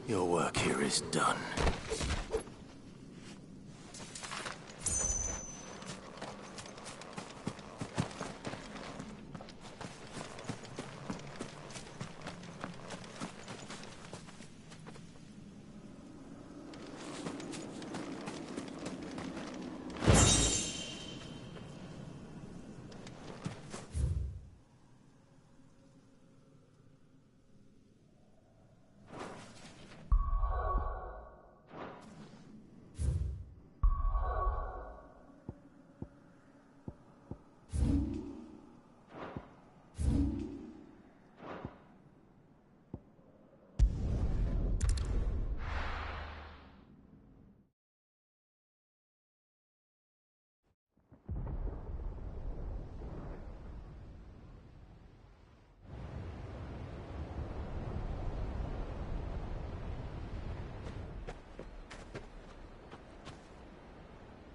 Your work here is done.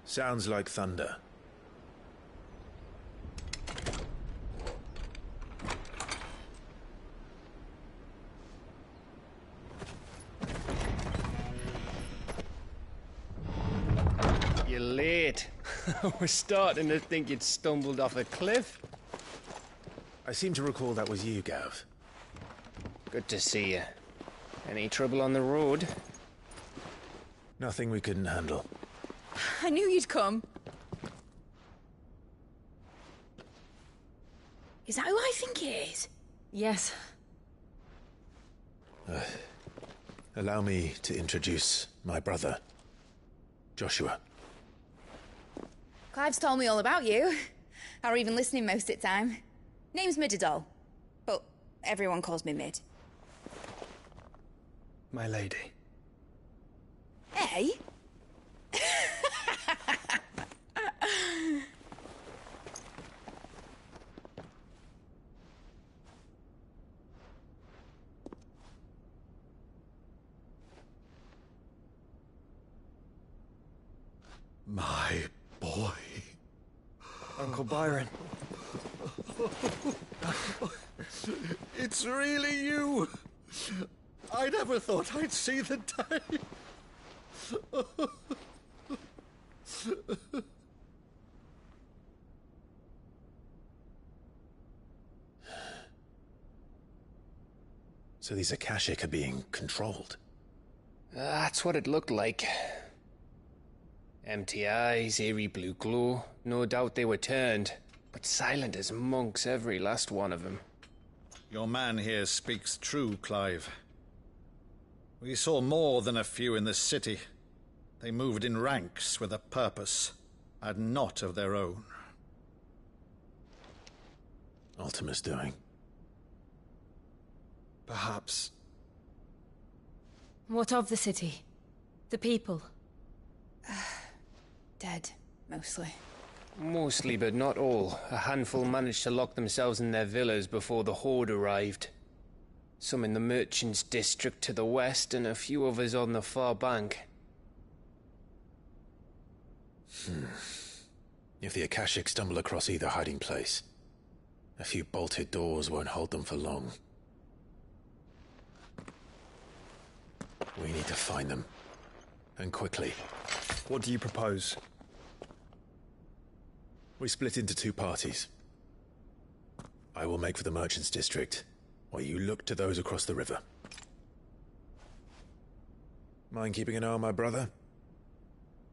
Sounds like thunder. You're late. We're starting to think you'd stumbled off a cliff. I seem to recall that was you, Gav. Good to see you. Any trouble on the road? Nothing we couldn't handle. I knew you'd come. Is that who I think it is? Yes. Allow me to introduce my brother, Joshua. Clive's told me all about you. Or even listening most of the time. Name's Midadol, but everyone calls me Mid. My lady. Hey? My boy. Uncle Byron. It's really you. I never thought I'd see the day. So these Akashic are being controlled. That's what it looked like. Empty eyes, eerie blue glow. No doubt they were turned, but silent as monks, every last one of them. Your man here speaks true, Clive. We saw more than a few in this city. They moved in ranks with a purpose, and not of their own. Ultima's doing. Perhaps. What of the city? The people? Dead, mostly. Mostly, but not all. A handful managed to lock themselves in their villas before the Horde arrived. Some in the Merchants' District to the west, and a few others on the far bank. If the Akashic stumble across either hiding place, a few bolted doors won't hold them for long. We need to find them. And quickly. What do you propose? We split into two parties. I will make for the Merchants' District, while you look to those across the river. Mind keeping an eye on my brother?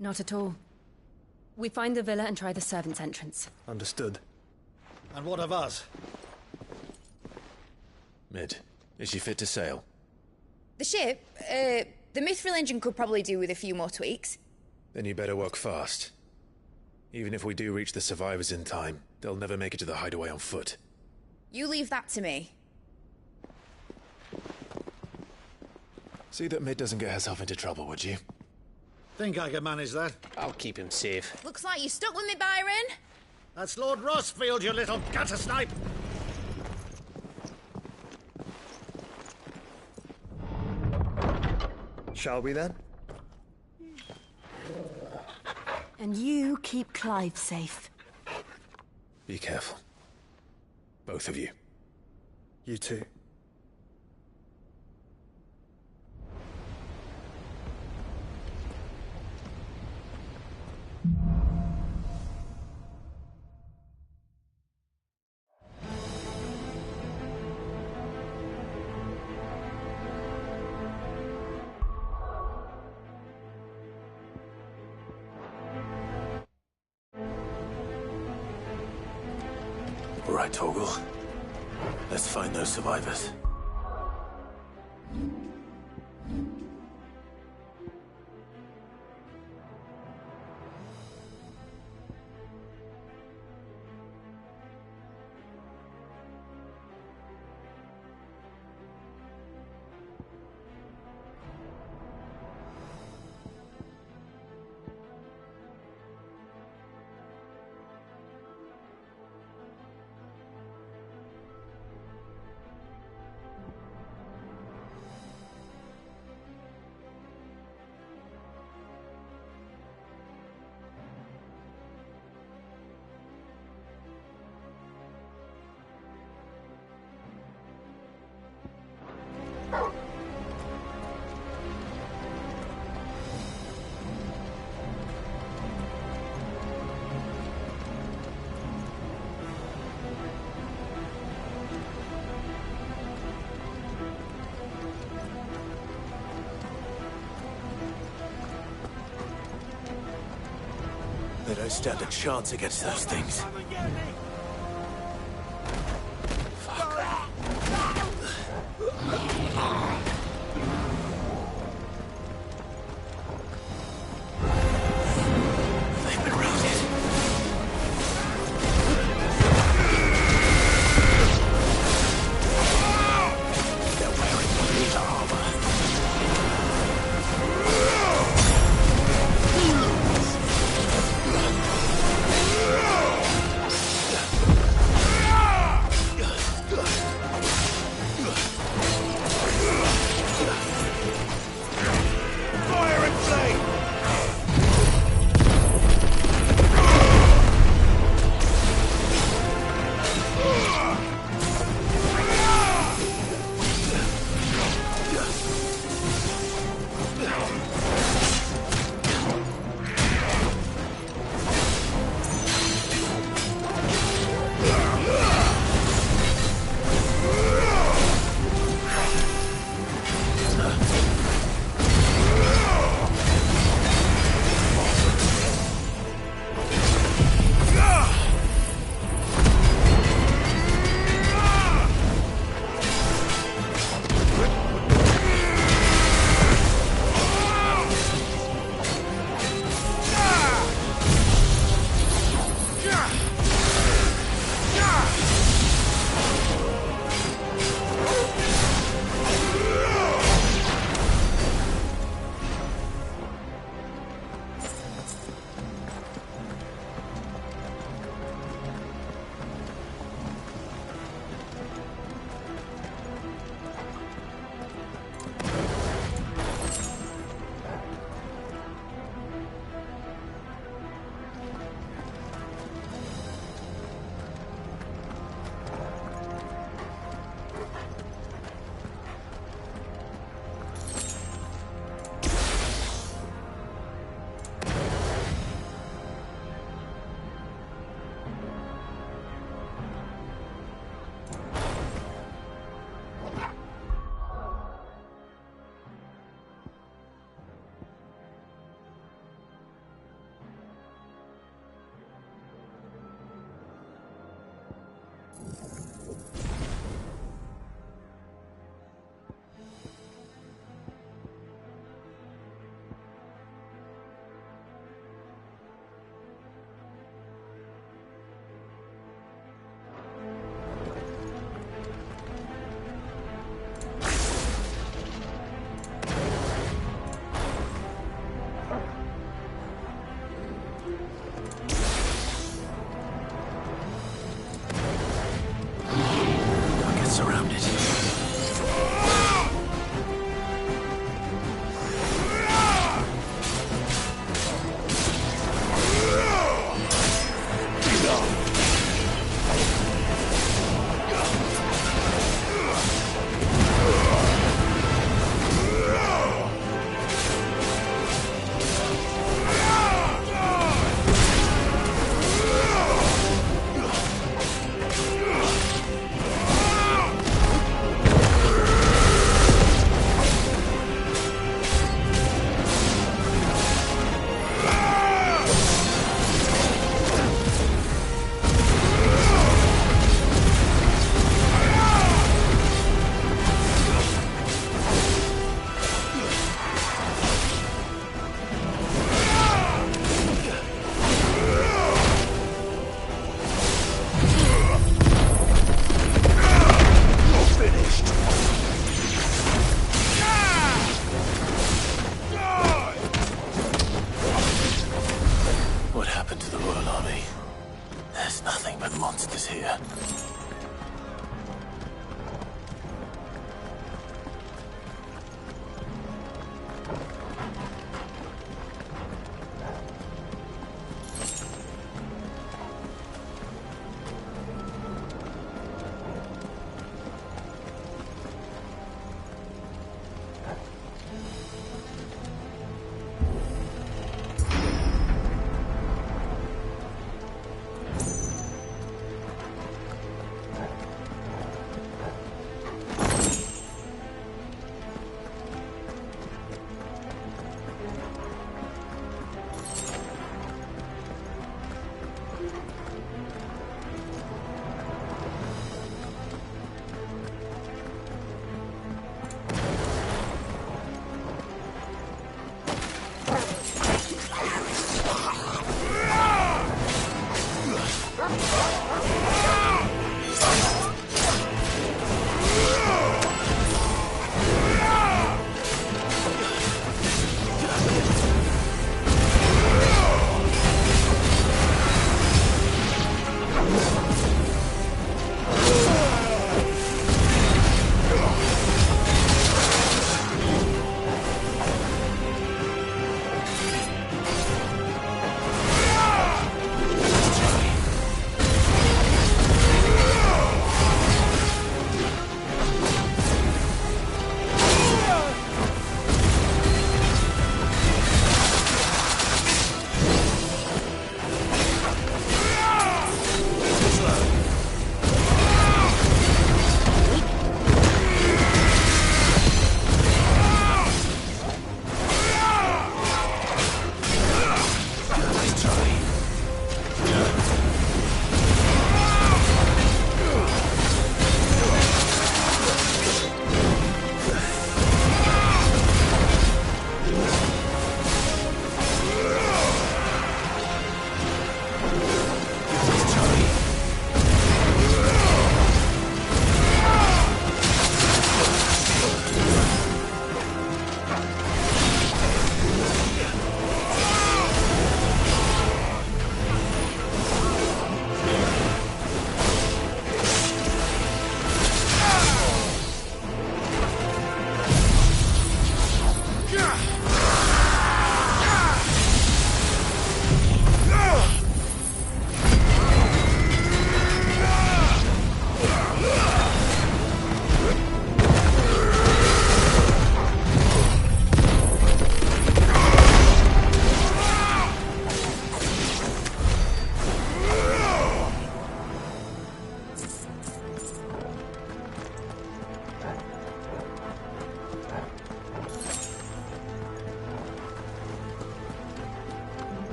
Not at all. We find the villa and try the servants' entrance. Understood. And what of us? Mid, is she fit to sail? The ship, the Mithril engine could probably do with a few more tweaks. Then you better work fast. Even if we do reach the survivors in time, they'll never make it to the hideaway on foot. You leave that to me. See that Mid doesn't get herself into trouble, would you? Think I can manage that? I'll keep him safe. Looks like you stuck with me, Byron. That's Lord Rossfield, you little gutter snipe! Shall we then? And you keep Clive safe. Be careful. Both of you. You too. right, Torgal. Let's find those survivors. They don't stand a chance against those things. They've been routed. They're wearing complete armor.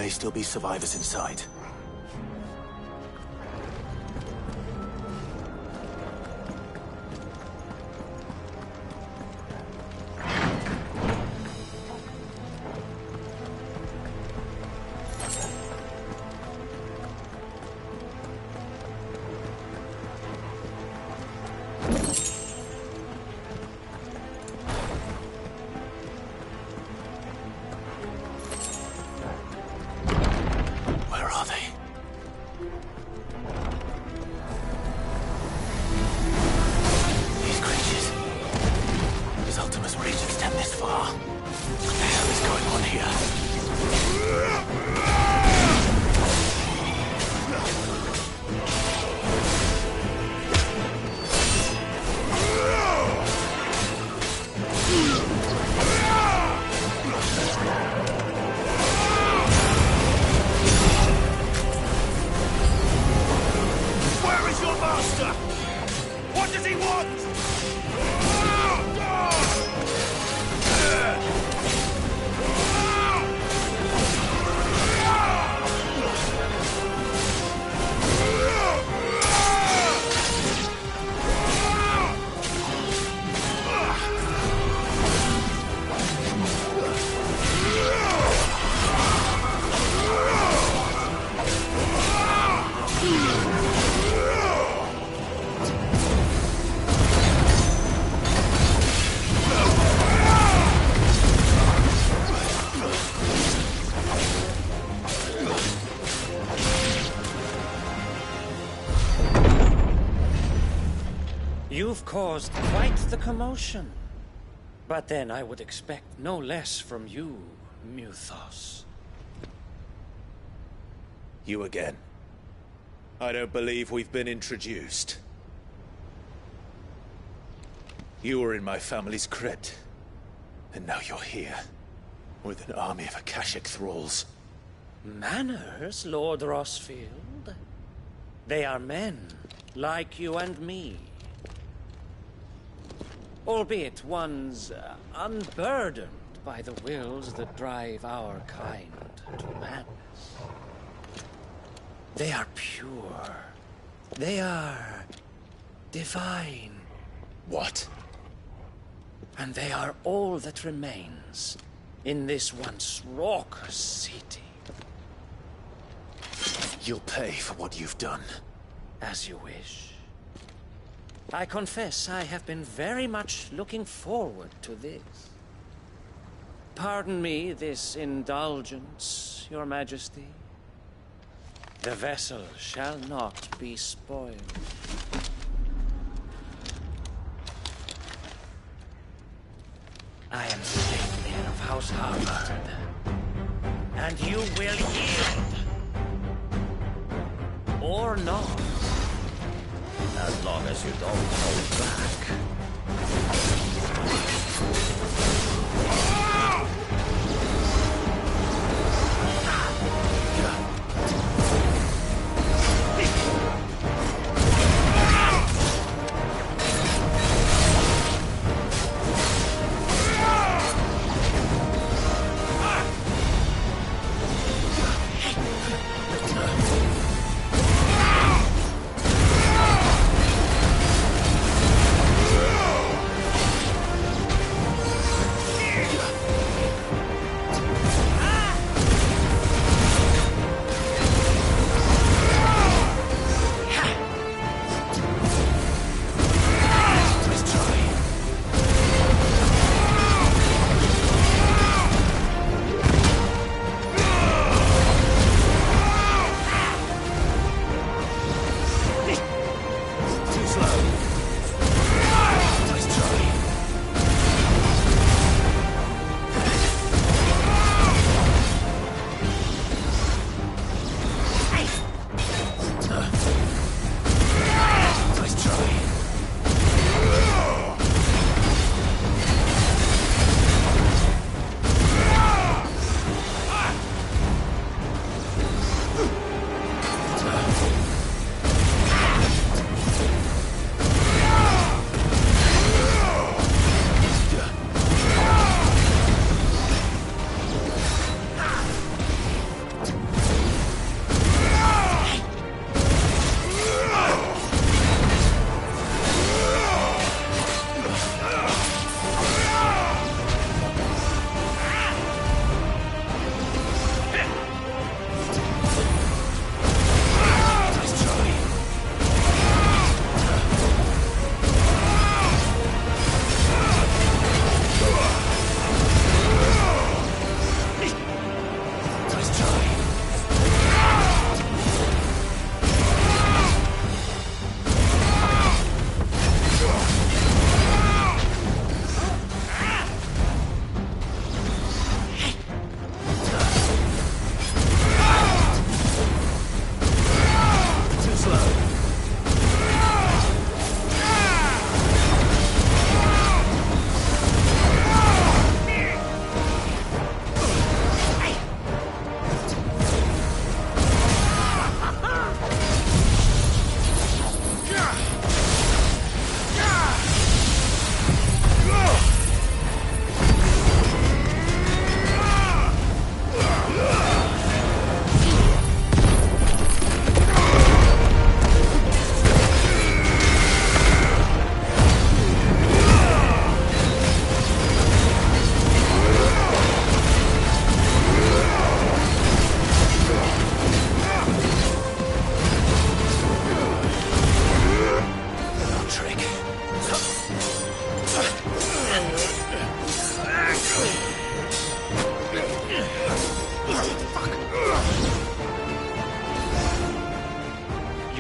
may still be survivors inside. You've caused quite the commotion. But then I would expect no less from you, Muthos. You again. I don't believe we've been introduced. You were in my family's crypt. And now you're here. With an army of Akashic thralls. Manners, Lord Rossfield? They are men, like you and me. Albeit ones unburdened by the wills that drive our kind to madness. They are pure. They are divine. What? And they are all that remains in this once raucous city. You'll pay for what you've done. As you wish. I confess I have been very much looking forward to this. Pardon me this indulgence, Your Majesty. The vessel shall not be spoiled. I am the late heir of House Harvard, and you will yield. Or not. As long as you don't hold back.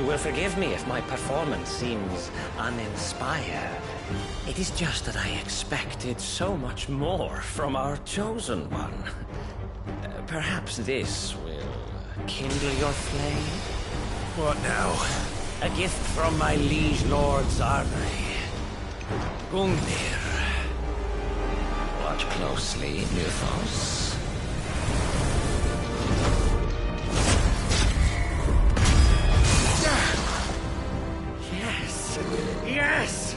will forgive me if my performance seems uninspired. It is just that I expected so much more from our chosen one. Perhaps this will kindle your flame? What now? A gift from my liege lord Zarnay. Gungnir. Watch closely, Mythos. Yes! Yes!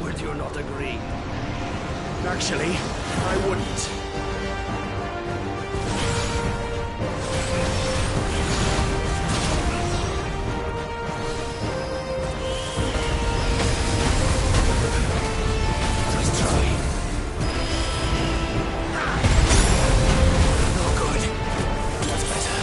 Would you not agree? Actually, I wouldn't. Let's try. No good. That's better.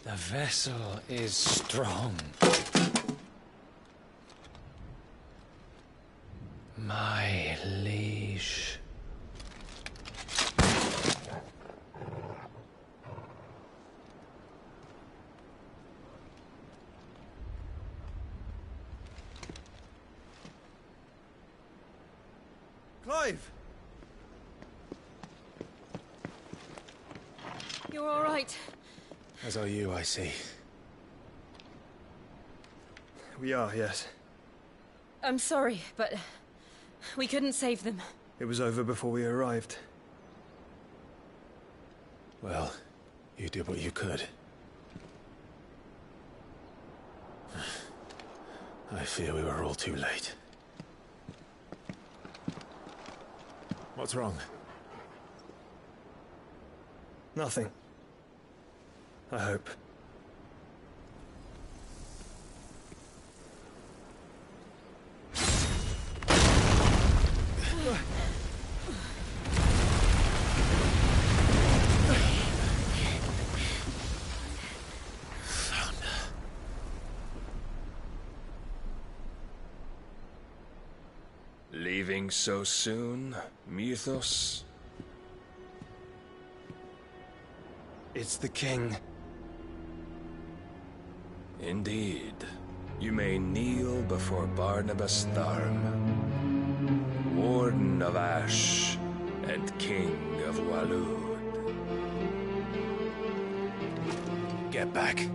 The vessel is strong. My liege. Clive! You're all right. As are you, I see. We are, yes. I'm sorry, but we couldn't save them. It was over before we arrived. Well, you did what you could. I fear we were all too late. What's wrong? Nothing. I hope. Leaving so soon, Mythos? It's the king. Indeed. You may kneel before Barnabas Tharm, Warden of Ash and King of Waloed. Get back.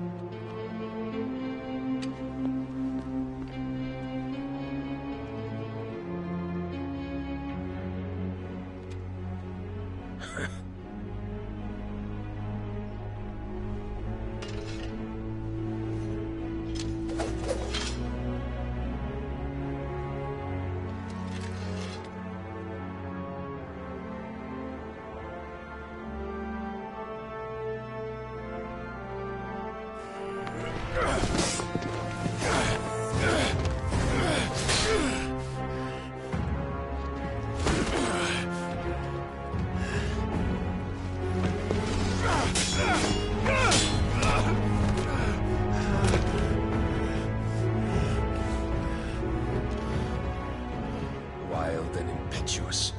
Wild and impetuous.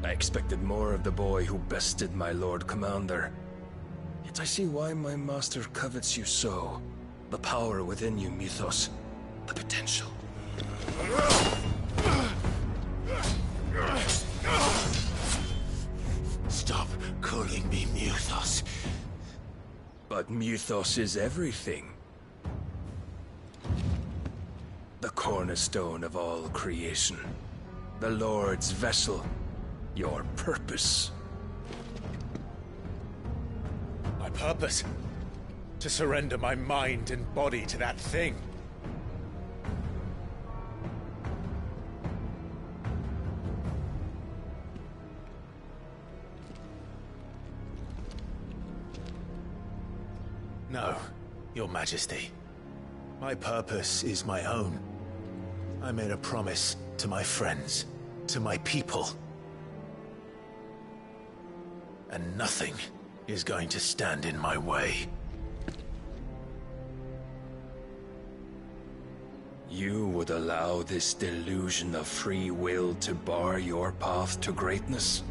I expected more of the boy who bested my Lord Commander. Yet I see why my master covets you so. The power within you, Mythos. The potential. Stop calling me Mythos. But Mythos is everything. The cornerstone of all creation. The Lord's vessel. Your purpose. My purpose? To surrender my mind and body to that thing. No, Your Majesty. My purpose is my own. I made a promise to my friends, to my people. And nothing is going to stand in my way. You would allow this delusion of free will to bar your path to greatness?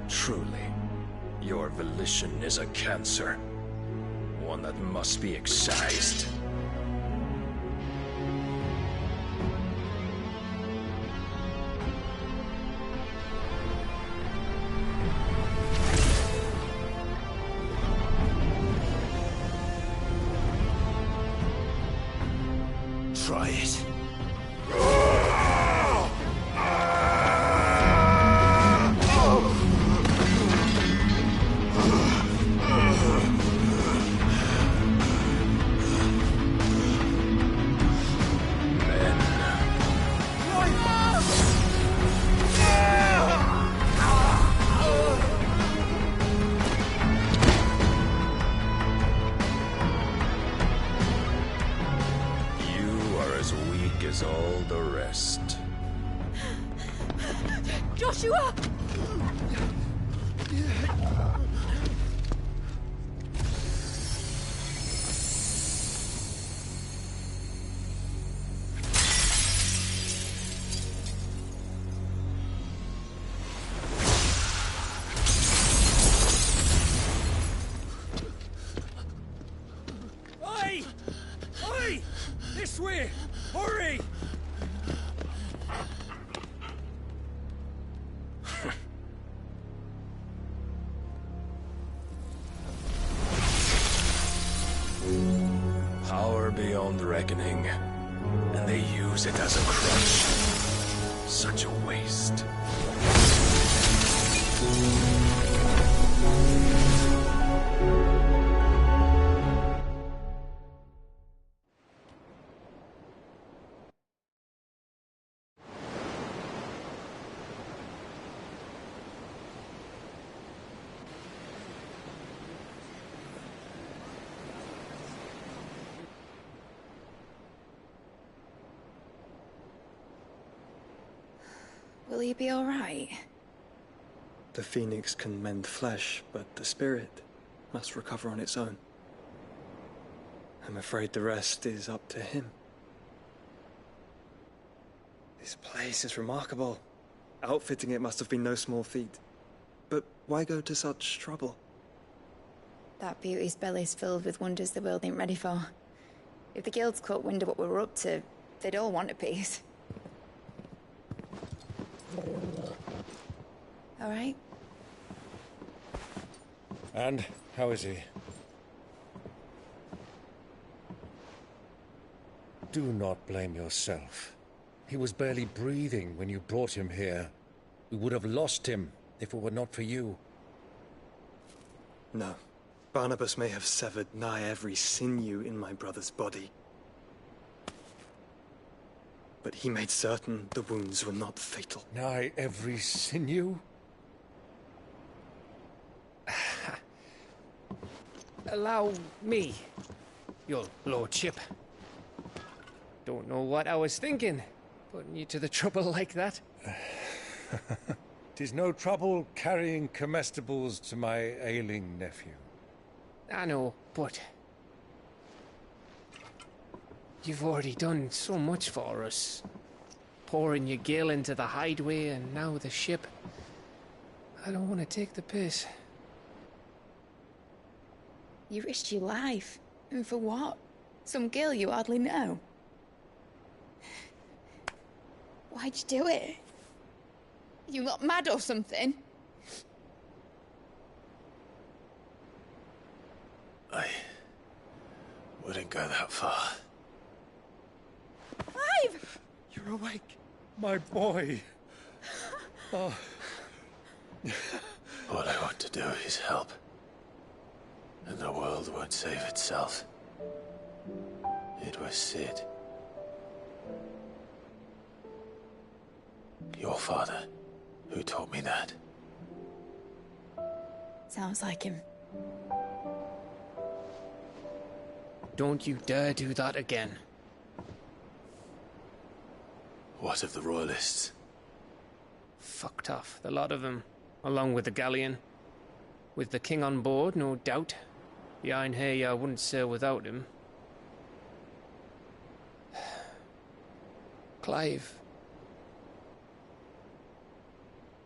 Truly, your volition is a cancer. One that must be excised. Try it. As all the rest. Joshua! Oi! Oi! This way! Hurry! Power beyond reckoning, and they use it as a crutch. Such a waste. Will you be alright? The phoenix can mend flesh, but the spirit must recover on its own. I'm afraid the rest is up to him. This place is remarkable. Outfitting it must have been no small feat. But why go to such trouble? That beauty's belly's filled with wonders the world ain't ready for. If the guilds caught wind of what we were up to, they'd all want a piece. All right? And how is he? Do not blame yourself. He was barely breathing when you brought him here. We would have lost him if it were not for you. No. Barnabas may have severed nigh every sinew in my brother's body. But he made certain the wounds were not fatal. Nigh every sinew? Allow me, your lordship. Don't know what I was thinking, putting you to the trouble like that. 'Tis no trouble carrying comestibles to my ailing nephew. I know, but you've already done so much for us. Pouring your gil into the hideaway and now the ship. I don't want to take the piss. You risked your life. And for what? Some girl you hardly know. Why'd you do it? You got mad or something? I wouldn't go that far. Clive! You're awake, my boy. Oh. All I want to do is help. And the world won't save itself. It was Sid. Your father, who taught me that. Sounds like him. Don't you dare do that again. What of the Royalists? Fucked off, the lot of them, along with the galleon. With the king on board, no doubt. Behind here, I wouldn't sail without him. Clive.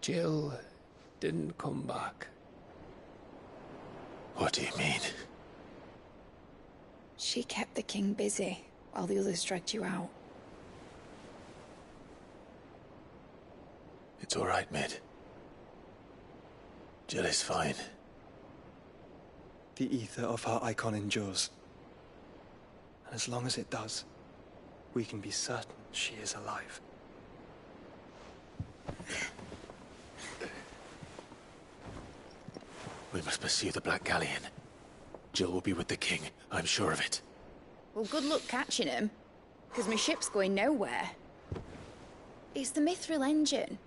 Jill didn't come back. What do you mean? She kept the king busy while the others dragged you out. It's all right, Mid. Jill is fine. The ether of her icon endures. And as long as it does, we can be certain she is alive. We must pursue the Black Galleon. Jill will be with the king, I'm sure of it. Well, good luck catching him, because my ship's going nowhere. It's the Mithril engine.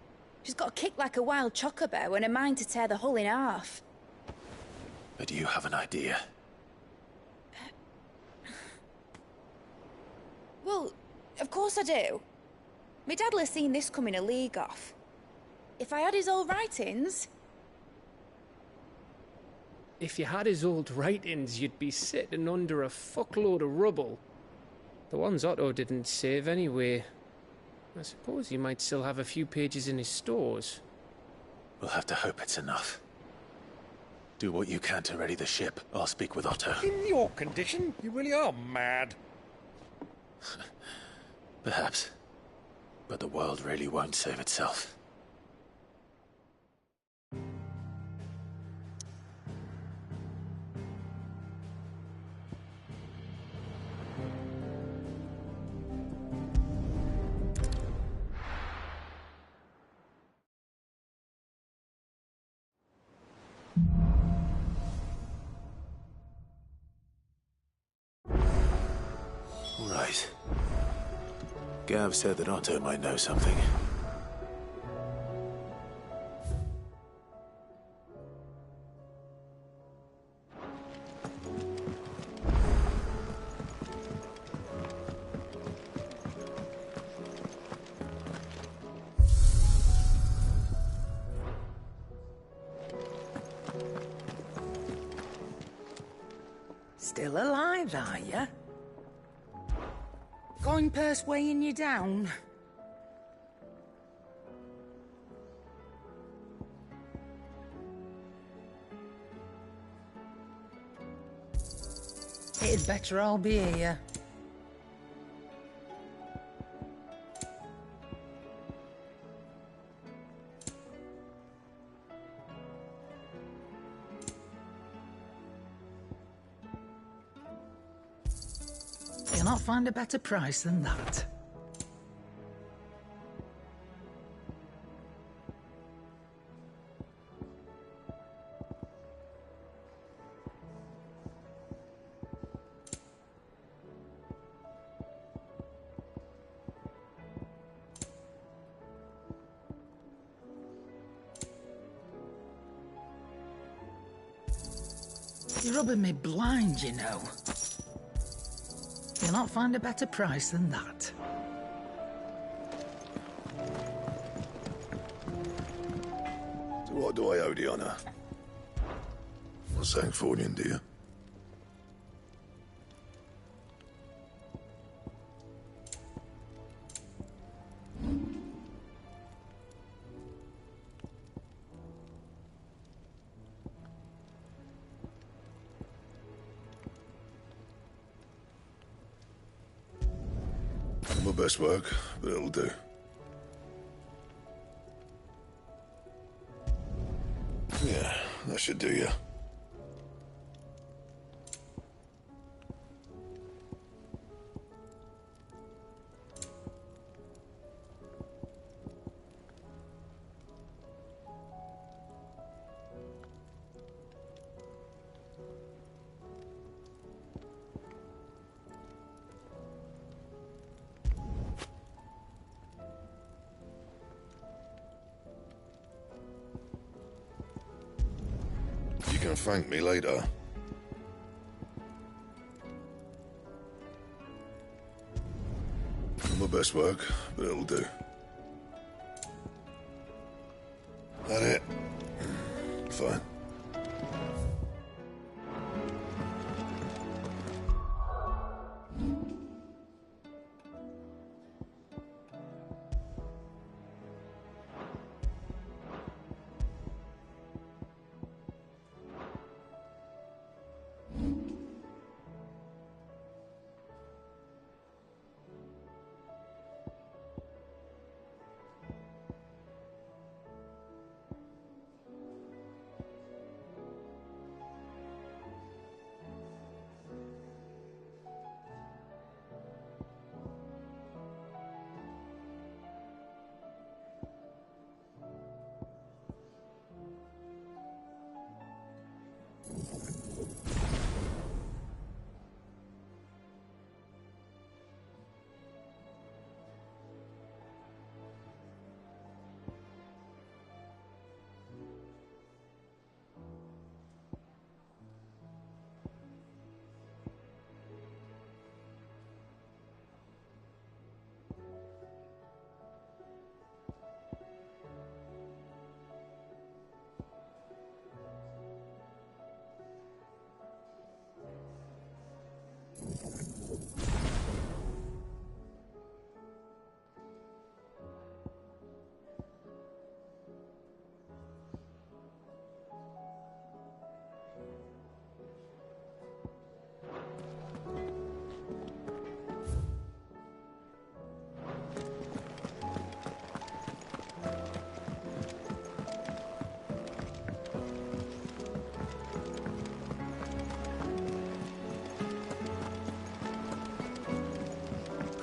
She's got a kick like a wild chocobo and a mind to tear the hull in half. But you have an idea. Well, of course I do. My dad'll have seen this coming a league off. If I had his old writings... If you had his old writings, you'd be sitting under a fuckload of rubble. The ones Otto didn't save anyway. I suppose he might still have a few pages in his stores. We'll have to hope it's enough. Do what you can to ready the ship. I'll speak with Otto. In your condition, you really are mad. Perhaps. But the world really won't save itself. guys. Gav said that Otto might know something. Still alive, are ya? Coin purse weighing you down? It'd better all be here. You'll not find a better price than that. You're rubbing me blind, you know. You'll not find a better price than that. So what do I owe the honour? Not saying Fornian, do you? My best work, but it'll do. Yeah, that should do you. You can thank me later. My best work, but it'll do. That it? Fine.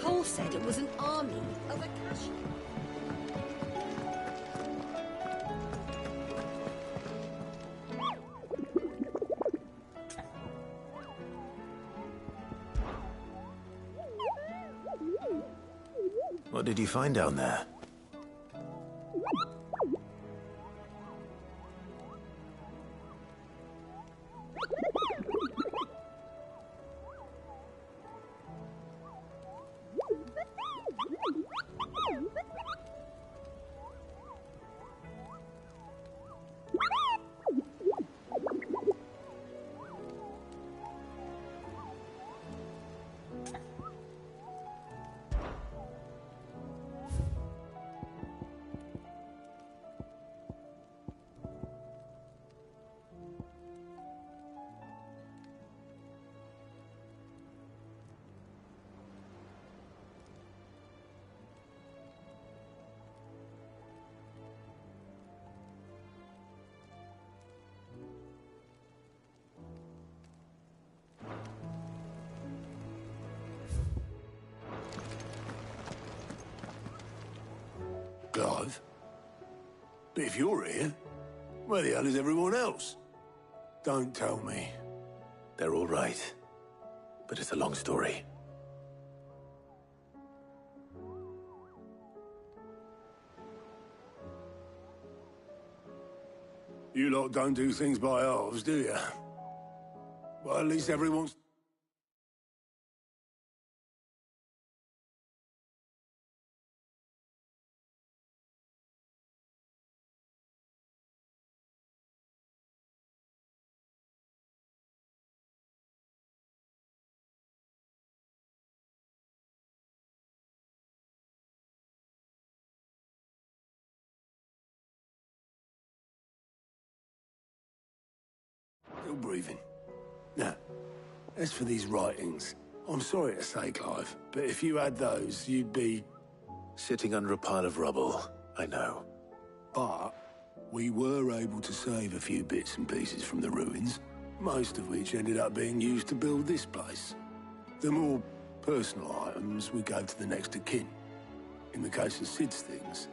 Cole said it was an army of Akashi. What did you find down there? Clive? But if you're here, where the hell is everyone else? Don't tell me. They're all right. But it's a long story. You lot don't do things by halves, do you? Well, at least everyone's... Still breathing. Now, as for these writings, I'm sorry to say, Clive, but if you had those, you'd be... Sitting under a pile of rubble, I know. But we were able to save a few bits and pieces from the ruins, most of which ended up being used to build this place. The more personal items we gave to the next of kin. In the case of Sid's things,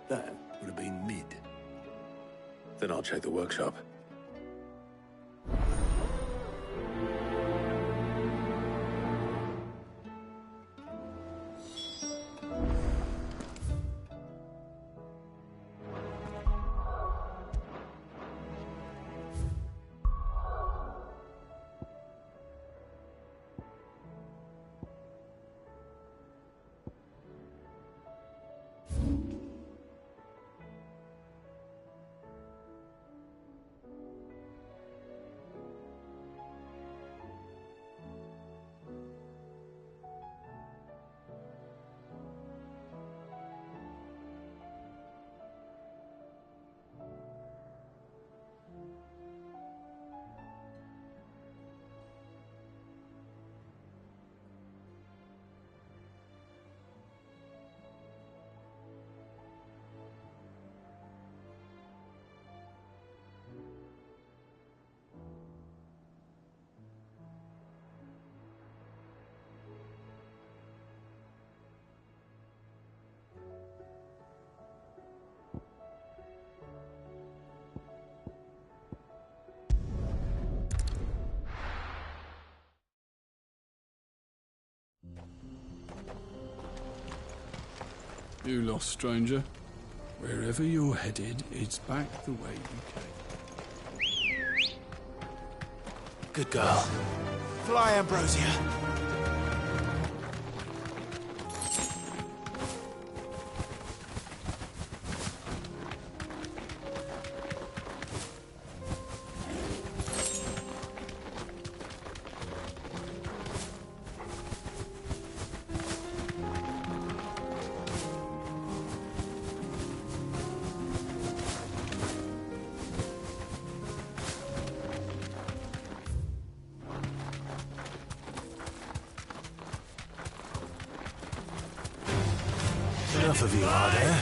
that would have been mid. Then I'll check the workshop. You lost, stranger. Wherever you're headed, it's back the way you came. Good girl. Fly, Ambrosia. Enough of you, are there?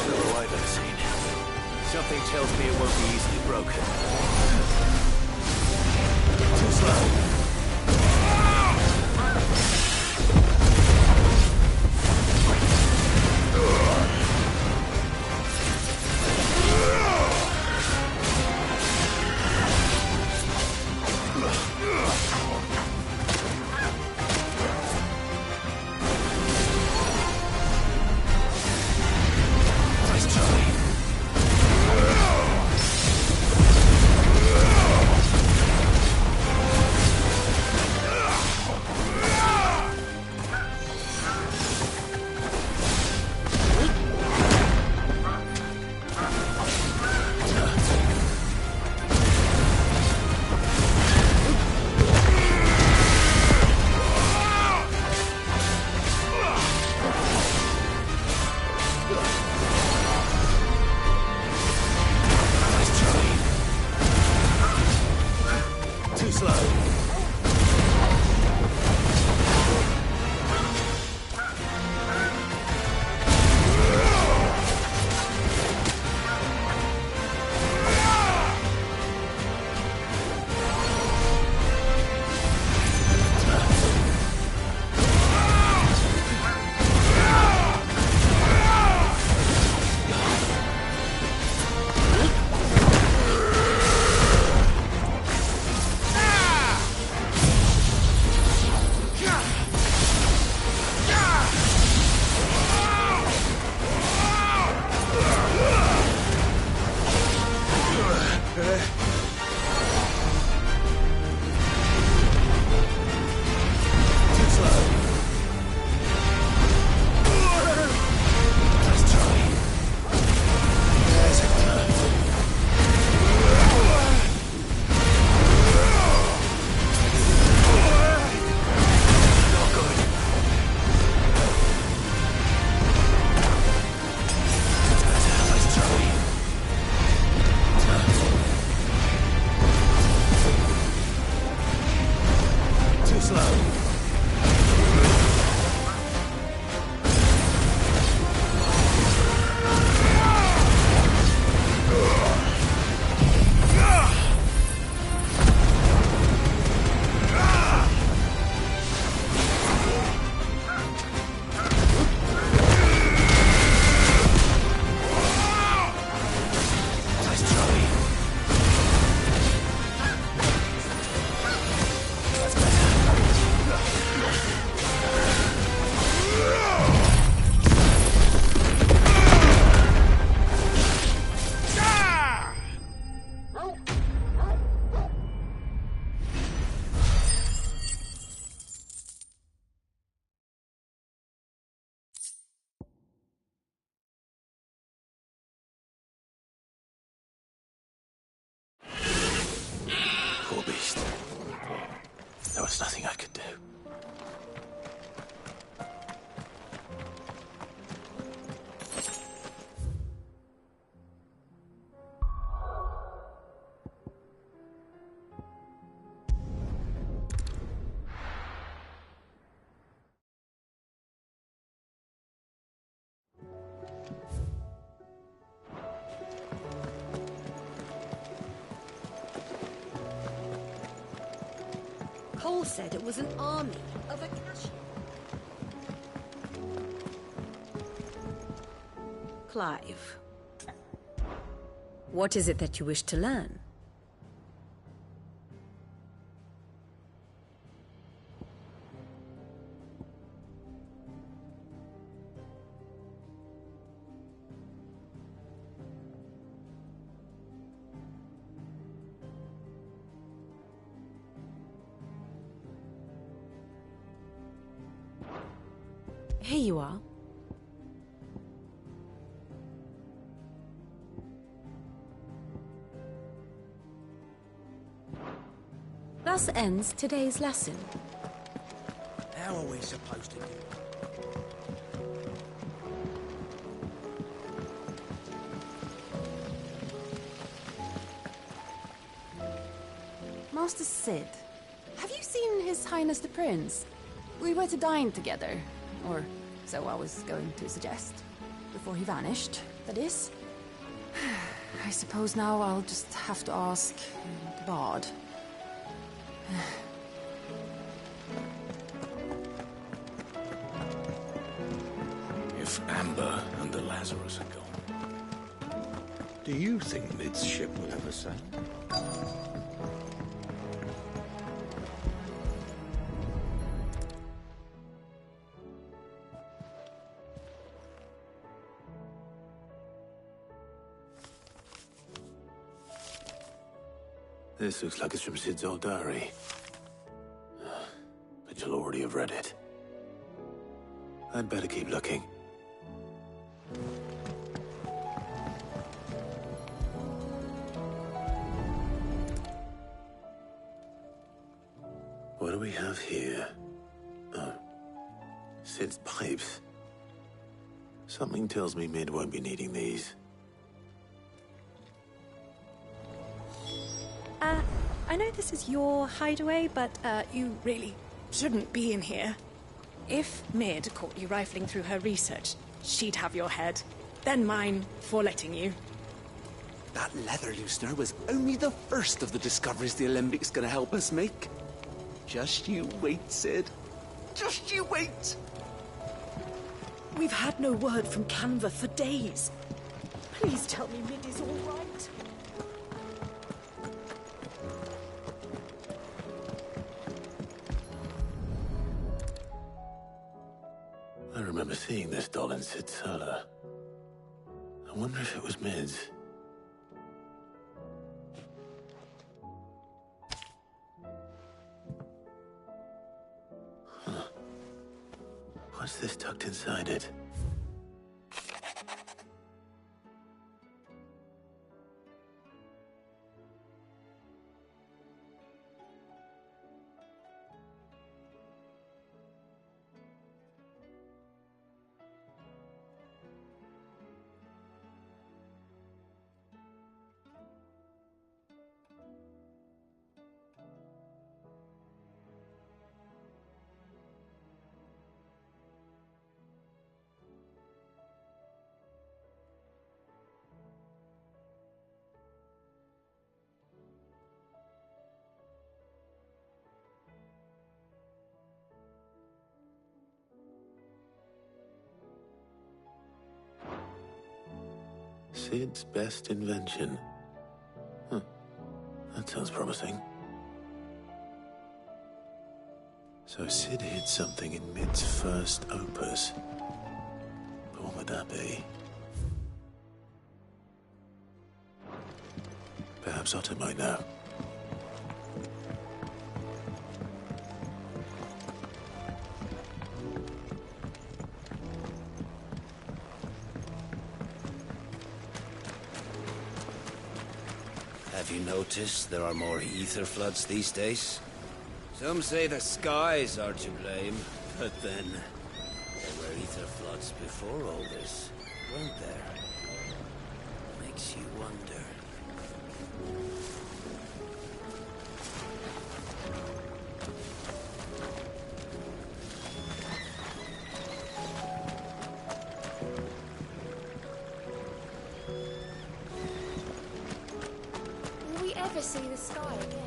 No, I've ever seen. Something tells me it won't be easily broken. Too slow. There was nothing I could do. Cole said it was an army of Akashi. Clive, what is it that you wish to learn? Here you are. Thus ends today's lesson. How are we supposed to do it? Master Sid, have you seen His Highness the Prince? We were to dine together, or so I was going to suggest. Before he vanished, that is. I suppose now I'll just have to ask the Bard. If Amber and the Lazarus are gone, do you think Mid's ship will ever sail? This looks like it's from Sid's old diary. But you'll already have read it. I'd better keep looking. What do we have here? Oh. Sid's pipes. Something tells me Mid won't be needing these. I know this is your hideaway, but you really shouldn't be in here. If Mid caught you rifling through her research, she'd have your head. Then mine for letting you. That leather loosener was only the first of the discoveries the Alembic gonna help us make. Just you wait, Sid. Just you wait! We've had no word from Canva for days. Please tell me Mid is all right. I remember seeing this doll in Sid's cellar. I wonder if it was Mid's. Huh. What's this tucked inside it? Sid's best invention. Huh. That sounds promising. So Sid hid something in Mid's first opus. But what would that be? Perhaps Otto might know. Have you noticed there are more ether floods these days? Some say the skies are to blame, but then there were ether floods before all this, weren't there? Makes you wonder. Will we ever see the sky again?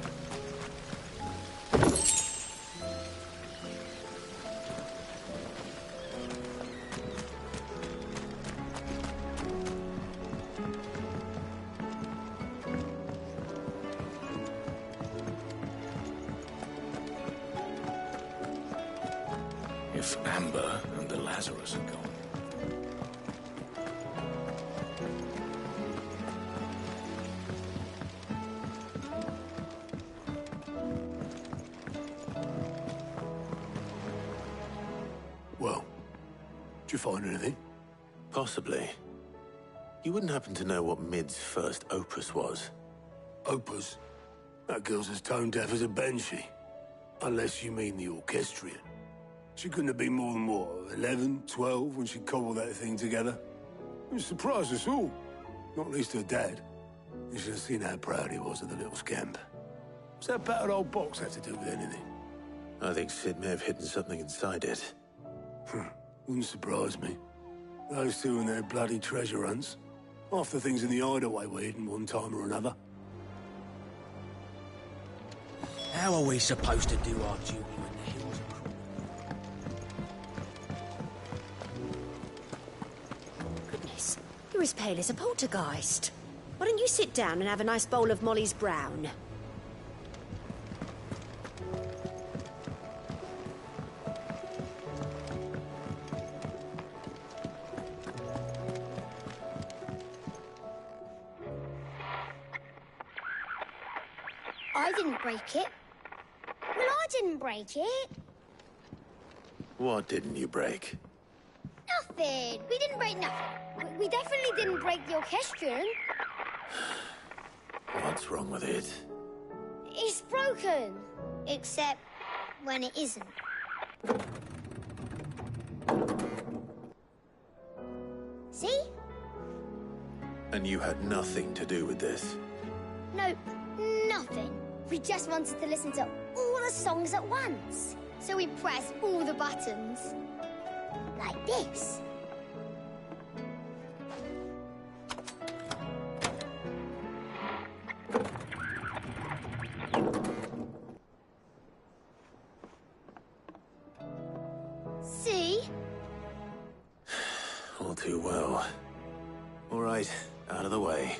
If Amber and the Lazarus are gone. Well, did you find anything? Possibly. You wouldn't happen to know what Mid's first opus was? Opus? That girl's as tone deaf as a banshee. Unless you mean the orchestrion. She couldn't have been more than, what, 11, 12 when she cobbled that thing together? It surprised us all. Not least her dad. You should have seen how proud he was of the little scamp. What's that battered old box have to do with anything? I think Sid may have hidden something inside it. Wouldn't surprise me. Those two and their bloody treasure hunts. Half the things in the hideaway were hidden one time or another. How are we supposed to do our duty when the hills are... Goodness, you're as pale as a poltergeist. Why don't you sit down and have a nice bowl of Molly's Brown? I didn't break it. Well, I didn't break it. What didn't you break? Nothing. We didn't break nothing. We definitely didn't break the orchestrion. What's wrong with it? It's broken. Except when it isn't. See? And you had nothing to do with this? Nope, nothing. We just wanted to listen to all the songs at once. So we pressed all the buttons. Like this. See? All too well. All right, out of the way.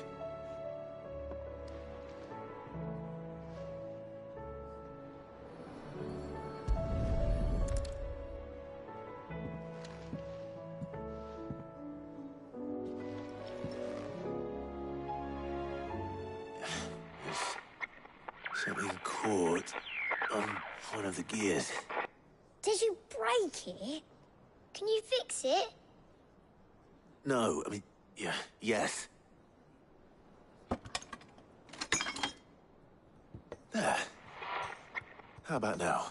Something caught on one of the gears. Did you break it? Can you fix it? No, I mean, yeah, yes. There. How about now?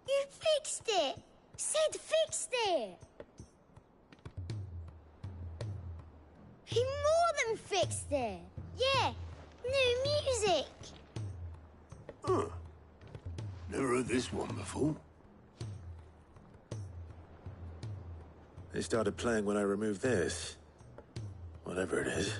You fixed it! Sid fixed it! He more than fixed it! Yeah, new music! Huh. Never heard this one before. They started playing when I removed this. Whatever it is.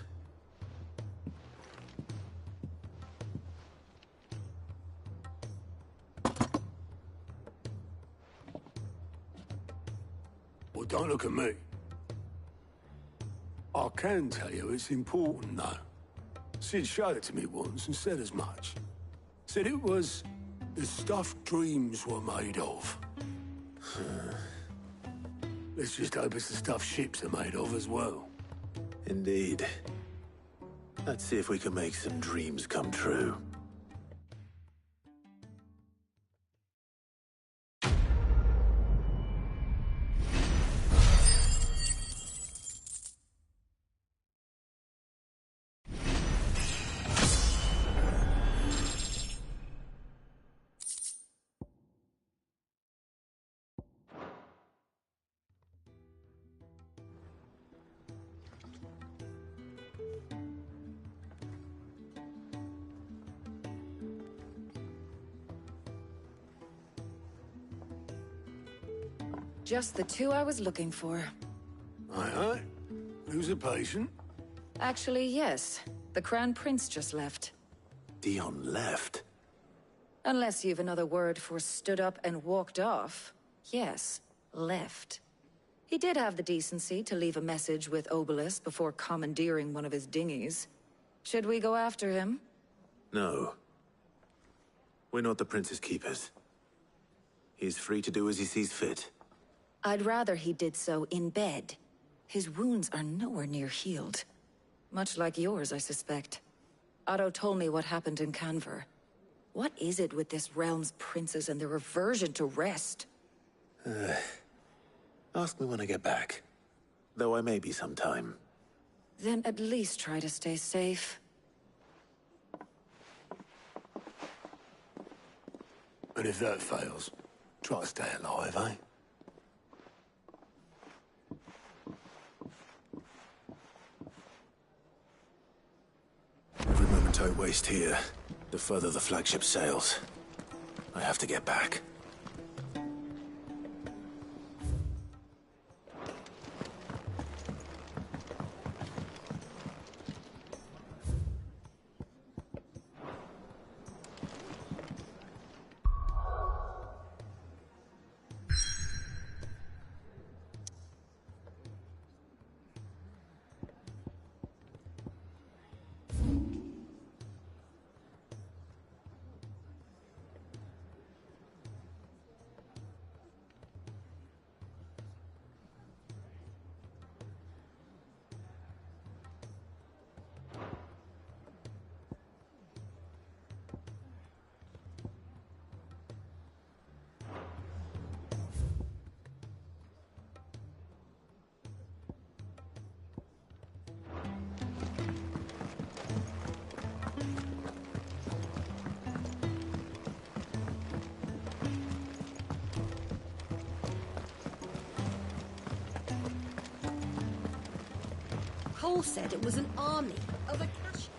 Well, don't look at me. I can tell you it's important, though. Sid showed it to me once and said as much. Said it was the stuff dreams were made of. Let's just hope it's the stuff ships are made of as well. Indeed. Let's see if we can make some dreams come true. Just the two I was looking for. Aye, aye. Who's a patient? Actually, yes. The Crown Prince just left. Dion left? Unless you've another word for stood up and walked off. Yes, left. He did have the decency to leave a message with Obelisk before commandeering one of his dinghies. Should we go after him? No. We're not the Prince's keepers. He's free to do as he sees fit. I'd rather he did so in bed. His wounds are nowhere near healed. Much like yours, I suspect. Otto told me what happened in Canver. What is it with this realm's princes and their aversion to rest? Ask me when I get back. Though I may be sometime. Then at least try to stay safe. And if that fails, try to stay alive, eh? Every moment I waste here, the further the flagship sails. I have to get back. Cole said it was an army of a cash.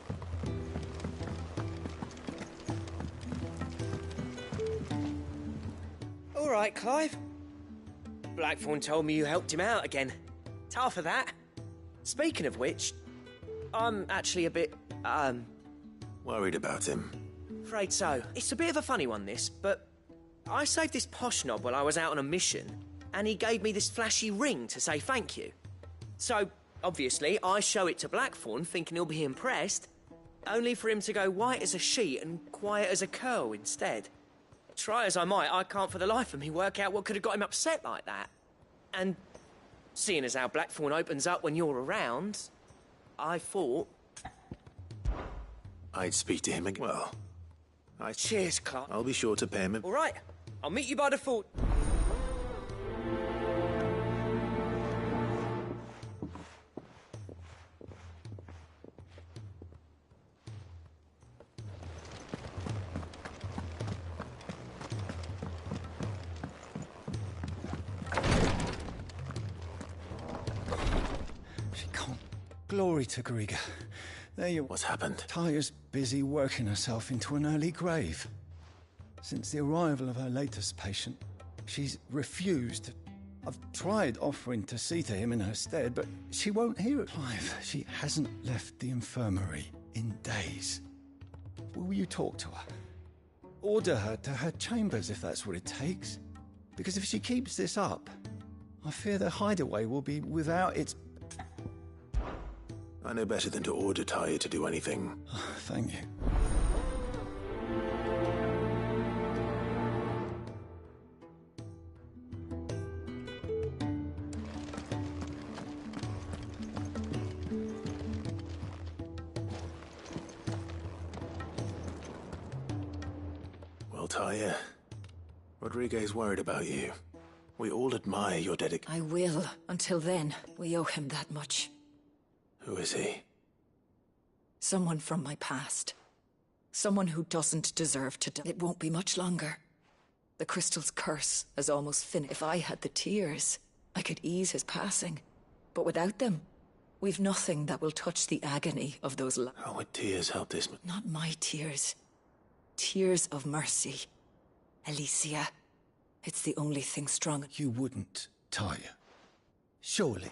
All right, Clive. Blackthorn told me you helped him out again. Tough for that. Speaking of which, I'm actually a bit, Worried about him. afraid so. It's a bit of a funny one, this, but I saved this posh knob while I was out on a mission, and he gave me this flashy ring to say thank you. So, obviously, I show it to Blackthorn, thinking he'll be impressed, only for him to go white as a sheet and quiet as a curl instead. Try as I might, I can't for the life of me work out what could have got him upset like that. And seeing as how Blackthorn opens up when you're around, I thought... I'd speak to him again. Well, Cheers, Clark. I'll be sure to pay him. All right, I'll meet you by the fort. She can't. Glory to Griga. There you... What's happened? Talia's busy working herself into an early grave. Since the arrival of her latest patient, she's refused. I've tried offering to see to him in her stead, but she won't hear it. Clive, she hasn't left the infirmary in days. Will you talk to her? Order her to her chambers if that's what it takes. Because if she keeps this up, I fear the hideaway will be without its... I know better than to order Talia to do anything. Thank you. Well, Talia, Rodriguez worried about you. We all admire your dedication. I will. Until then, we owe him that much. Who is he? Someone from my past. Someone who doesn't deserve to die. It won't be much longer. The crystal's curse has almost finished. If I had the tears, I could ease his passing. But without them, we've nothing that will touch the agony of those lives. How would tears help this? Not my tears. Tears of mercy. Alicia. It's the only thing strong. You wouldn't, Talia. Surely.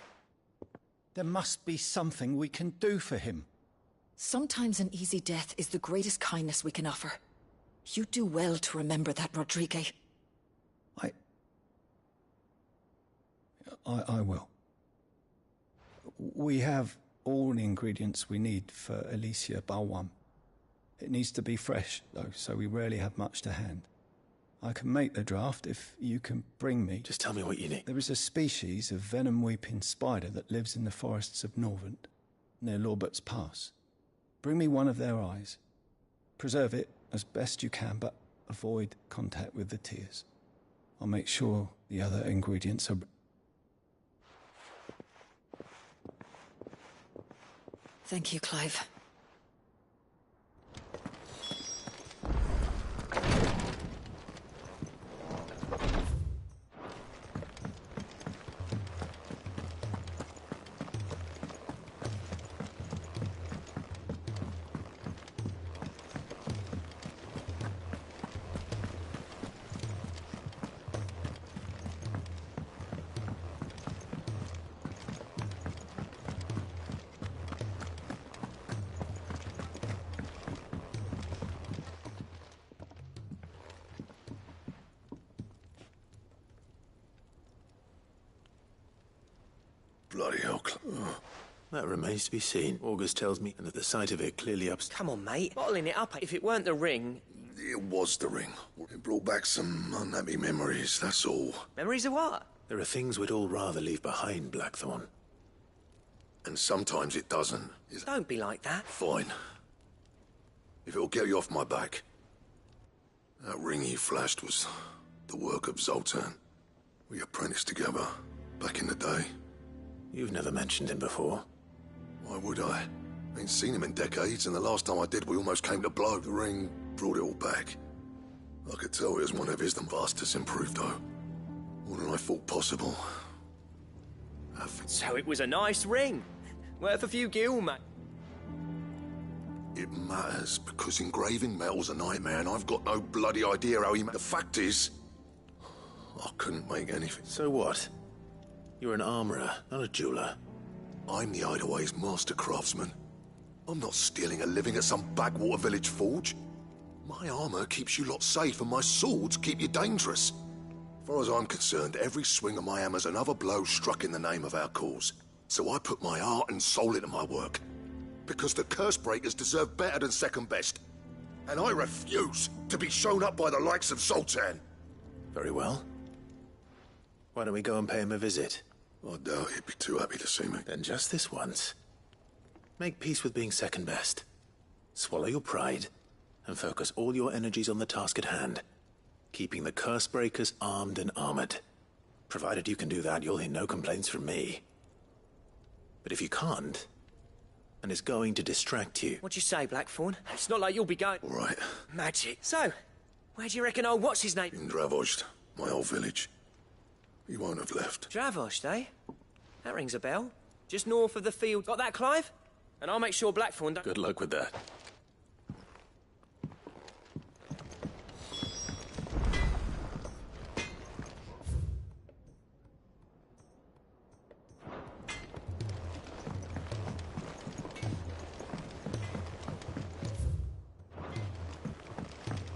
There must be something we can do for him. Sometimes an easy death is the greatest kindness we can offer. You do well to remember that, Rodriguez. I will. We have all the ingredients we need for Alicia Balwam. It needs to be fresh, though, so we rarely have much to hand. I can make the draft if you can bring me... Just tell me what you need. There is a species of venom-weeping spider that lives in the forests of Norvent, near Lorbert's Pass. Bring me one of their eyes. Preserve it as best you can, but avoid contact with the tears. I'll make sure the other ingredients are... Thank you, Clive. Bloody hell. That remains to be seen. August tells me, and at the sight of it clearly ups... Come on, mate. Bottling it up. If it weren't the ring... It was the ring. It brought back some unhappy memories, that's all. Memories of what? There are things we'd all rather leave behind, Blackthorn. And sometimes it doesn't. Don't be like that. Fine. If it'll get you off my back. That ring he flashed was the work of Zoltan. We apprenticed together back in the day. You've never mentioned him before. Why would I? Ain't seen him in decades, and the last time I did, we almost came to blow. The ring brought it all back. I could tell it was one of his. The vastest improved, though. More than I thought possible. So it was a nice ring. Worth a few gil, mate. It matters, because engraving metal's a nightmare, and I've got no bloody idea how he made... The fact is, I couldn't make anything. So what? You're an armourer, not a jeweler. I'm the Hideaway's master craftsman. I'm not stealing a living at some backwater village forge. My armour keeps you lot safe, and my swords keep you dangerous. As far as I'm concerned, every swing of my hammer's another blow struck in the name of our cause. So I put my heart and soul into my work. Because the curse breakers deserve better than second best. And I refuse to be shown up by the likes of Zoltan. Very well. Why don't we go and pay him a visit? I doubt he'd be too happy to see me. Then just this once. Make peace with being second best. Swallow your pride, and focus all your energies on the task at hand. Keeping the curse breakers armed and armored. Provided you can do that, you'll hear no complaints from me. But if you can't, and it's going to distract you... What do you say, Blackthorn? It's not like you'll be going... All right. Magic. So, where do you reckon old what's-his-name... In Dravost, my old village. He won't have left. Dravost, eh? That rings a bell. Just north of the field. Got that, Clive? And I'll make sure Blackthorn don't... Good luck with that.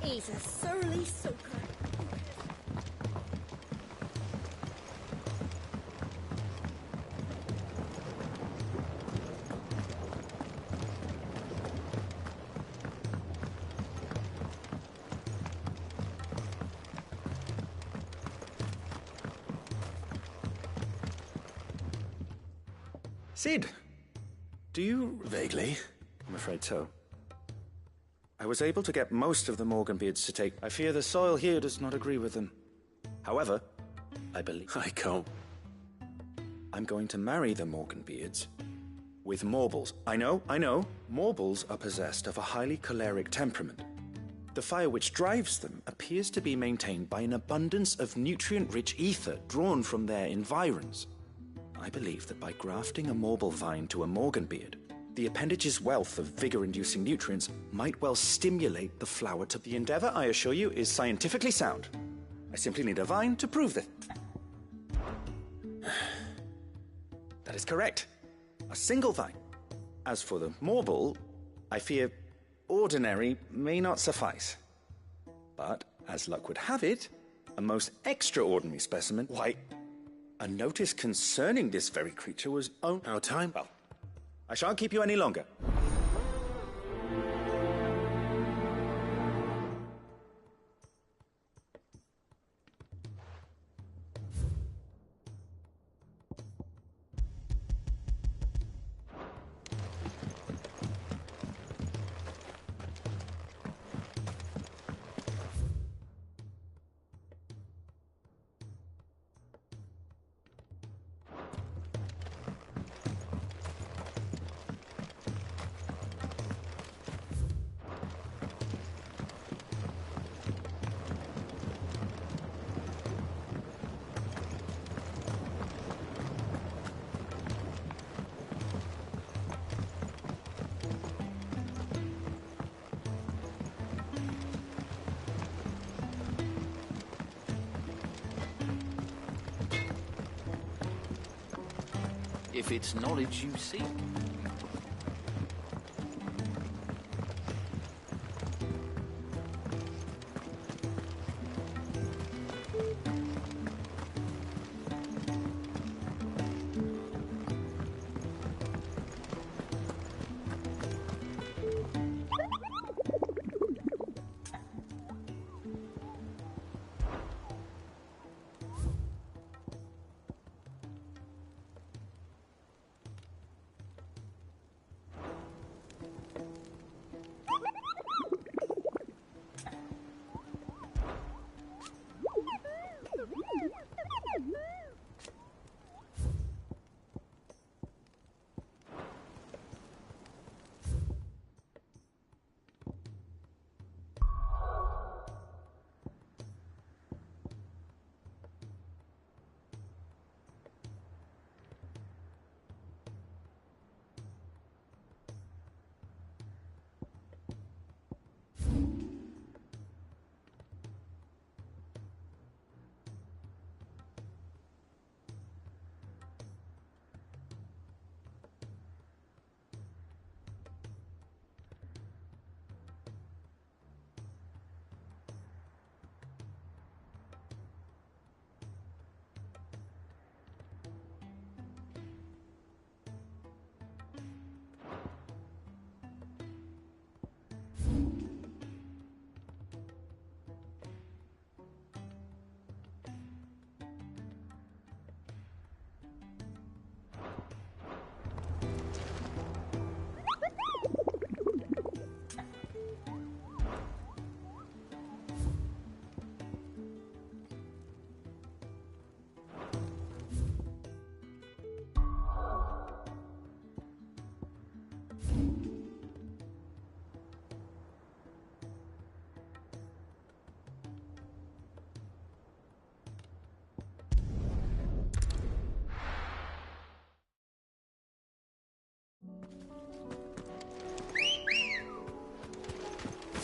He's a surly soaker. Sid, do you... Vaguely. I'm afraid so. I was able to get most of the Morganbeards to take... I fear the soil here does not agree with them. However, I believe... I can't... I'm going to marry the Morganbeards with Morbles. I know. Morbles are possessed of a highly choleric temperament. The fire which drives them appears to be maintained by an abundance of nutrient-rich ether drawn from their environs. I believe that by grafting a Morble vine to a Morganbeard, the appendage's wealth of vigor-inducing nutrients might well stimulate the flower to... The endeavor, I assure you, is scientifically sound. I simply need a vine to prove that. That is correct. A single vine. As for the Morble, I fear ordinary may not suffice. But, as luck would have it, a most extraordinary specimen... Why, a notice concerning this very creature was... Our time? Well, I shan't keep you any longer. If it's knowledge you seek.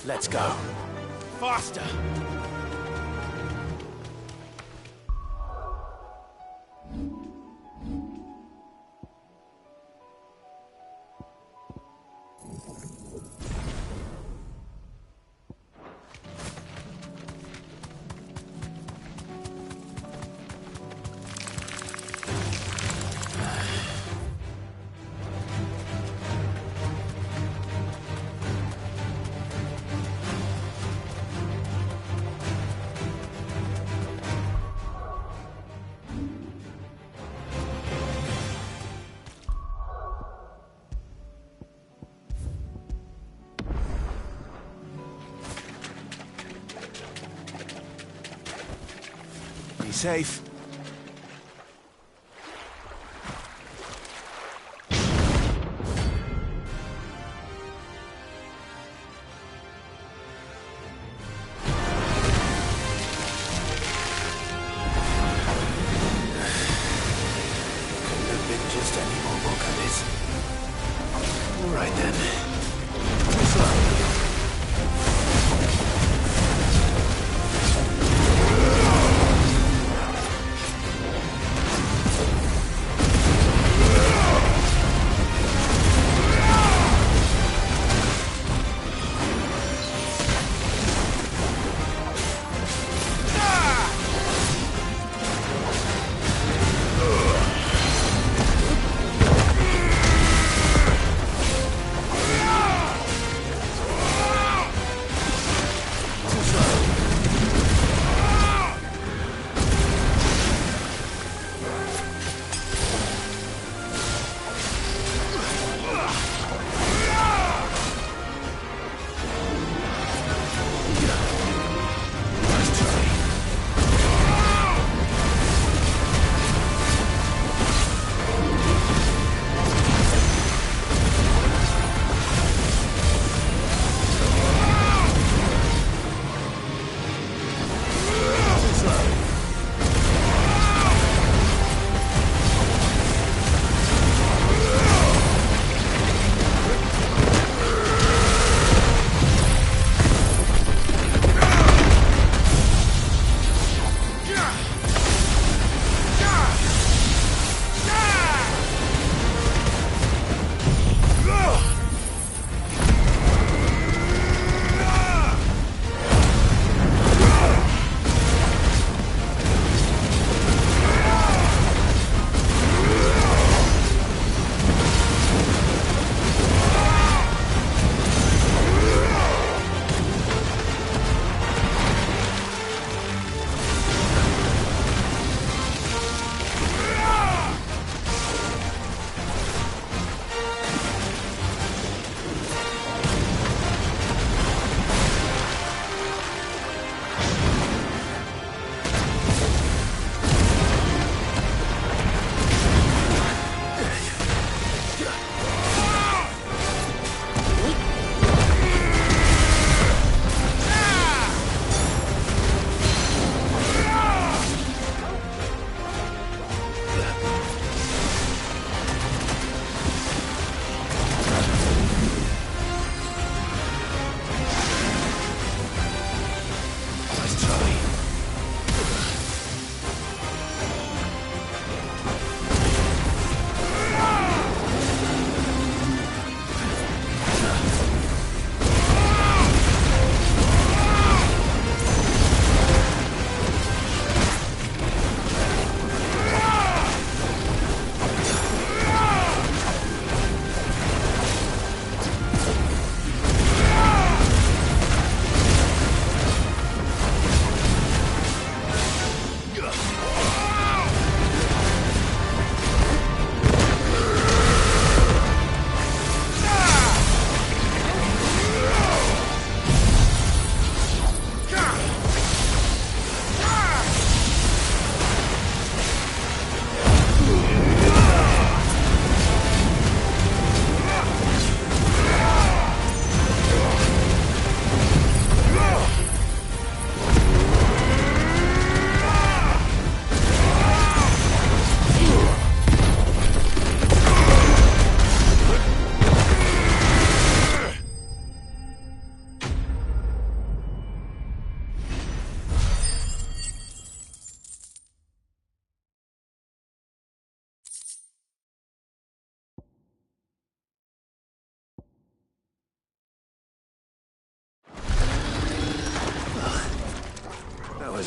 Let's go. Faster! Be safe. Just any more walkers. All right then. Too slow.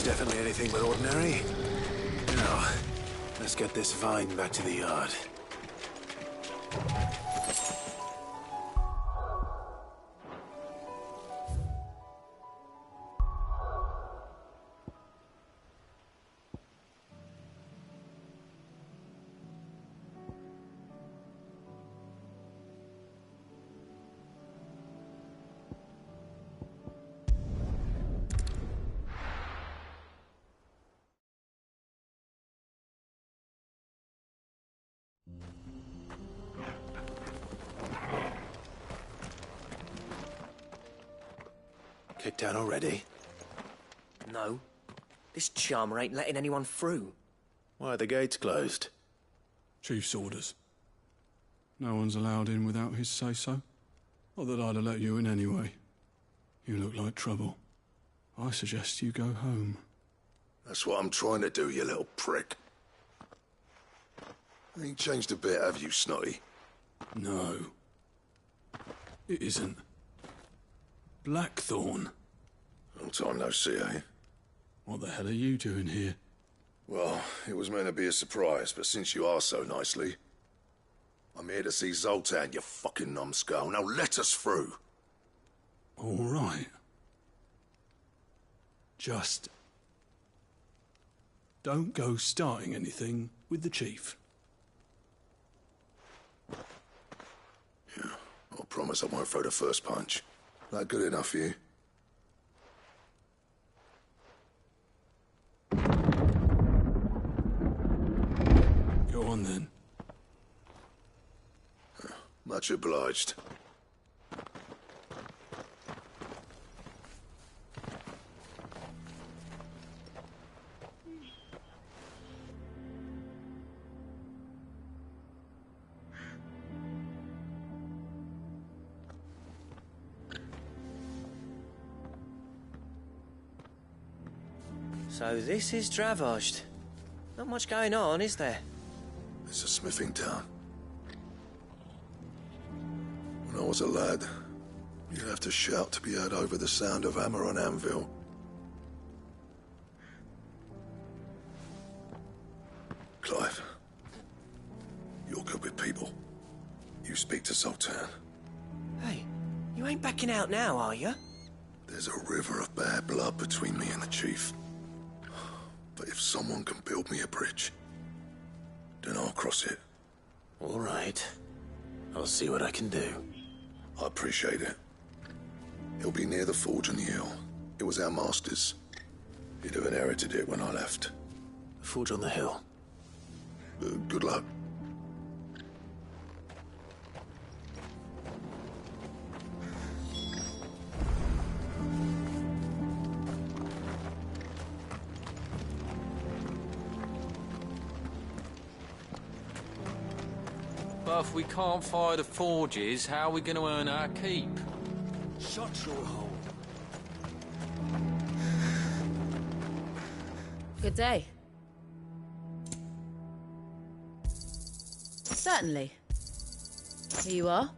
was definitely anything but ordinary. Now, let's get this vine back to the yard. Kicked out already? No. This charmer ain't letting anyone through. Why are the gates closed? Chief's orders. No one's allowed in without his say-so. Not that I'd have let you in anyway. You look like trouble. I suggest you go home. That's what I'm trying to do, you little prick. Ain't changed a bit, have you, Snotty? No. It isn't. Blackthorn. Long time no see, eh? What the hell are you doing here? Well, it was meant to be a surprise, but since you asked so nicely... I'm here to see Zoltan, you fucking numbskull. Now let us through. All right. Just... don't go starting anything with the chief. Yeah, I promise I won't throw the first punch. That good enough for you? Go on then. Much obliged. So this is Dravosht. Not much going on, is there? It's a smithing town. When I was a lad, you'd have to shout to be heard over the sound of hammer on anvil. Clive, you're good with people. You speak to Zoltan. Hey, you ain't backing out now, are you? There's a river of bad blood between me and the chief. But if someone can build me a bridge, then I'll cross it. All right. I'll see what I can do. I appreciate it. It'll be near the forge on the hill. It was our master's. He'd have inherited it when I left. The forge on the hill? Good luck. But if we can't fire the forges, how are we going to earn our keep? Shut your hole. Good day. Certainly. Here you are.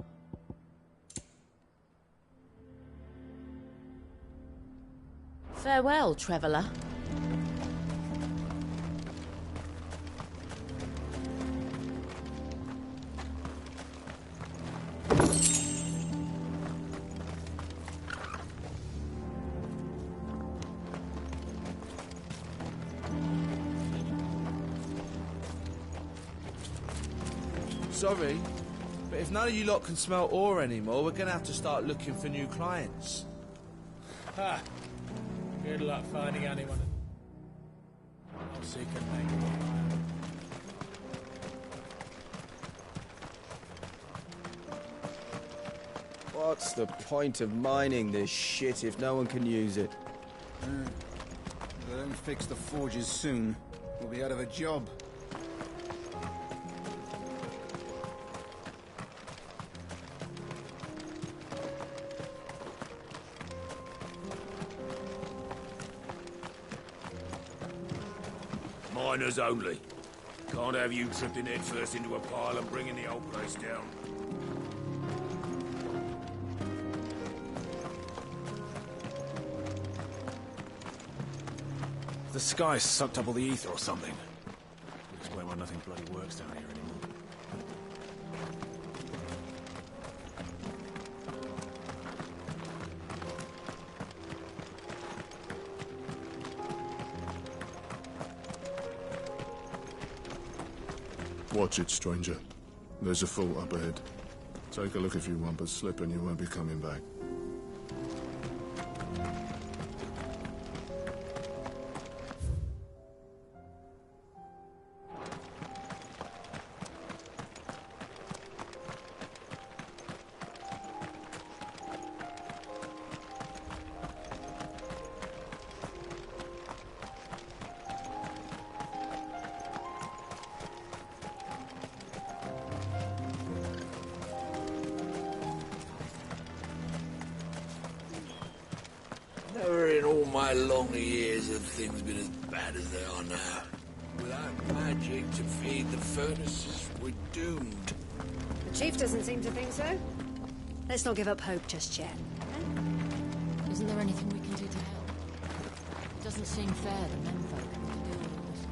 Farewell, traveller. Sorry, but if none of you lot can smell ore anymore, we're gonna have to start looking for new clients. Ha! Good luck finding anyone. I'll seek a name. What's the point of mining this shit if no one can use it? If they don't fix the forges soon, we'll be out of a job. Miners only. Can't have you tripping head first into a pile and bringing the whole place down. The sky sucked up all the ether or something. Explain why nothing bloody works down here anymore. Watch it, stranger. There's a fault up ahead. Take a look if you want, but slip and you won't be coming back. Never in all my long years have things been as bad as they are now. Without magic to feed the furnaces, we're doomed. The chief doesn't seem to think so. Let's not give up hope just yet. Isn't there anything we can do to help? It doesn't seem fair that menfolk have to deal with all this.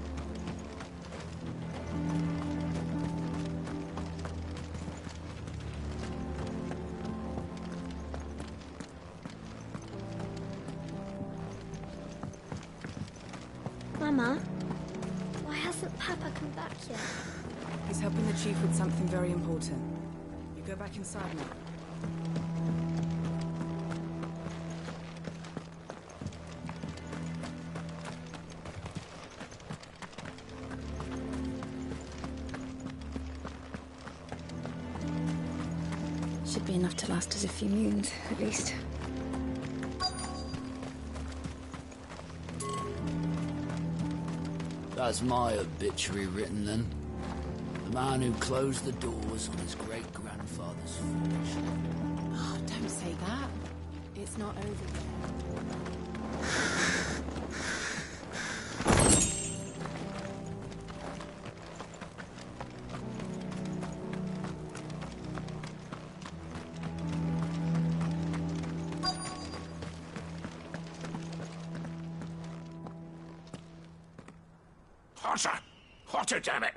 Mama, why hasn't Papa come back yet? He's helping the chief with something very important. You go back inside now. Should be enough to last us a few moons, at least. That's my obituary written then. The man who closed the doors on his great-grandfather's forge. Oh, don't say that. It's not over yet. Hotter! Hotter, damn it!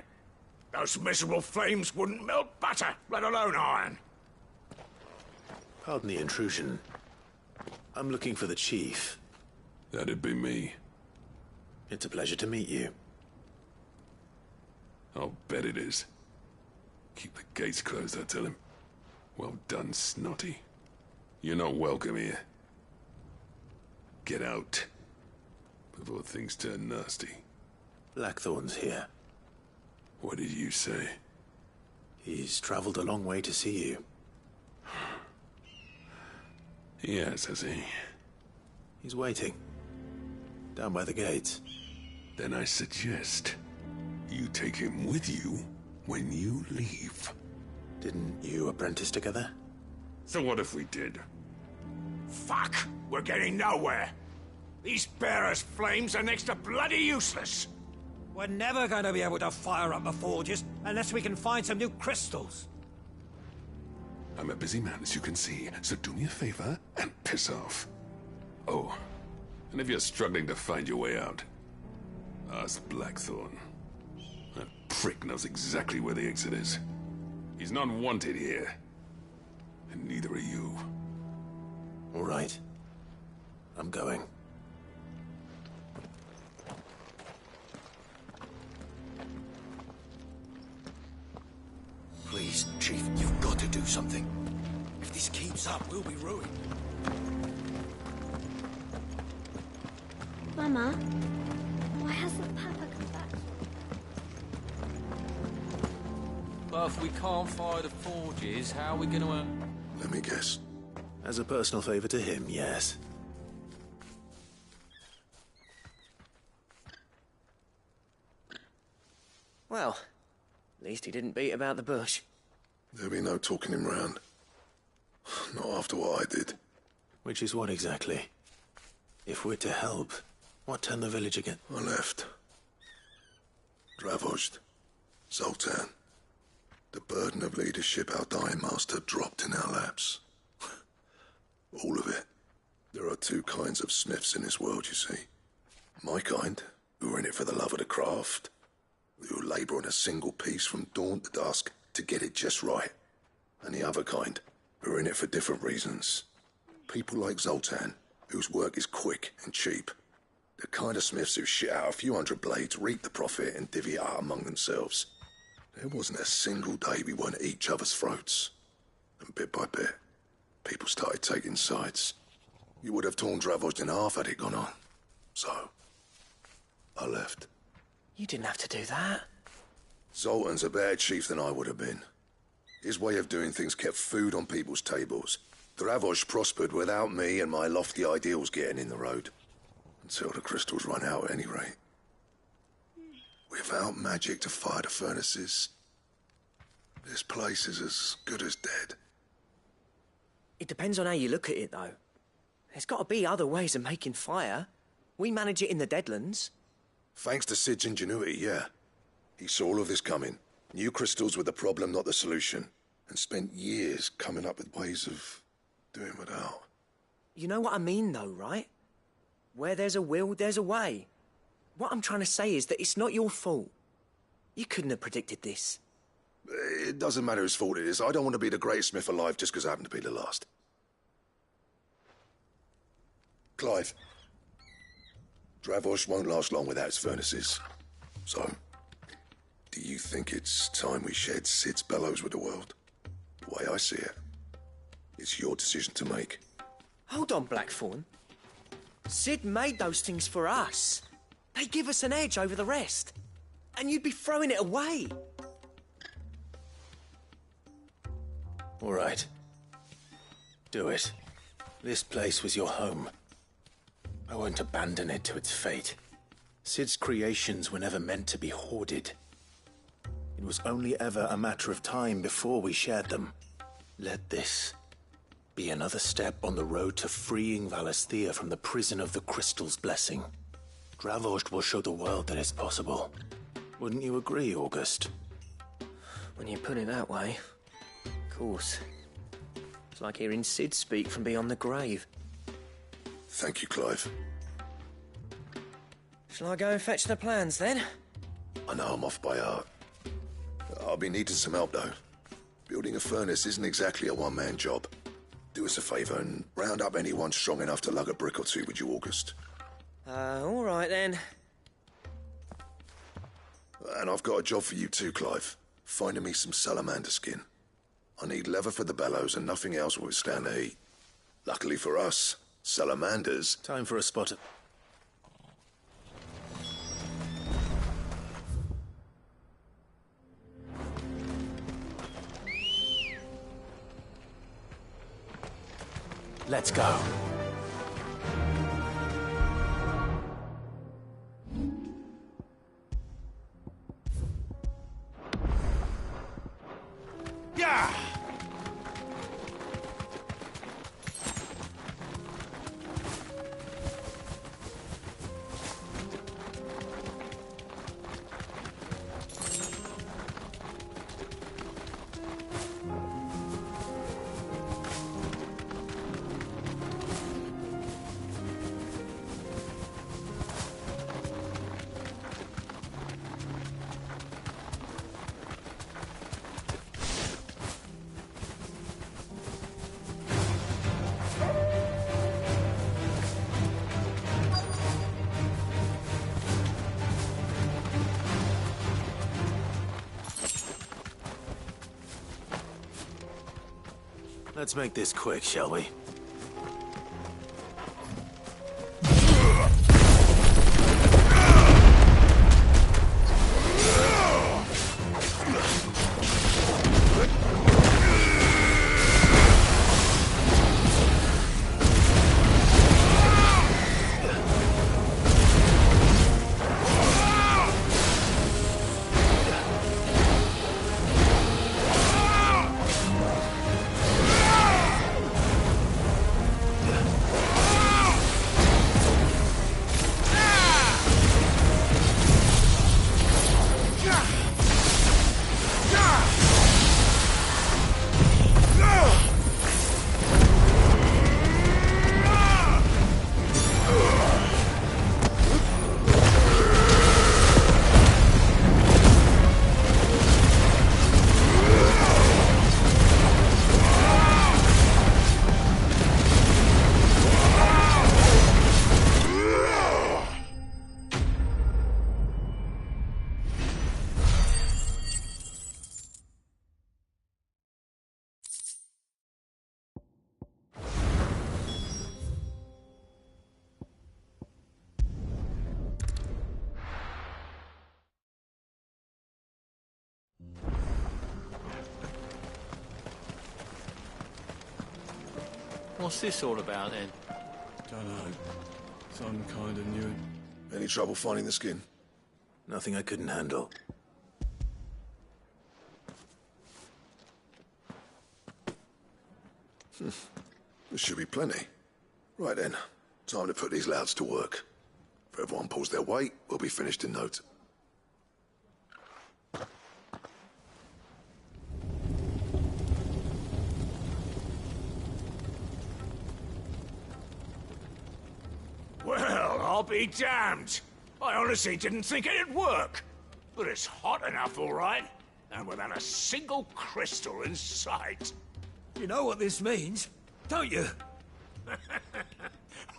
Those miserable flames wouldn't melt butter, let alone iron. Pardon the intrusion. I'm looking for the chief. That'd be me. It's a pleasure to meet you. I'll bet it is. Keep the gates closed, I tell him. Well done, Snotty. You're not welcome here. Get out. Before things turn nasty. Blackthorn's here. What did you say? He's traveled a long way to see you. Yes, has he? He's waiting. Down by the gates. Then I suggest you take him with you when you leave. Didn't you apprentice together? So what if we did? Fuck! We're getting nowhere! These bearers' flames are next to bloody useless! We're never going to be able to fire up the forges unless we can find some new crystals. I'm a busy man, as you can see, so do me a favor and piss off. Oh, and if you're struggling to find your way out, ask Blackthorn. That prick knows exactly where the exit is. He's not wanted here. And neither are you. All right. I'm going. Please, Chief, you've got to do something. If this keeps up, we'll be ruined. Mama, why hasn't Papa come back? But if we can't fire the forges, how are we going to... Let me guess. As a personal favor to him, yes. Well, at least he didn't beat about the bush. There'll be no talking him round. Not after what I did. Which is what exactly? If we're to help, what turned the village again? I left. Dravozd. Zoltan. The burden of leadership our dying master dropped in our laps. All of it. There are two kinds of smiths in this world, you see. My kind, who are in it for the love of the craft, who labour on a single piece from dawn to dusk to get it just right, and the other kind, who are in it for different reasons. People like Zoltan, whose work is quick and cheap. The kind of smiths who shit out a few hundred blades, reap the profit, and divvy it out among themselves. There wasn't a single day we weren't at each other's throats. And bit by bit, people started taking sides. You would have torn Dravost in half had it gone on. So, I left. You didn't have to do that. Zoltan's a better chief than I would have been. His way of doing things kept food on people's tables. Dravost prospered without me and my lofty ideals getting in the road. Until the crystals run out at any rate. Without magic to fire the furnaces, this place is as good as dead. It depends on how you look at it, though. There's got to be other ways of making fire. We manage it in the Deadlands. Thanks to Sid's ingenuity, yeah. He saw all of this coming. Knew crystals were the problem, not the solution. And spent years coming up with ways of doing without. You know what I mean, though, right? Where there's a will, there's a way. What I'm trying to say is that it's not your fault. You couldn't have predicted this. It doesn't matter whose fault it is. I don't want to be the greatest smith alive just because I happen to be the last. Clive. Dravost won't last long without its furnaces. So, do you think it's time we shared Sid's bellows with the world? The way I see it, it's your decision to make. Hold on, Blackthorn. Sid made those things for us. They give us an edge over the rest. And you'd be throwing it away. All right. Do it. This place was your home. I won't abandon it to its fate. Sid's creations were never meant to be hoarded. It was only ever a matter of time before we shared them. Let this be another step on the road to freeing Valisthea from the prison of the Crystal's blessing. Dravost will show the world that it's possible. Wouldn't you agree, August? When you put it that way, of course. It's like hearing Sid speak from beyond the grave. Thank you, Clive. Shall I go and fetch the plans, then? I know I'm off by heart. I'll be needing some help, though. Building a furnace isn't exactly a one-man job. Do us a favour and round up anyone strong enough to lug a brick or two, would you, August? All right, then. And I've got a job for you too, Clive. Finding me some salamander skin. I need leather for the bellows and nothing else will withstand the heat. Luckily for us, salamanders... Time for a spot of... Let's go. Yeah! Let's make this quick, shall we? What's this all about then? Dunno. Some kind of new... Any trouble finding the skin? Nothing I couldn't handle. There should be plenty. Right then, time to put these louds to work. If everyone pulls their weight, we'll be finished in no time. Well, I'll be damned. I honestly didn't think it'd work. But it's hot enough, all right. And without a single crystal in sight. You know what this means, don't you?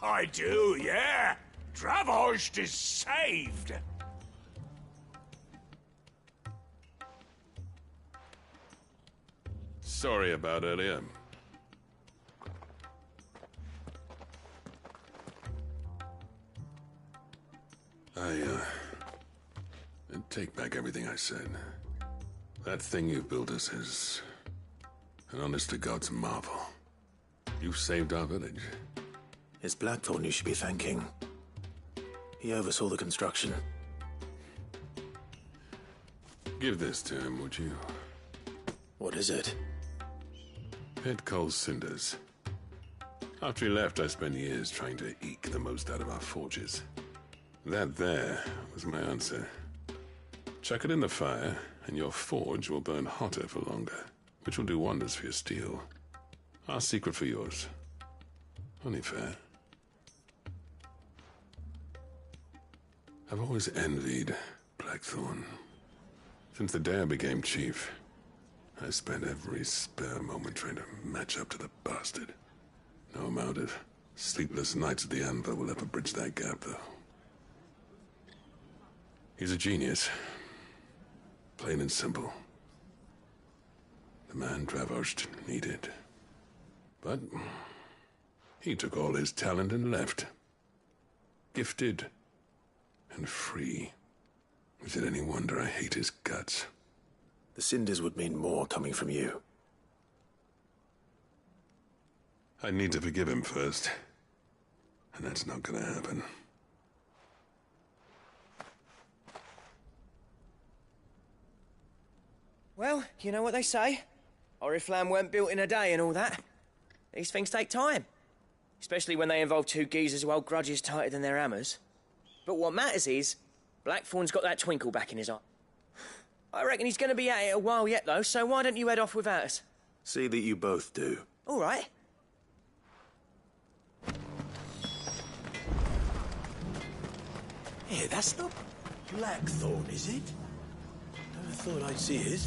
I do, yeah. Dravost is saved. Sorry about earlier. I take back everything I said. That thing you built us is an honest-to-God's marvel. You saved our village. It's Blackthorn you should be thanking. He oversaw the construction. Give this to him, would you? What is it? Pit Coal's cinders. After he left, I spent years trying to eke the most out of our forges. That there was my answer. Chuck it in the fire, and your forge will burn hotter for longer, which will do wonders for your steel. Our secret for yours. Only fair. I've always envied Blackthorn. Since the day I became chief, I spent every spare moment trying to match up to the bastard. No amount of sleepless nights at the Anvil will ever bridge that gap, though. He's a genius. Plain and simple. The man Dravost needed. But he took all his talent and left. Gifted and free. Is it any wonder I hate his guts? The cinders would mean more coming from you. I need to forgive him first. And that's not gonna happen. Well, you know what they say. Oriflamme weren't built in a day and all that. These things take time. Especially when they involve two geezers who hold grudges tighter than their hammers. But what matters is, Blackthorn's got that twinkle back in his eye. I reckon he's going to be at it a while yet, though, so why don't you head off without us? See that you both do. All right. Hey, that's not Blackthorn, is it? Never thought I'd see it.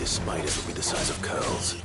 Spiders would be the size of curls.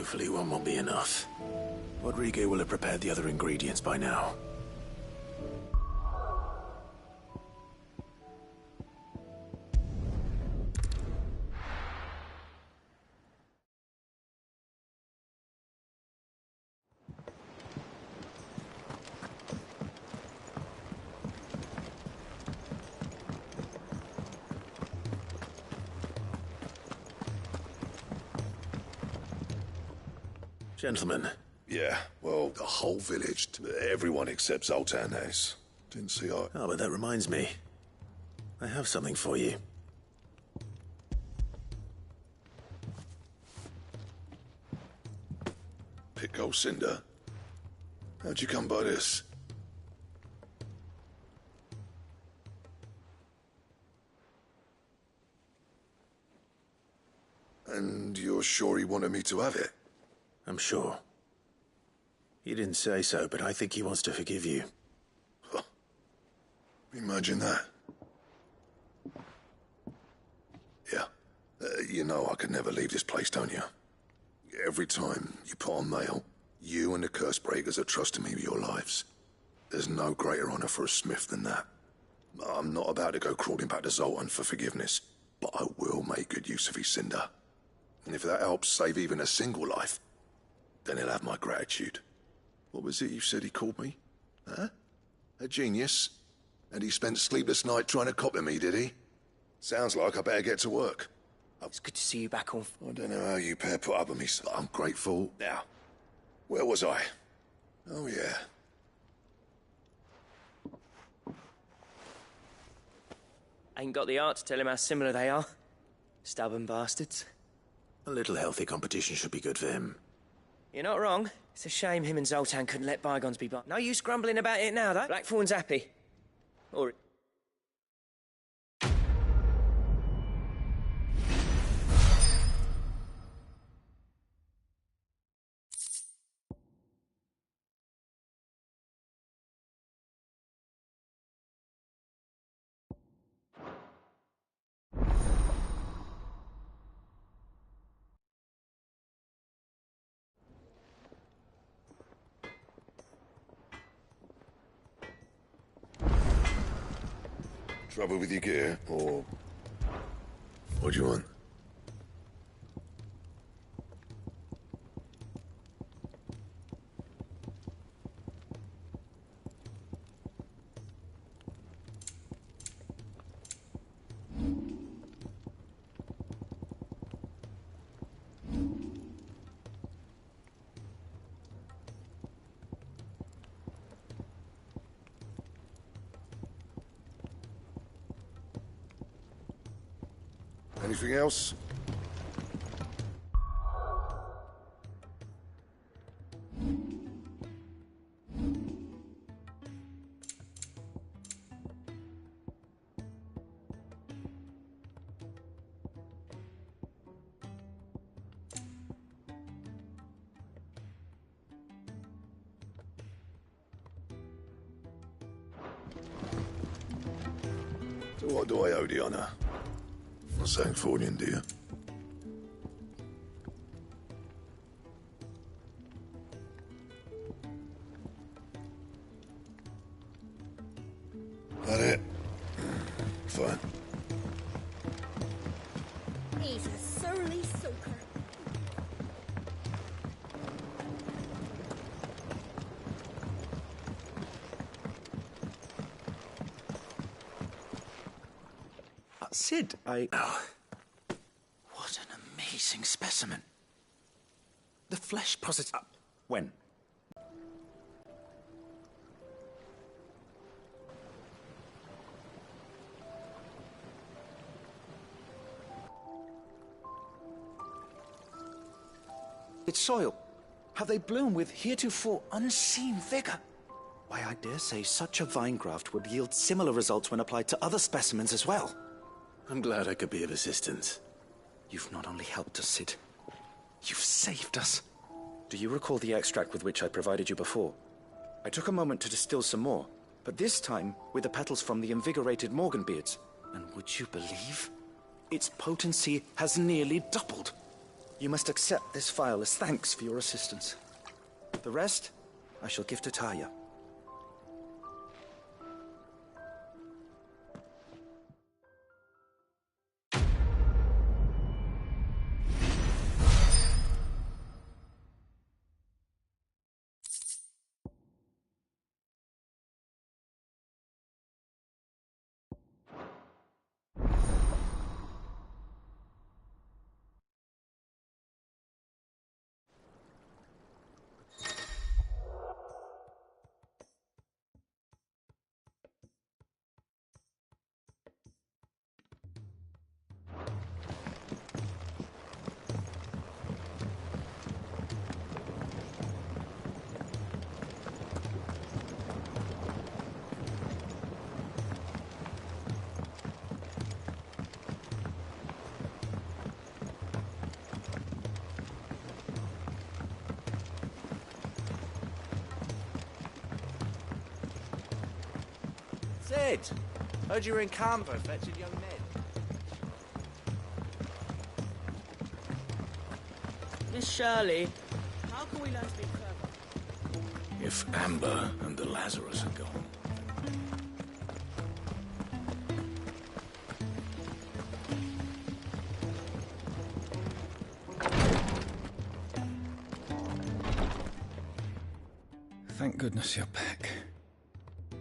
Hopefully one won't be enough. Rodrigo will have prepared the other ingredients by now. Gentlemen. Yeah, well, the whole village, everyone except Zoltan has. Didn't see I... Oh, but that reminds me. I have something for you. Pico Cinder. How'd you come by this? And you're sure he wanted me to have it? I'm sure. He didn't say so, but I think he wants to forgive you. Huh. Imagine that. Yeah. You know I could never leave this place, don't you? Every time you put on mail, you and the curse breakers are trusting me with your lives. There's no greater honor for a smith than that. I'm not about to go crawling back to Zoltan for forgiveness, but I will make good use of his cinder. And if that helps save even a single life, then he'll have my gratitude. What was it you said he called me? Huh? A genius? And he spent sleepless night trying to copy me, did he? Sounds like I better get to work. It's good to see you back on. I don't know how you pair put up with me, but I'm grateful. Now, where was I? Oh, yeah. Ain't got the art to tell him how similar they are. Stubborn bastards. A little healthy competition should be good for him. You're not wrong. It's a shame him and Zoltan couldn't let bygones be bygones. No use grumbling about it now, though. Blackthorn's happy. Or... Trouble with your gear, or... What do you want? Anything else? So what do I owe the honor? Not saying fortune, do you? That it? Fine. He's a surly soaker. Sid, Oh, what an amazing specimen. The flesh posits up. When? Its soil. How they bloom with heretofore unseen vigor. Why, I dare say such a vine graft would yield similar results when applied to other specimens as well. I'm glad I could be of assistance. You've not only helped us, Sid, you've saved us. Do you recall the extract with which I provided you before? I took a moment to distill some more, but this time with the petals from the invigorated Morganbeards. And would you believe? Its potency has nearly doubled. You must accept this file as thanks for your assistance. The rest, I shall give to Taya. Sid! Heard you were in Canberra fetching young Ned. Miss Shirley, how can we learn to be clever? If Amber and the Lazarus are gone. Thank goodness you're back.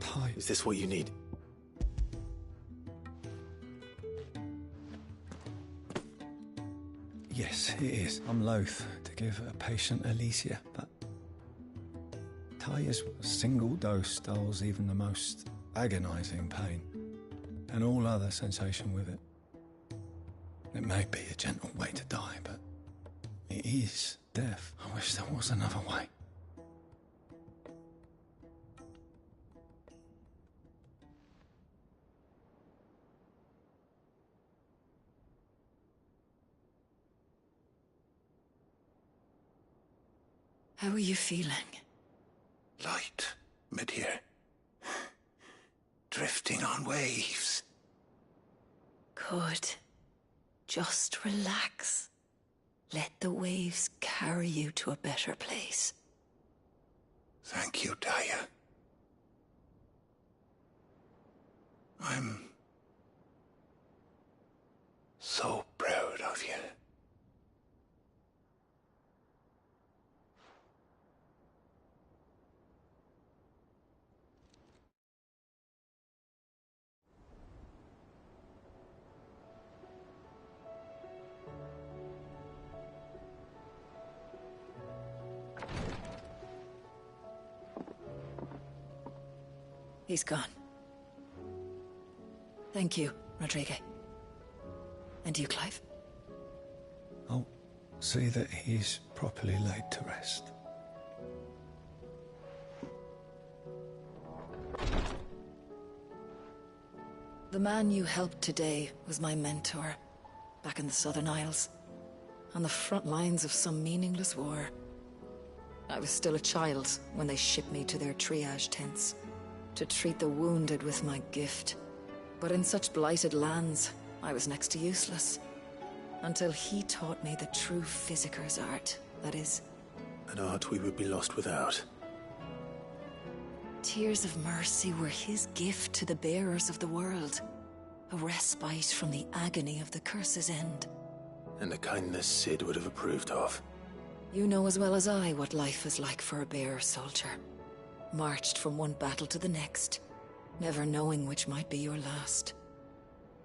Ty. Is this what you need? Yes, it is. I'm loath to give a patient Alicia, but Taya's single dose dulls even the most agonizing pain, and all other sensation with it. It may be a gentle way to die, but it is death. I wish there was another way. How are you feeling? Light, mid-here. Drifting on waves. Good. Just relax. Let the waves carry you to a better place. Thank you, Taya. I'm so proud of you. He's gone. Thank you, Rodrigo. And you, Clive? I'll see that he's properly laid to rest. The man you helped today was my mentor, back in the Southern Isles, on the front lines of some meaningless war. I was still a child when they shipped me to their triage tents, to treat the wounded with my gift. But in such blighted lands, I was next to useless. Until he taught me the true physicker's art, that is. An art we would be lost without. Tears of mercy were his gift to the bearers of the world. A respite from the agony of the curse's end. And a kindness Sid would have approved of. You know as well as I what life is like for a bearer soldier. Marched from one battle to the next, never knowing which might be your last.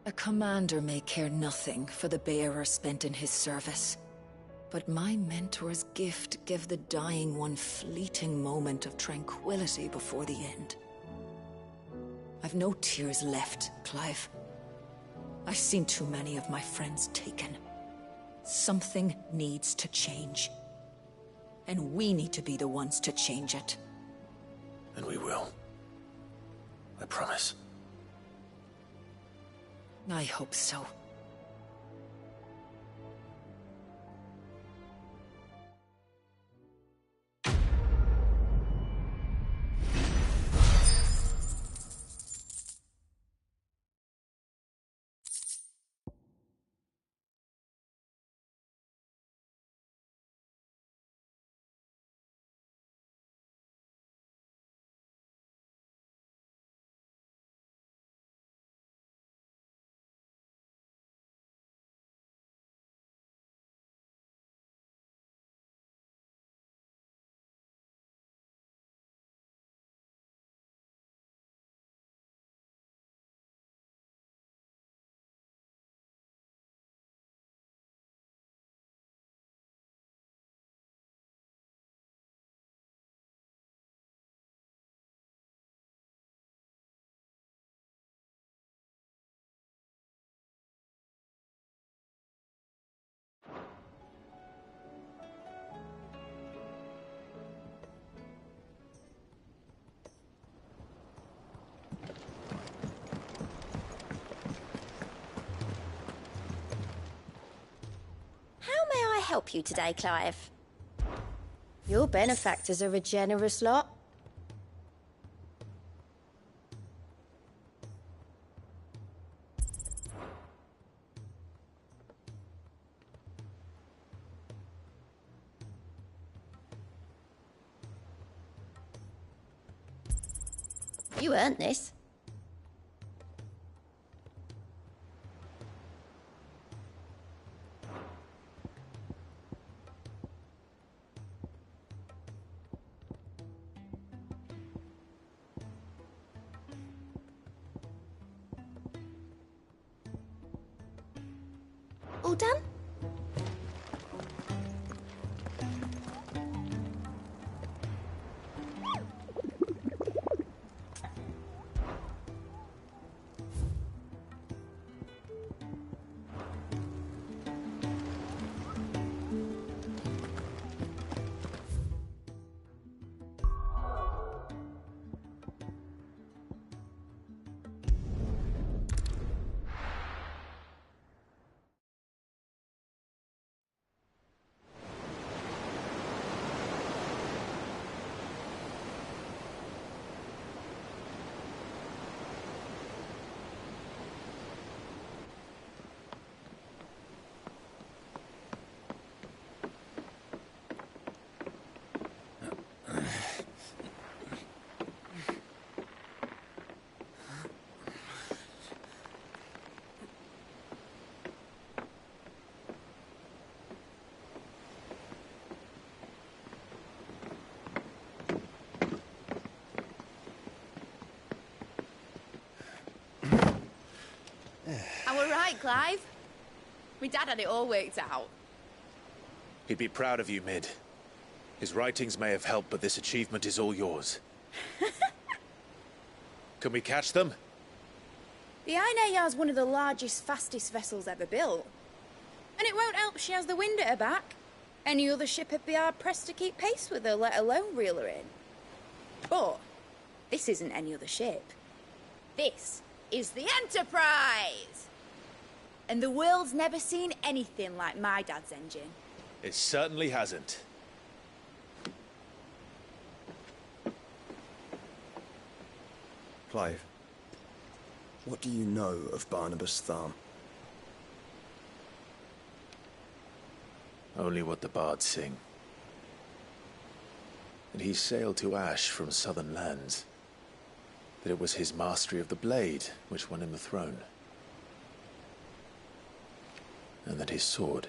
A commander may care nothing for the bearer spent in his service, but my mentor's gift gave the dying one fleeting moment of tranquility before the end. I've no tears left, Clive. I've seen too many of my friends taken. Something needs to change. And we need to be the ones to change it. And we will. I promise. I hope so. help you today, Clive? Your benefactors are a generous lot. You earned this. All done? And we're right, Clive. My dad had it all worked out. He'd be proud of you, Mid. His writings may have helped, but this achievement is all yours. Can we catch them? The Ainayar's one of the largest, fastest vessels ever built. And it won't help she has the wind at her back. Any other ship would be hard-pressed to keep pace with her, let alone reel her in. But this isn't any other ship. This is the Enterprise! And the world's never seen anything like my dad's engine. It certainly hasn't. Clive, what do you know of Barnabas Tharm? Only what the bards sing. That he sailed to Ash from southern lands. That it was his mastery of the blade which won him the throne. And that his sword,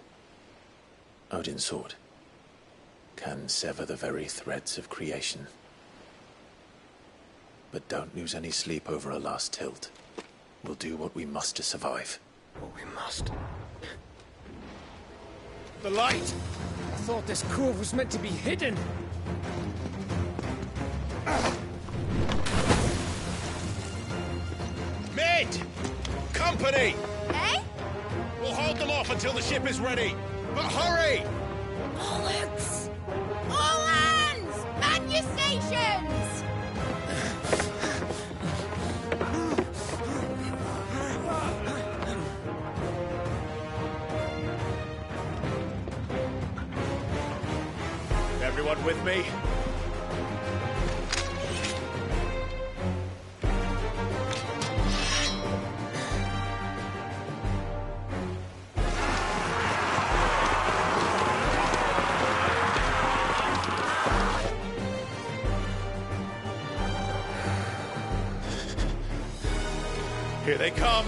Odin's sword, can sever the very threads of creation. But don't lose any sleep over a last tilt. We'll do what we must to survive. What we must. The light! I thought this cove was meant to be hidden. Mid! Company! Eh? We'll hold them off until the ship is ready. But hurry! Bollocks! All hands! Man your stations! Everyone with me? Here they come!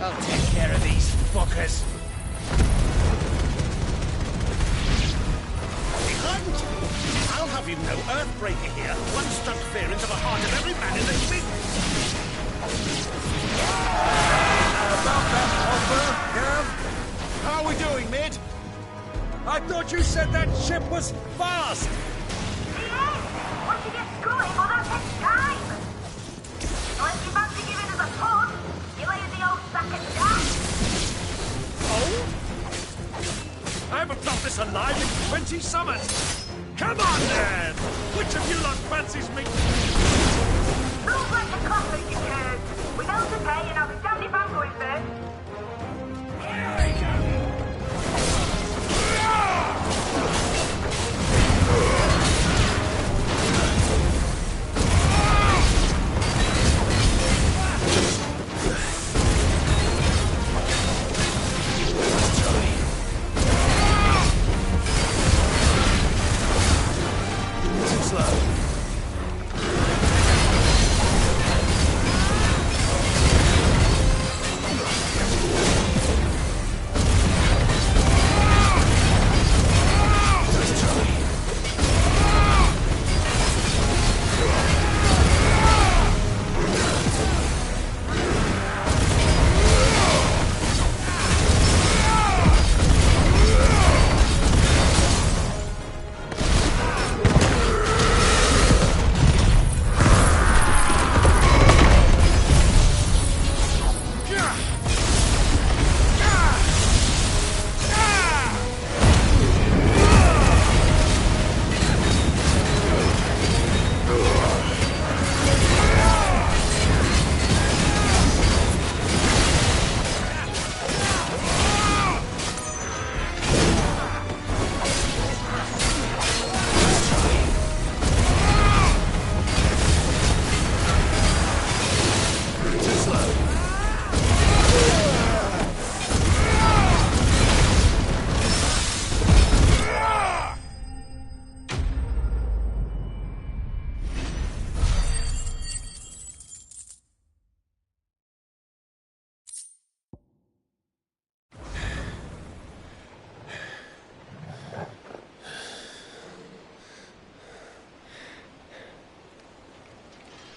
I'll take care of these fuckers. Behind! I'll have you know, Earthbreaker here once struck fear into the heart of every man in the ship. thought you said that ship was fast! Once you get going, well, that takes time. Unless you fancy giving us a push, you lay in the old sack of gas. Oh? I haven't felt this alive in 20 summers! Come on, then! Which of you lot fancies me? Sounds like a classic, you curd. We know to pay, and I'll be damned if I'm going first.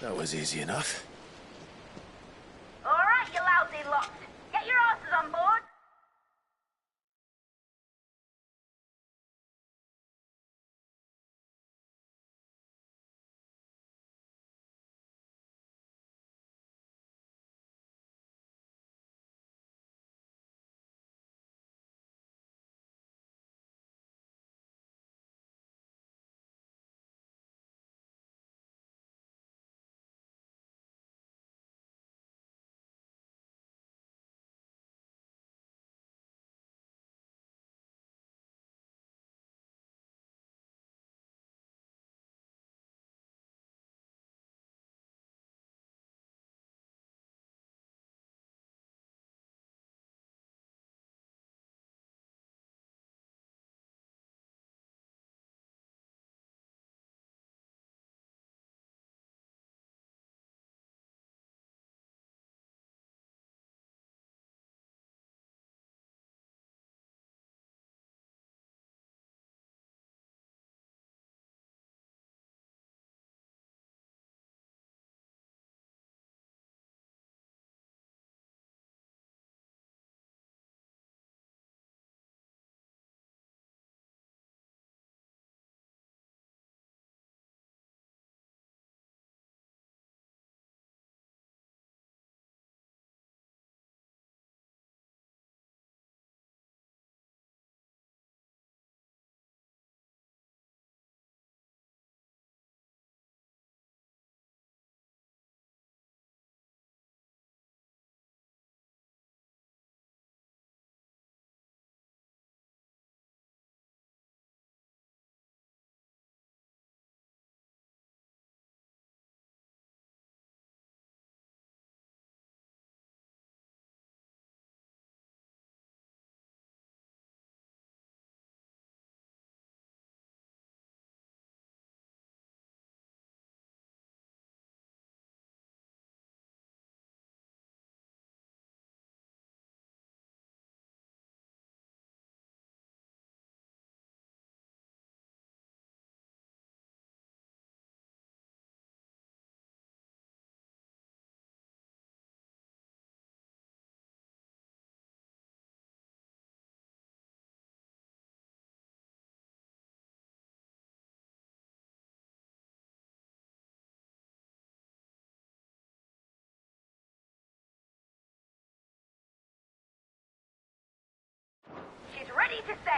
That was easy enough. All right, you lousy lot. Get your asses on board.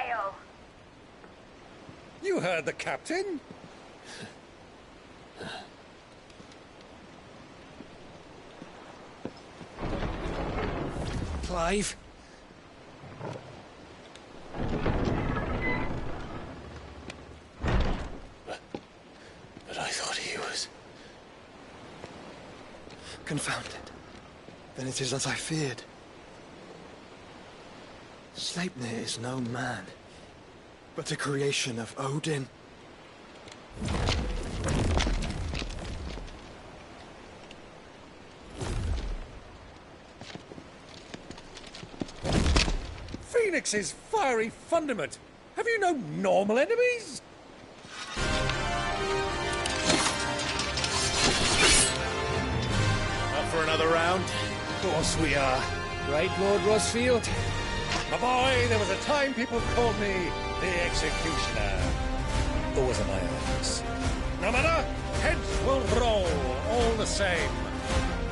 tail. You heard the captain. Clive? But I thought he was... Confounded. Then it is as I feared. Sleipnir is no man, but a creation of Odin. Phoenix's fiery fundament. Have you no normal enemies? Up for another round? Of course we are. Right, Lord Rosfield? My boy, there was a time people called me the Executioner. Always in my office. No matter, heads will roll all the same.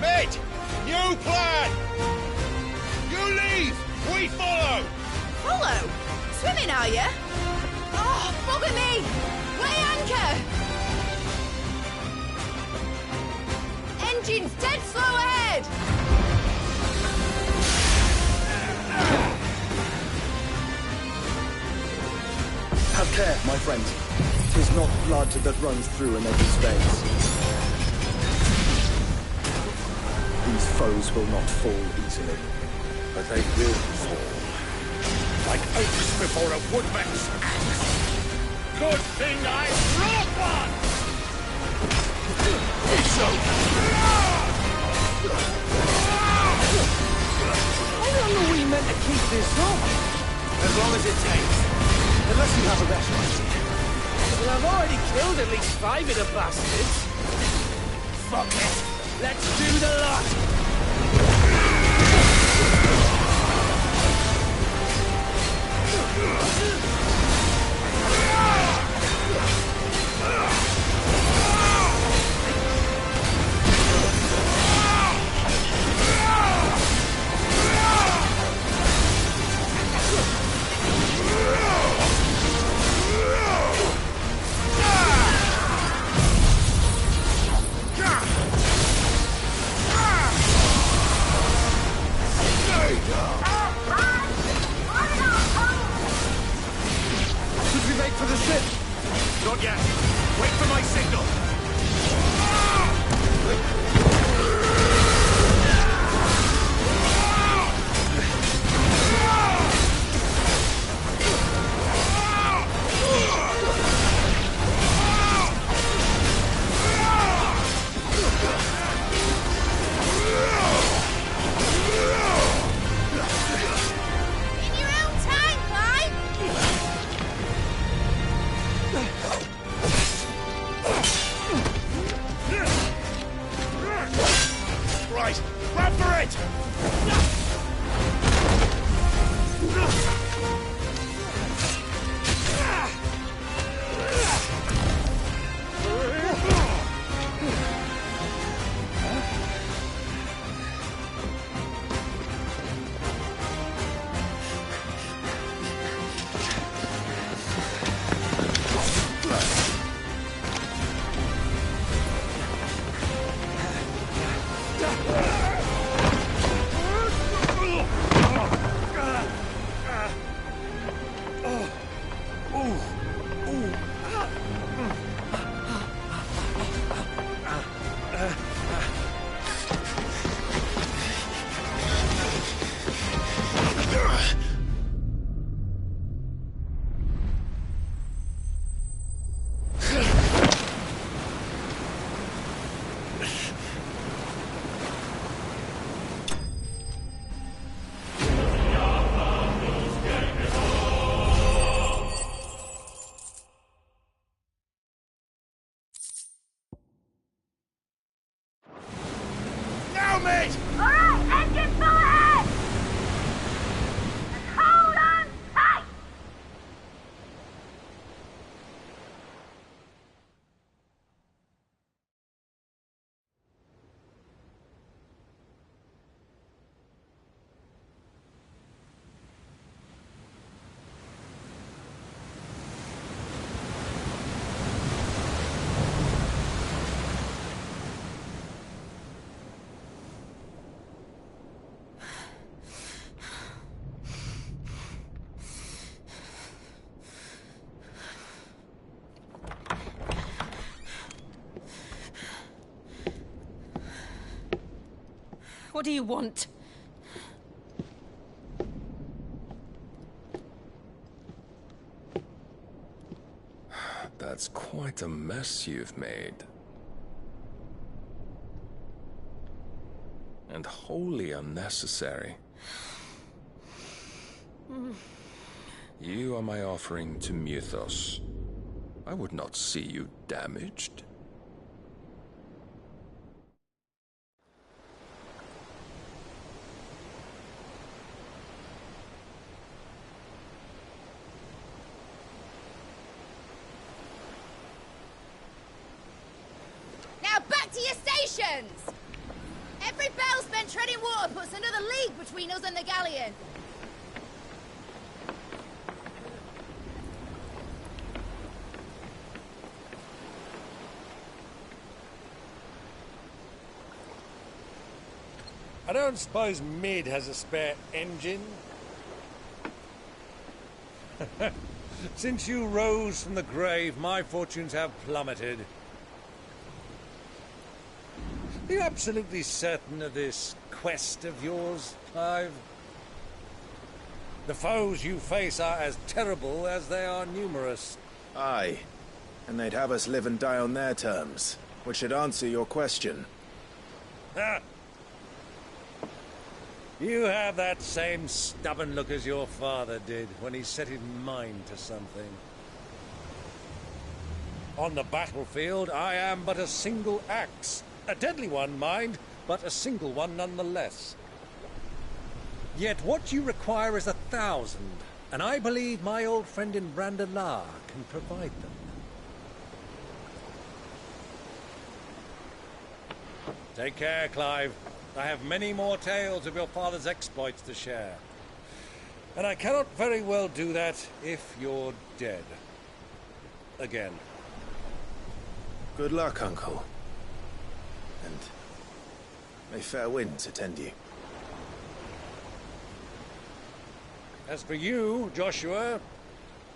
Mate! New plan! You leave! We follow! Follow? Swimming, are you? Oh, bugger me! Weigh anchor! Engine's dead slow ahead! Have care, my friend. 'Tis not blood that runs through an Eddie's veins. These foes will not fall easily. But they will fall. Like oaks before a woodman's axe. Good thing I brought one! It's over! How long are we meant to keep this up? As long as it takes. Unless you have a better idea. Well, I've already killed at least 5 of the bastards. Fuck it. Let's do the lot. Should we make for the ship? Not yet. Wait for my signal. In your own time, Clive! Right, run for it! Now, mate! All right, engine full ahead! And hold on tight! What do you want? That's quite a mess you've made. And wholly unnecessary. You are my offering to Mythos. I would not see you damaged. Now back to your stations! Every bell spent treading water puts another league between us and the galleon. I don't suppose Mid has a spare engine? Since you rose from the grave, my fortunes have plummeted. Are you absolutely certain of this quest of yours, Clive? The foes you face are as terrible as they are numerous. Aye, and they'd have us live and die on their terms, which should answer your question. Ha! You have that same stubborn look as your father did when he set his mind to something. On the battlefield, I am but a single axe. A deadly one, mind, but a single one nonetheless. Yet what you require is 1,000, and I believe my old friend in Brandalar can provide them. Take care, Clive. I have many more tales of your father's exploits to share. And I cannot very well do that if you're dead. Again. Good luck, Uncle. And may fair winds attend you. As for you, Joshua,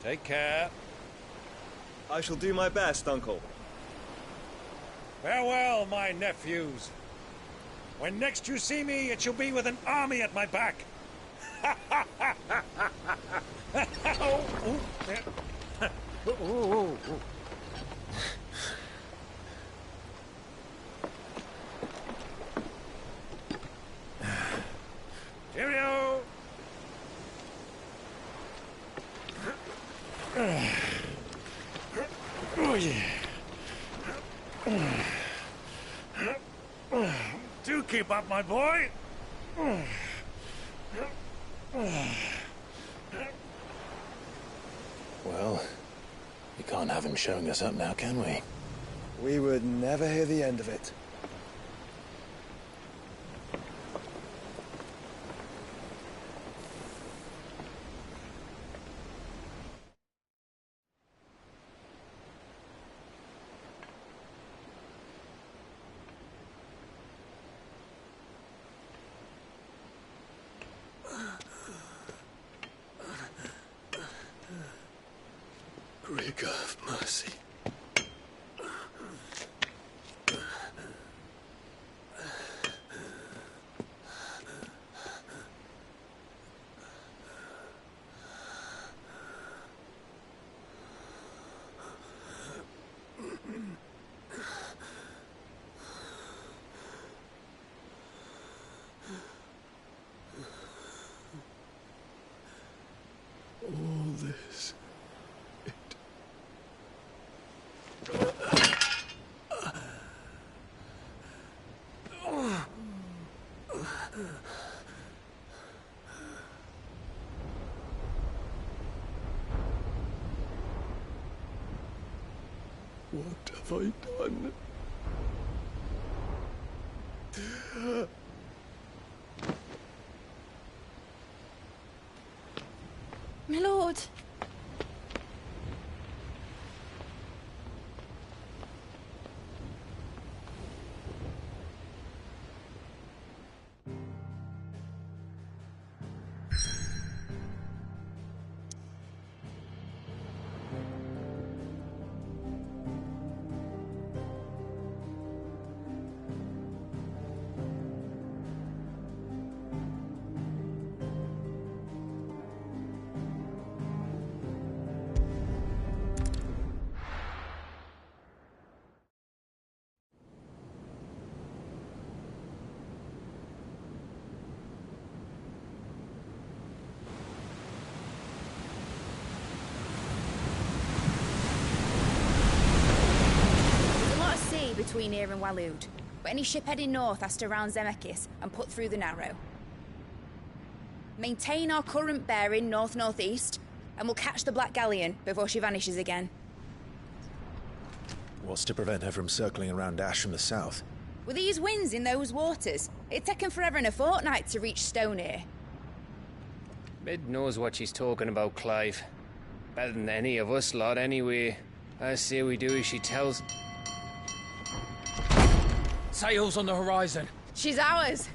take care. I shall do my best, Uncle. Farewell, my nephews. When next you see me, it shall be with an army at my back. Cheerio! Oh, yeah. Do keep up, my boy. Well, we can't have him showing us up now, can we? We would never hear the end of it. Rigor of mercy. All this. What have I done? My lord. between here and Waloed. But any ship heading north has to round Zemeckis and put through the Narrow. Maintain our current bearing north-northeast, and we'll catch the Black Galleon before she vanishes again. What's to prevent her from circling around Ash from the south? With these winds in those waters, it'd take 'em forever and a fortnight to reach Stone here. Mid knows what she's talking about, Clive. Better than any of us lot, anyway. I say we do as she tells. Sails on the horizon. She's ours.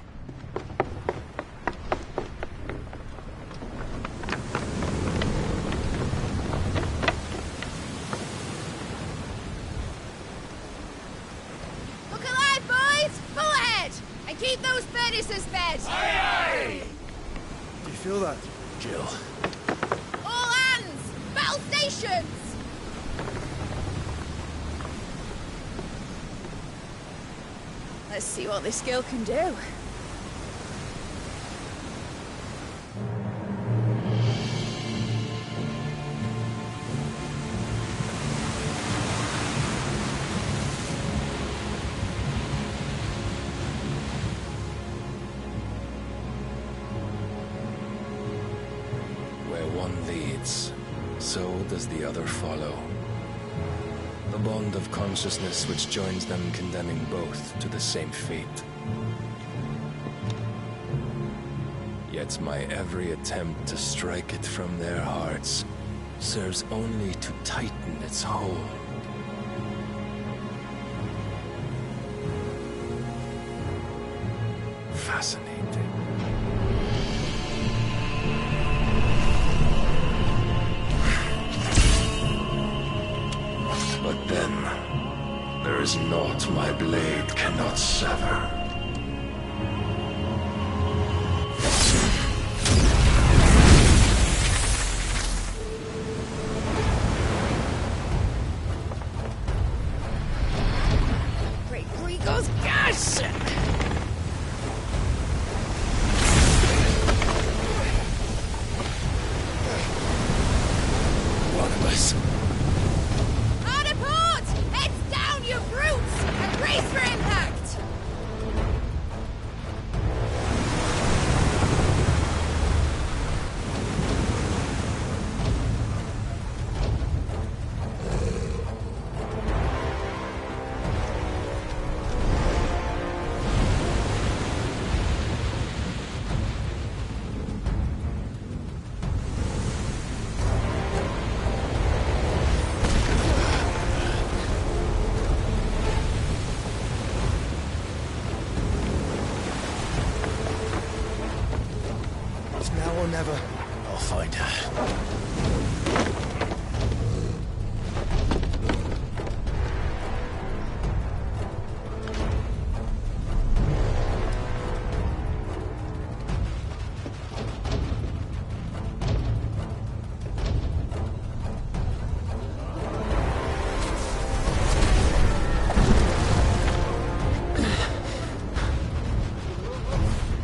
Look alive, boys! Pull ahead! And keep those furnaces fed! Aye, aye! Do you feel that? Jill. All hands! Battle stations! Let's see what this girl can do. Where one leads, so does the other follow. The bond of consciousness which joins them condemning both to the same fate. Yet my every attempt to strike it from their hearts serves only to tighten its hold. Fascinating. But then, there is naught my blade cannot sever. Great Gregor's gas! One of us. Hard a port! Heads down, you brutes! And brace for impact! It's now or never. I'll find her.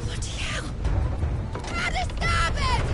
Bloody hell! At the starboard!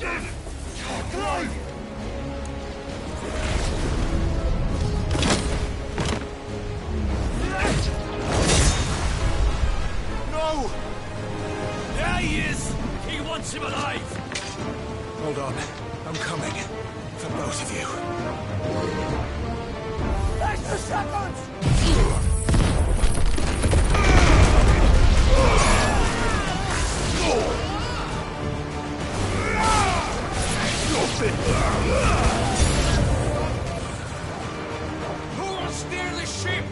No! There he is! He wants him alive! Hold on. I'm coming. For both of you. Extra seconds! Who will steer the ship?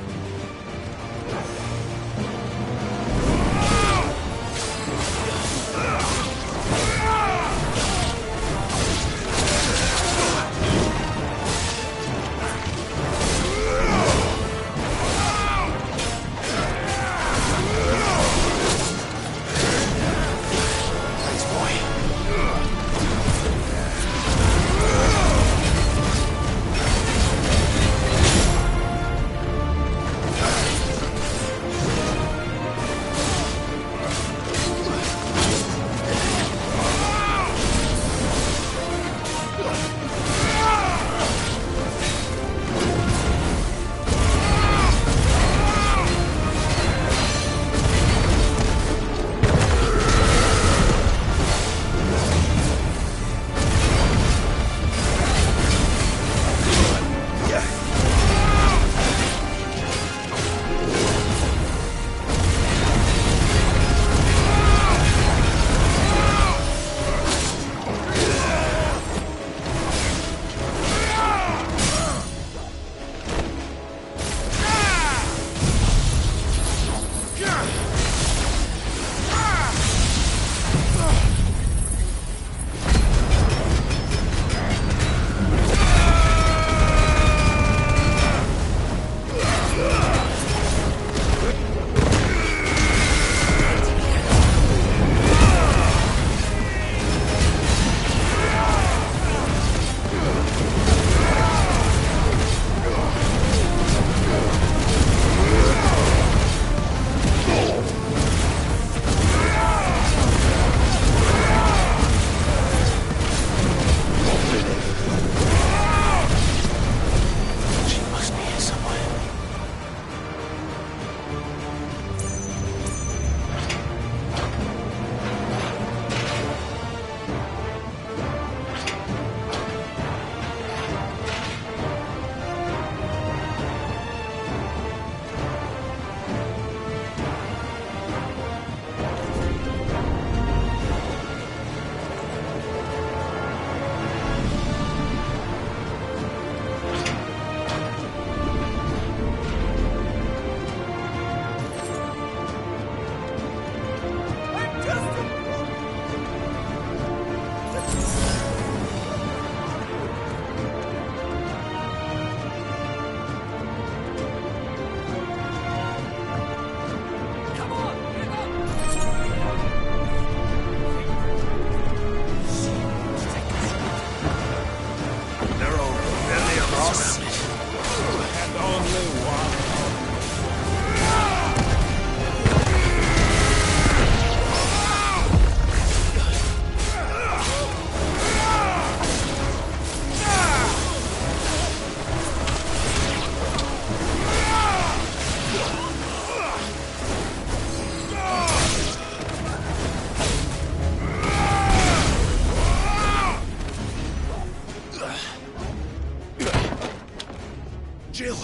Jill!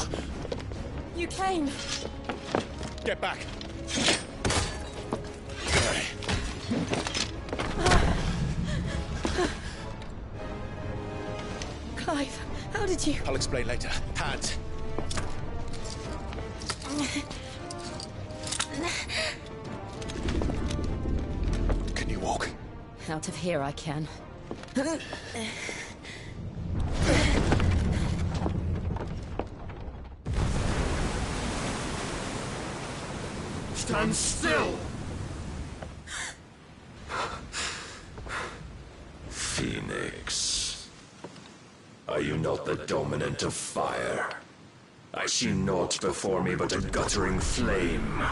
You came. Get back. Clive, how did you... I'll explain later. Hands. Can you walk? Out of here I can. Stand still! Phoenix. Are you not the dominant of fire? I see naught before me but a guttering flame.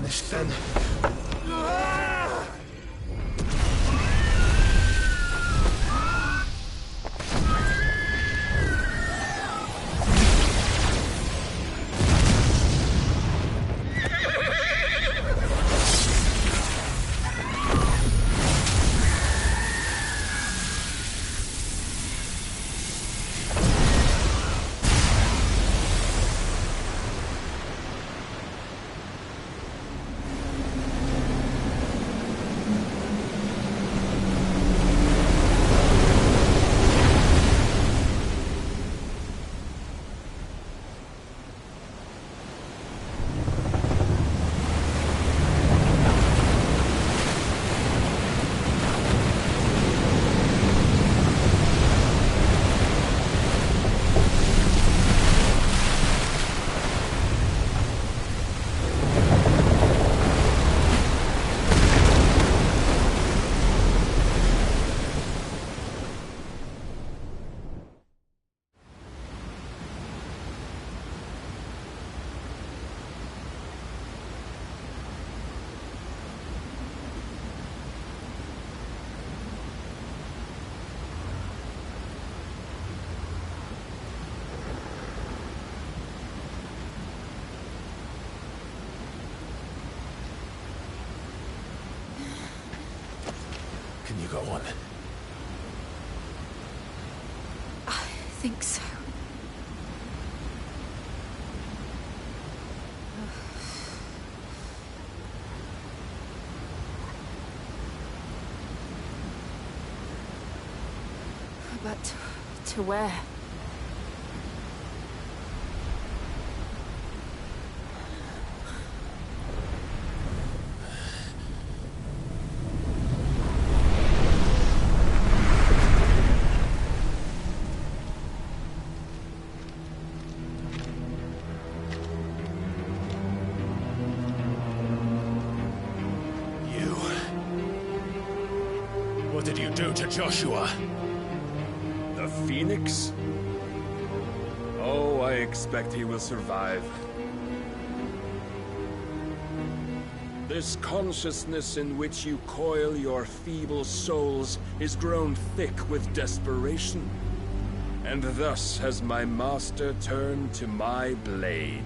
finished then. Can you go on? I think so. But to where? What did you do to Joshua? The Phoenix? Oh, I expect he will survive. This consciousness in which you coil your feeble souls is grown thick with desperation. And thus has my master turned to my blade.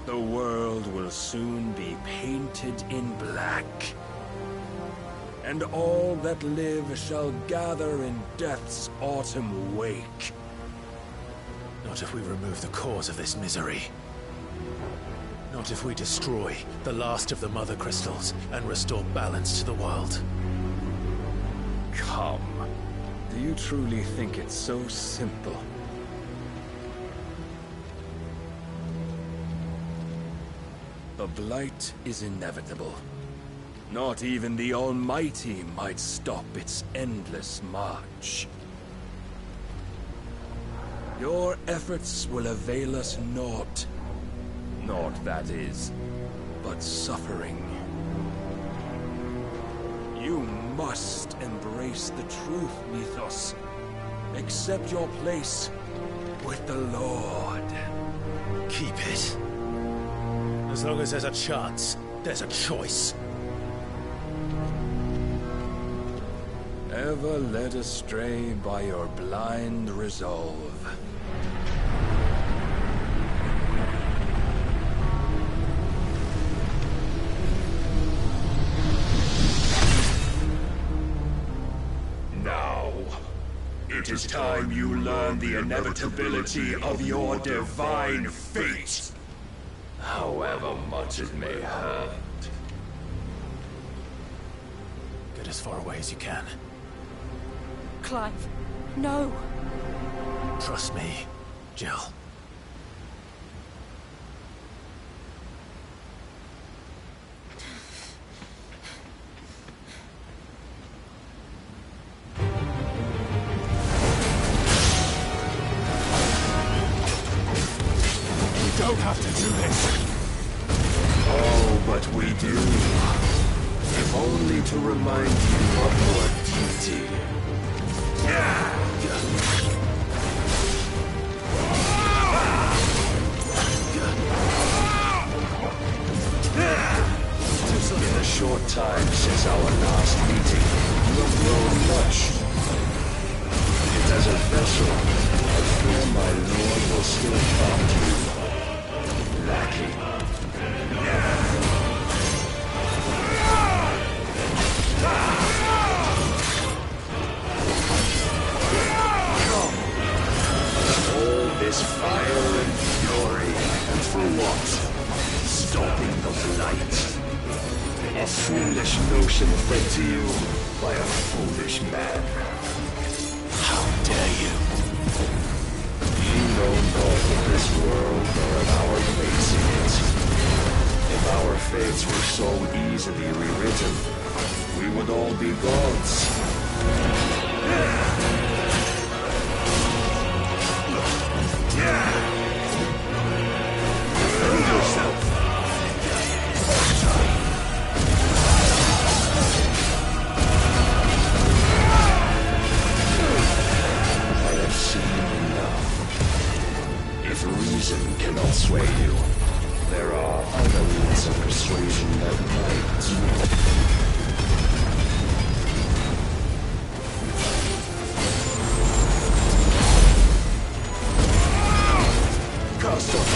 The world will soon be painted in black. And all that live shall gather in death's autumn wake. Not if we remove the cause of this misery. Not if we destroy the last of the Mother Crystals and restore balance to the world. Come. Do you truly think it's so simple? The blight is inevitable. Not even the Almighty might stop its endless march. Your efforts will avail us naught. Naught, that is, but suffering. You must embrace the truth, Mythos. Accept your place with the Lord. Keep it. As long as there's a chance, there's a choice. Ever led astray by your blind resolve. Now, it is time you learn the inevitability of your divine fate. However much it may hurt. Get as far away as you can. Clive, no. Trust me, Jill. We don't have to do this. Oh, but we do. If only to remind you of your duty. time since our last meeting, you have grown much. Yet as a vessel, I fear my lord will still find you lacking. All this fire and fury, and for what? Stopping the blight. A foolish notion fed to you by a foolish man. How dare you? You know naught of this world nor of our place in it. If our fates were so easily rewritten, we would all be gods. Defend yourself. I have seen enough. If reason cannot sway you, there are other means of persuasion that might. Cast off.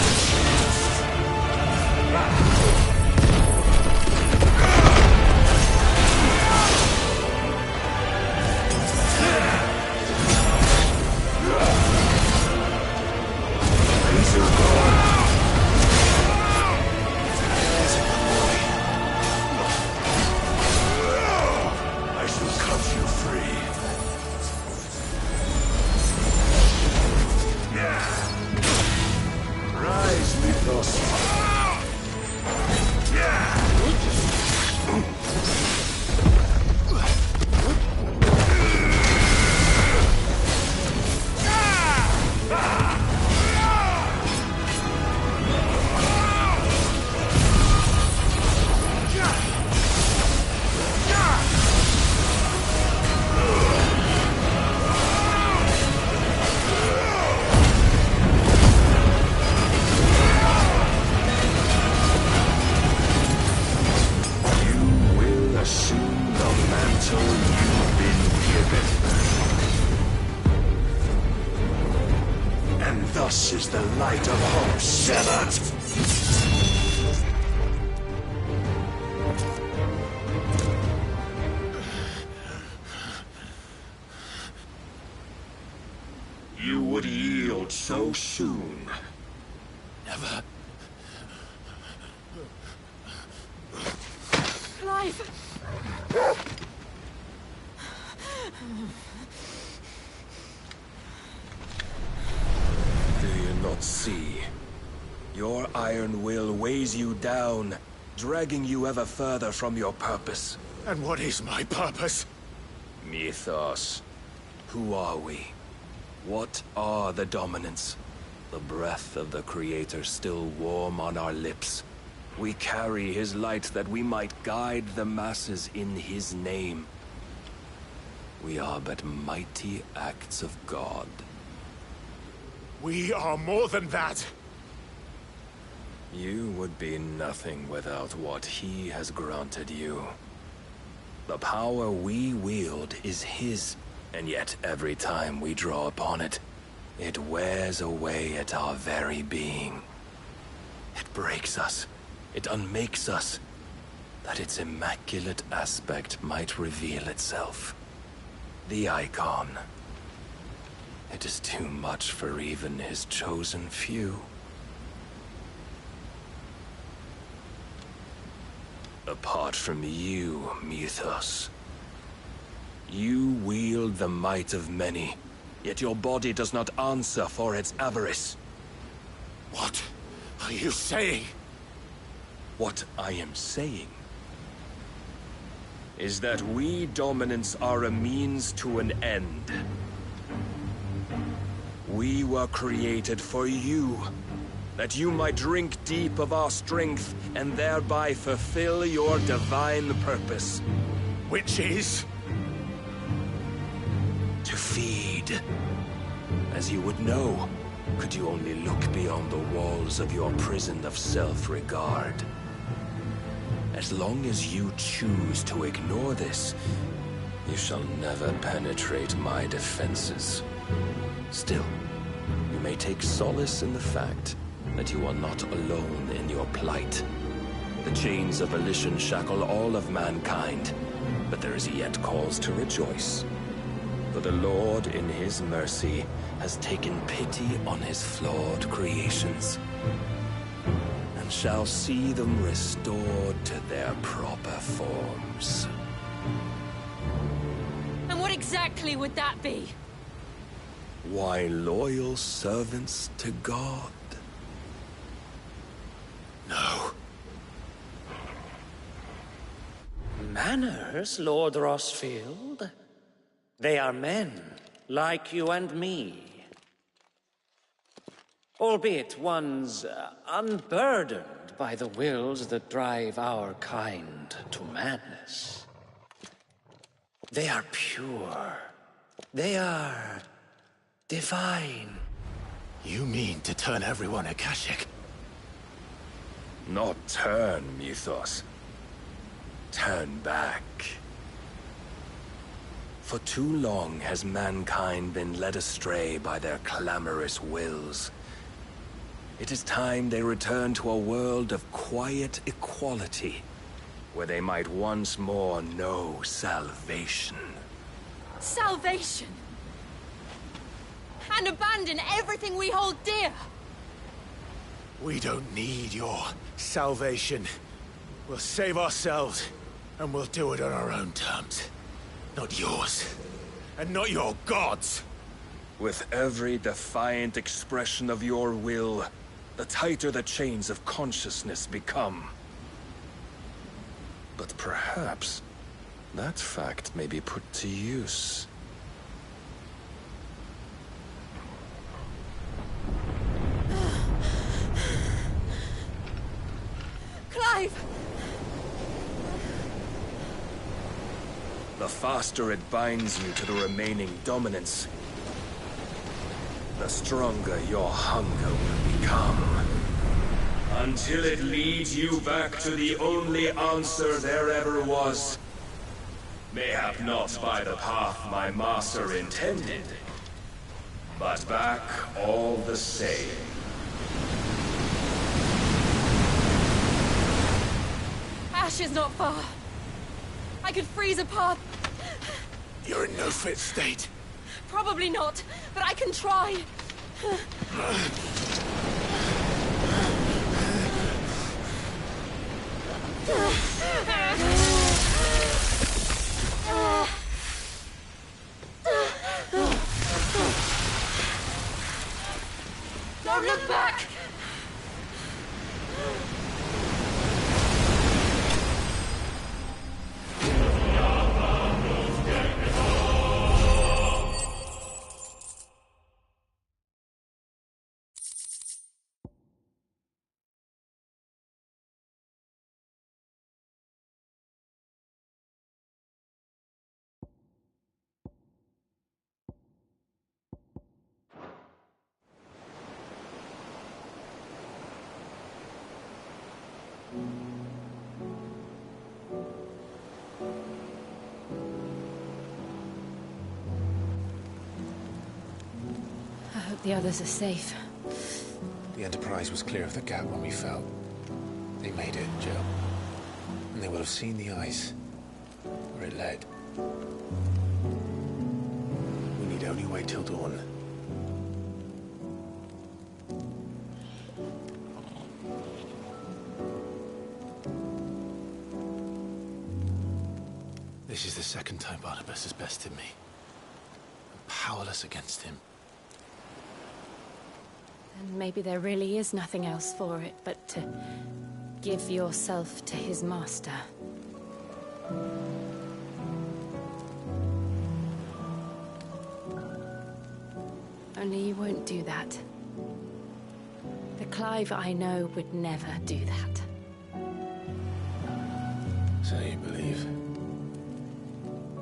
Thus is the light of hope severed. You would yield so soon. Never. Clive! Do you not see? Your iron will weighs you down, dragging you ever further from your purpose. And what is my purpose? Mythos. Who are we? What are the dominants? The breath of the Creator still warm on our lips. We carry his light that we might guide the masses in his name. We are but mighty acts of God. We are more than that. You would be nothing without what he has granted you. The power we wield is his, and yet every time we draw upon it, it wears away at our very being. It breaks us, it unmakes us, that its immaculate aspect might reveal itself. The icon. It is too much for even his chosen few. Apart from you, Mythos, you wield the might of many, yet your body does not answer for its avarice. What are you saying? What I am saying is that we dominants are a means to an end. We were created for you, that you might drink deep of our strength and thereby fulfill your divine purpose. Which is? To feed. As you would know, could you only look beyond the walls of your prison of self-regard. As long as you choose to ignore this, you shall never penetrate my defenses. Still, you may take solace in the fact that you are not alone in your plight. The chains of volition shackle all of mankind, but there is yet cause to rejoice. For the Lord, in his mercy, has taken pity on his flawed creations, and shall see them restored to their proper forms. And what exactly would that be? Why, loyal servants to God. No. Manners, Lord Rossfield? They are men, like you and me. Albeit ones unburdened by the wills that drive our kind to madness. They are pure. They are divine. You mean to turn everyone Akashic? Not turn, Mythos. Turn back. For too long has mankind been led astray by their clamorous wills. It is time they return to a world of quiet equality, where they might once more know salvation. Salvation? And abandon everything we hold dear? We don't need your salvation. We'll save ourselves, and we'll do it on our own terms. Not yours. And not your gods. With every defiant expression of your will, the tighter the chains of consciousness become. But perhaps that fact may be put to use. Clive! The faster it binds you to the remaining dominance, the stronger your hunger will become. Until it leads you back to the only answer there ever was. Mayhap not by the path my master intended, but back all the same. Ash is not far. I could freeze a path. You're in no fit state. Probably not, but I can try. Don't look back! I hope the others are safe. The Enterprise was clear of the gap when we fell. They made it, Jill. And they will have seen the ice, where it led. We need only wait till dawn. This is the second time Barnabas has bested me. I'm powerless against him. And maybe there really is nothing else for it but to give yourself to his master. Only you won't do that. The Clive I know would never do that. So you believe?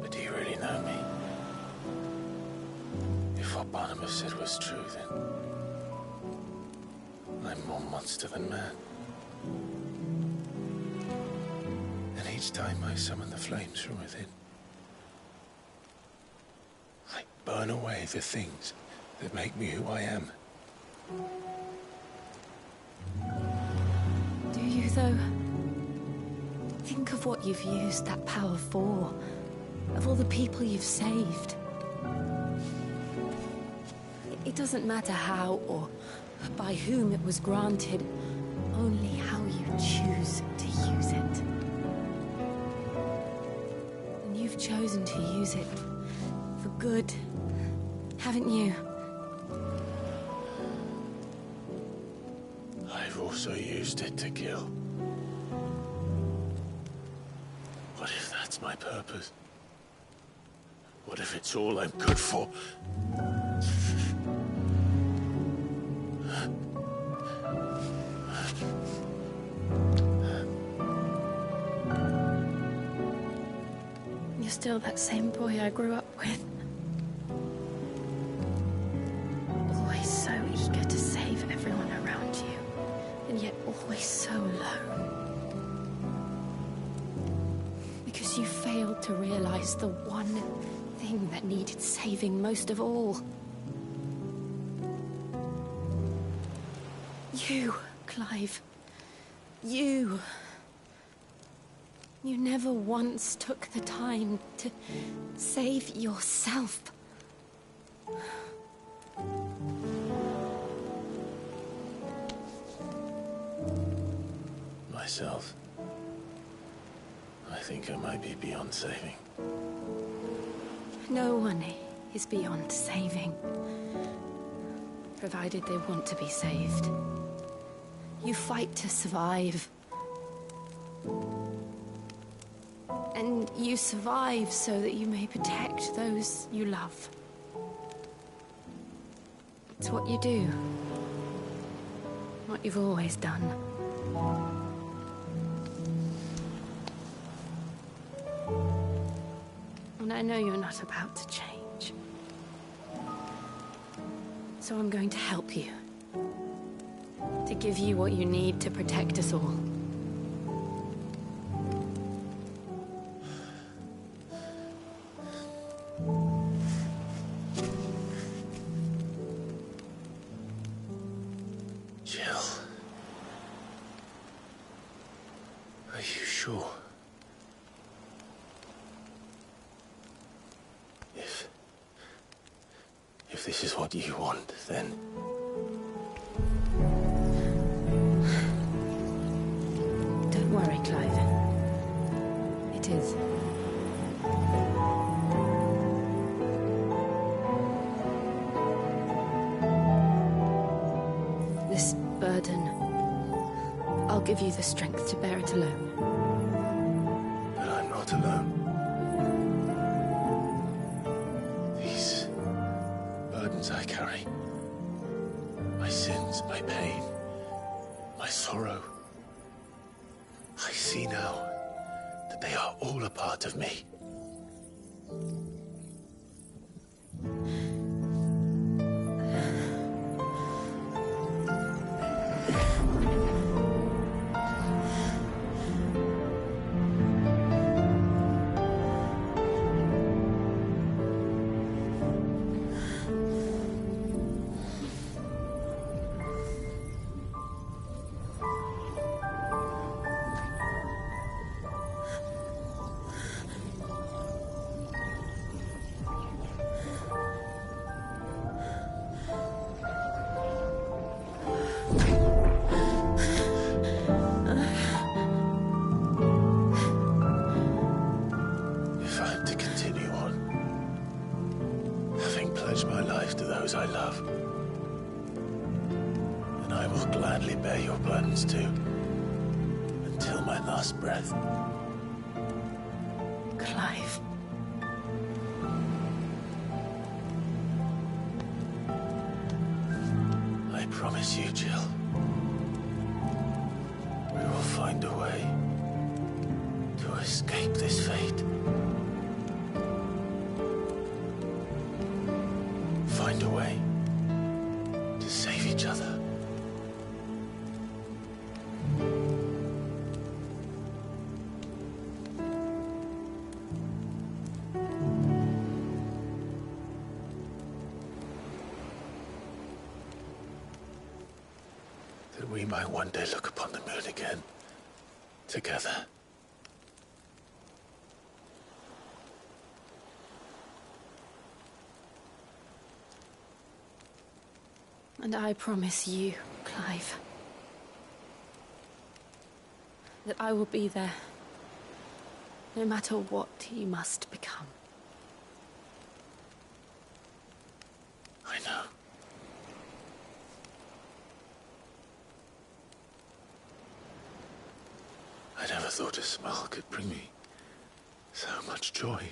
But do you really know me? If what Barnabas said was true, then I'm more monster than man. Each time I summon the flames from within, I burn away the things that make me who I am. Do you, though? Think of what you've used that power for. Of all the people you've saved. It doesn't matter how or by whom it was granted, only how you choose to use it. And you've chosen to use it for good, haven't you? I've also used it to kill. What if that's my purpose? What if it's all I'm good for? You're still that same boy I grew up with. Always so eager to save everyone around you, and yet always so alone. Because you failed to realize the one thing that needed saving most of all. You, Clive. You. You never once took the time to save yourself. Myself. I think I might be beyond saving. No one is beyond saving. Provided they want to be saved. You fight to survive. And you survive so that you may protect those you love. It's what you do. What you've always done. And I know you're not about to change. So I'm going to help you. To give you what you need to protect us all. Jill. Are you sure? If this is what you want, then... Don't worry, Clive. It is. This burden, I'll give you the strength to bear it alone. But I'm not alone. These burdens I carry, my sins, my pain, my sorrow, I see now that they are all a part of me. My life to those I love. And I will gladly bear your burdens too, until my last breath. Clive. I promise you, Jill, we will find a way to escape this fate. Find a way to save each other. might one day look upon the moon again, together. And I promise you, Clive, that I will be there, no matter what you must become. I know. I never thought a smile could bring me so much joy.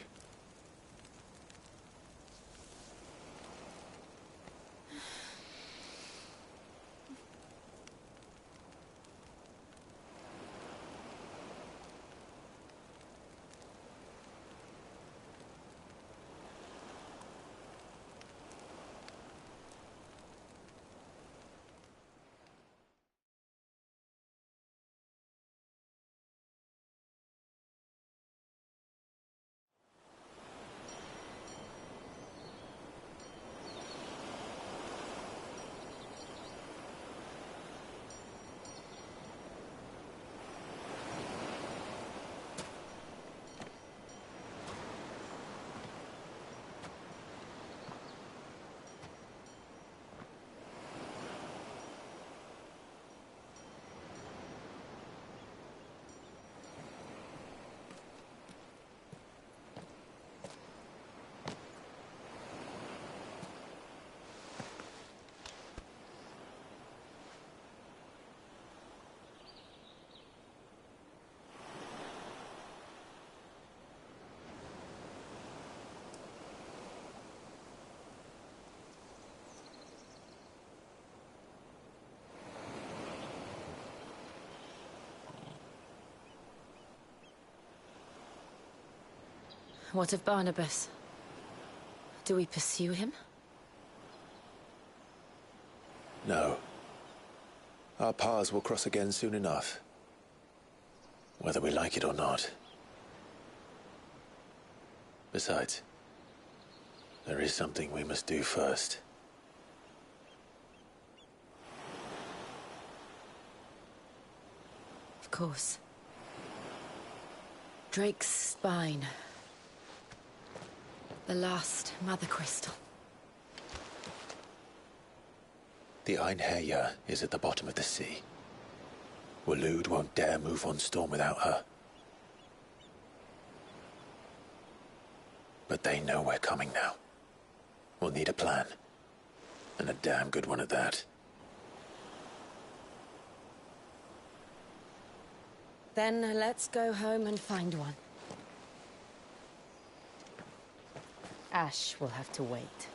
What of Barnabas? Do we pursue him? No. Our paths will cross again soon enough. Whether we like it or not. Besides, there is something we must do first. Of course. Drake's spine. The last Mother Crystal. The Einherjar is at the bottom of the sea. Waloed won't dare move on Storm without her. But they know we're coming now. We'll need a plan. And a damn good one at that. Then let's go home and find one. Ash will have to wait.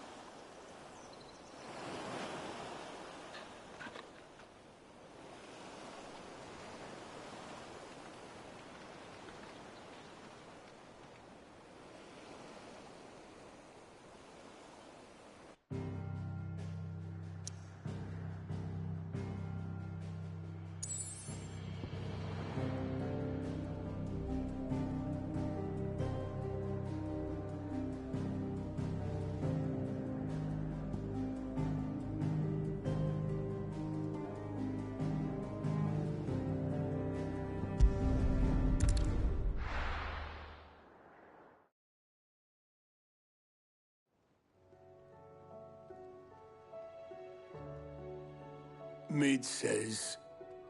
Mid says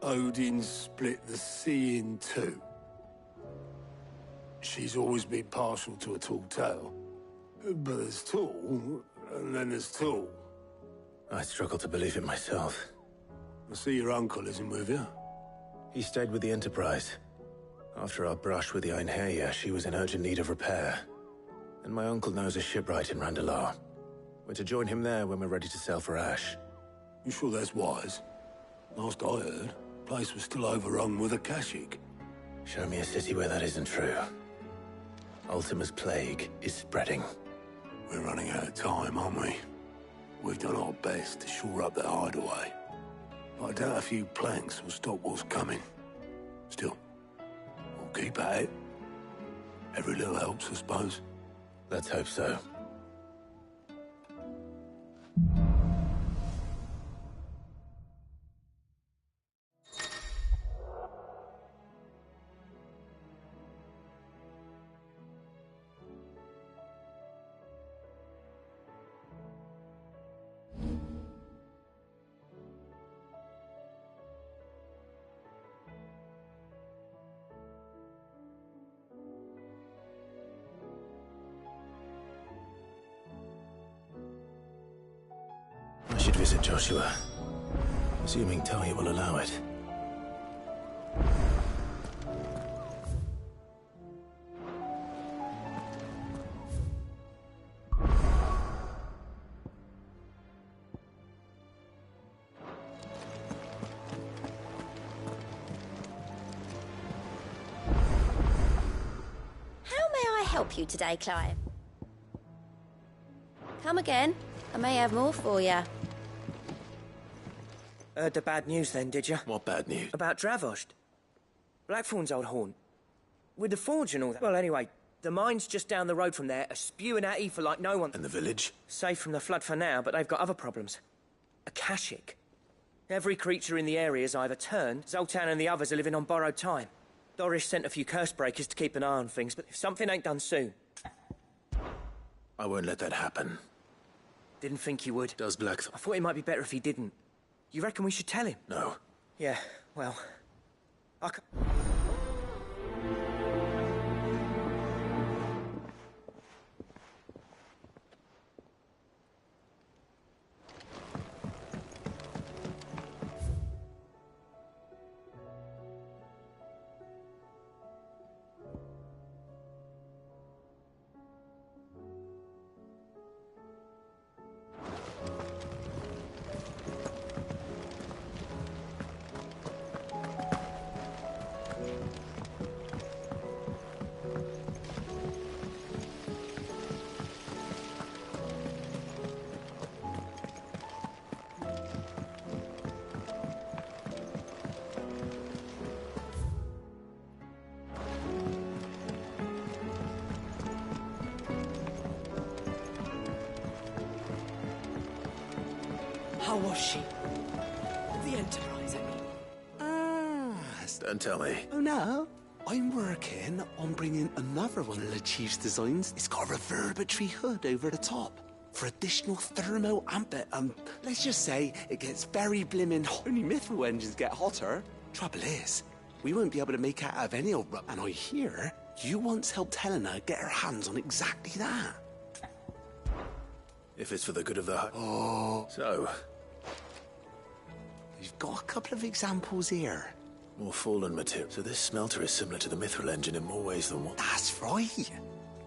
Odin split the sea in two. She's always been partial to a tall tale. But there's tall, and then there's tall. I struggle to believe it myself. I see your uncle isn't with you. He stayed with the Enterprise. After our brush with the Einherjar, she was in urgent need of repair. And my uncle knows a shipwright in Randalar. We're to join him there when we're ready to sail for Ash. You sure that's wise? Last I heard, the place was still overrun with Akashic. Show me a city where that isn't true. Ultima's plague is spreading. We're running out of time, aren't we? We've done our best to shore up that hideaway. But I doubt a few planks will stop what's coming. Still, we'll keep at it. Every little helps, I suppose. Let's hope so. visit Joshua. Assuming Talia will allow it. How may I help you today, Clive? Come again. I may have more for you. Heard the bad news then, did you? What bad news? About Dravost. Blackthorn's old haunt. With the forge and all that. Well, anyway, the mines just down the road from there are spewing out ether like no one. And the village? Safe from the flood for now, but they've got other problems. Akashic. Every creature in the area is either turned, Zoltan and the others are living on borrowed time. Doris sent a few curse breakers to keep an eye on things, but if something ain't done soon... I won't let that happen. Didn't think you would. Does Blackthorn? I thought it might be better if he didn't. You reckon we should tell him? No. Yeah, well... How was she? The Enterprise, I mean. Don't tell me. Oh, no. I'm working on bringing another one of the Chief's designs. It's got a reverberatory hood over the top for additional thermo ampere. Let's just say it gets very blimmin' hot. Only mithril engines get hotter. Trouble is, we won't be able to make it out of any old rubber. And I hear you once helped Helena get her hands on exactly that. If it's for the good of the... Oh. So... You've got a couple of examples here. More fallen material. So this smelter is similar to the mithril engine in more ways than one. That's right.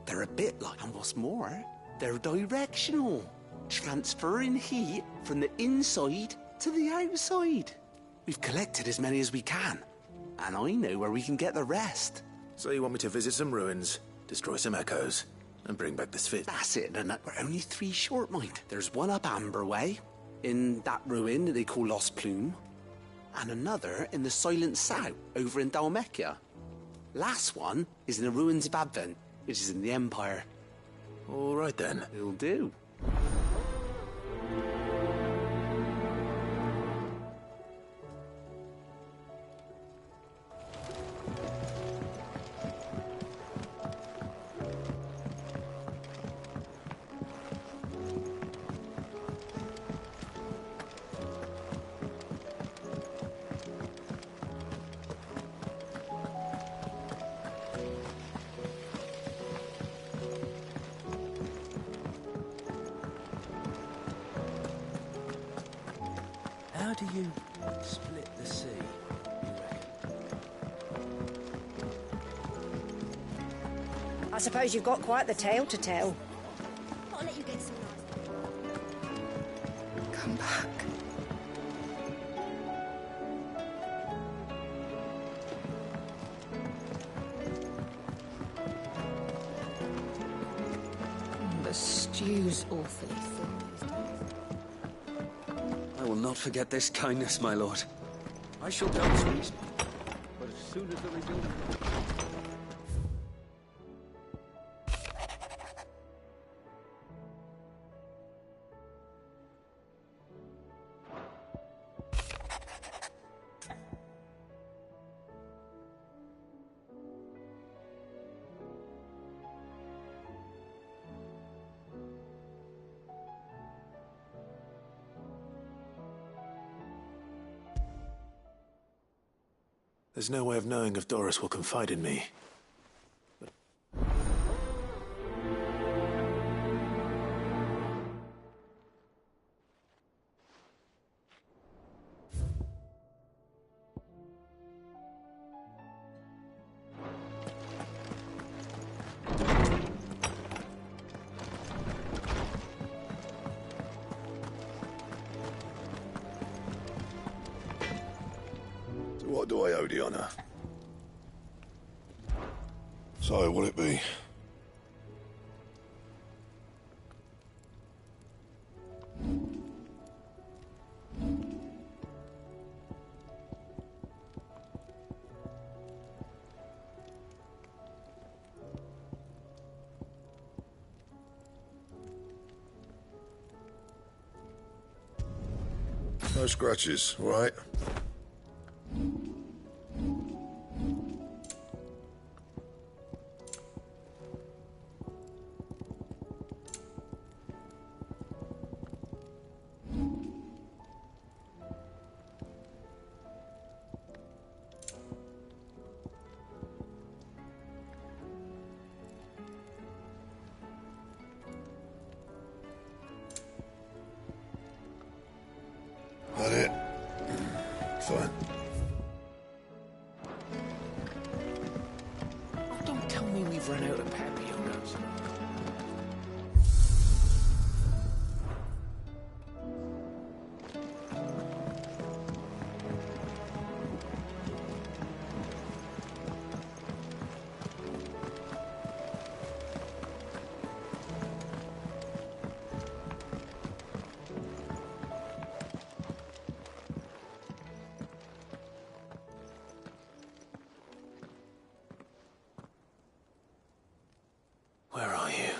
They're a bit like... And what's more, they're directional. Transferring heat from the inside to the outside. We've collected as many as we can. And I know where we can get the rest. So you want me to visit some ruins, destroy some echoes, and bring back this fit? That's it, and we're only 3 short, mind. There's one up Amber Way, in that ruin that they call Lost Plume, and another in the Silent South, over in Dalmekia. Last one is in the ruins of Advent, which is in the Empire. All right, then. It'll do. How do you split the sea, you reckon? I suppose you've got quite the tale to tell. I'll let you get some Come back. The stew's awfully thin these days. I will not forget this kindness, my lord. I shall go sweet, but as soon as the rebuilding... There's no way of knowing if Doris will confide in me. What do I owe the honour? So, will it be? No scratches, all right? That it? Fine. Oh, don't tell me we've run out of papillonas. Where are you?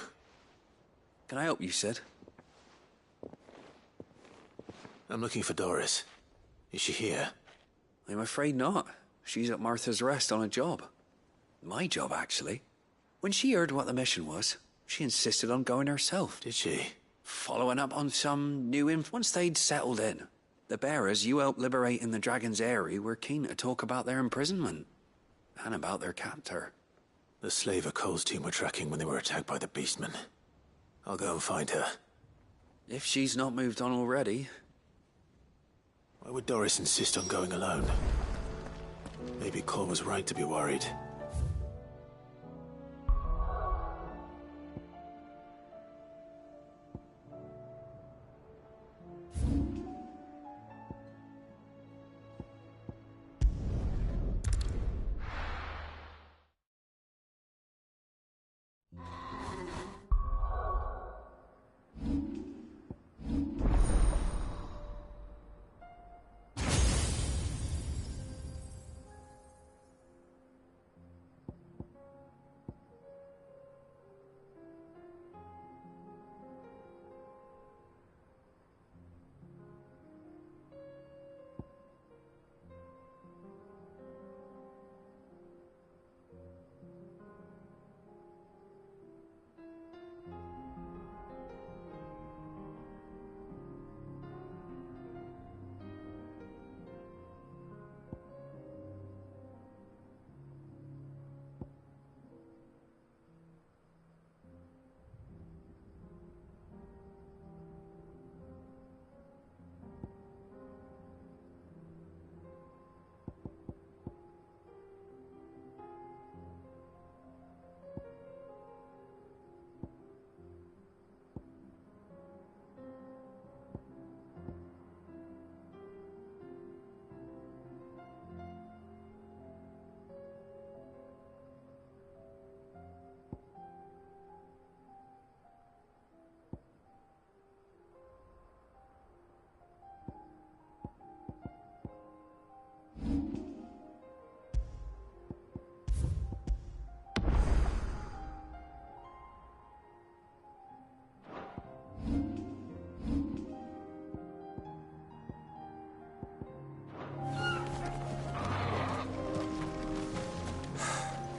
Can I help you, Sid? I'm looking for Doris. Is she here? I'm afraid not. She's at Martha's Rest on a job. My job, actually. When she heard what the mission was, she insisted on going herself. Did she? Following up on some new info. Once they'd settled in, the bearers you helped liberate in the Dragon's Eyrie were keen to talk about their imprisonment. And about their captor. The slaver Cole's team were tracking when they were attacked by the Beastmen. I'll go and find her. If she's not moved on already. Why would Doris insist on going alone? Maybe Cole was right to be worried.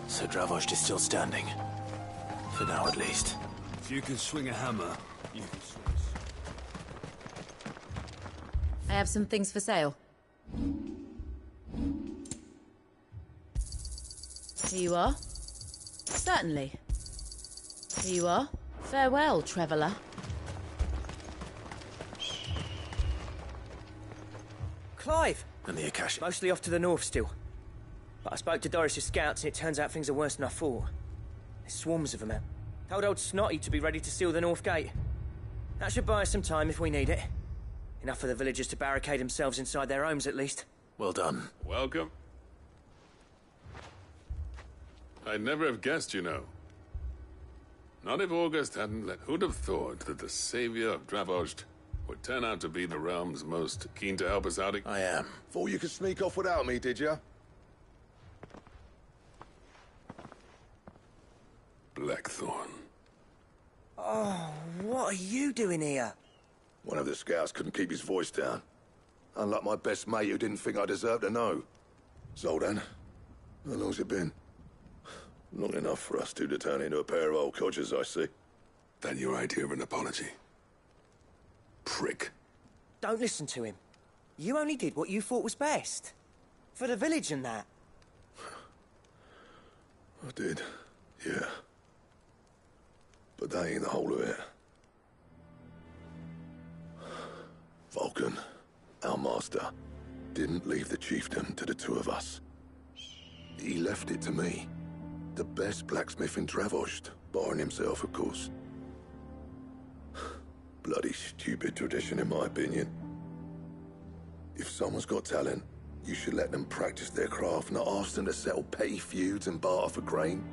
So Dravost is still standing. For now, at least. If you can swing a hammer, you can swing I have some things for sale. Here you are. Certainly. Here you are. Farewell, traveller. Clive! And the Akasha. Mostly off to the north still. But I spoke to Doris's scouts and it turns out things are worse than I thought. There's swarms of them out. Told old Snotty to be ready to seal the north gate. That should buy us some time if we need it. Enough for the villagers to barricade themselves inside their homes at least. Well done. Welcome. I'd never have guessed, you know. Not if August hadn't let... Who'd have thought that the savior of Dravost would turn out to be the realm's most keen to help us out? I am. Thought you could sneak off without me, did you? Blackthorn. Oh, what are you doing here? One of the scouts couldn't keep his voice down. Unlike my best mate who didn't think I deserved to know. Zoldan, how long's it been? Long enough for us two to turn into a pair of old codgers, I see. That your idea of an apology? Prick. Don't listen to him. You only did what you thought was best. For the village and that. I did, yeah. But that ain't the whole of it. Vulcan, our master, didn't leave the chieftain to the two of us. He left it to me. The best blacksmith in Dravost, barring himself, of course. Bloody stupid tradition, in my opinion. If someone's got talent, you should let them practice their craft, not ask them to settle petty feuds and barter for grain.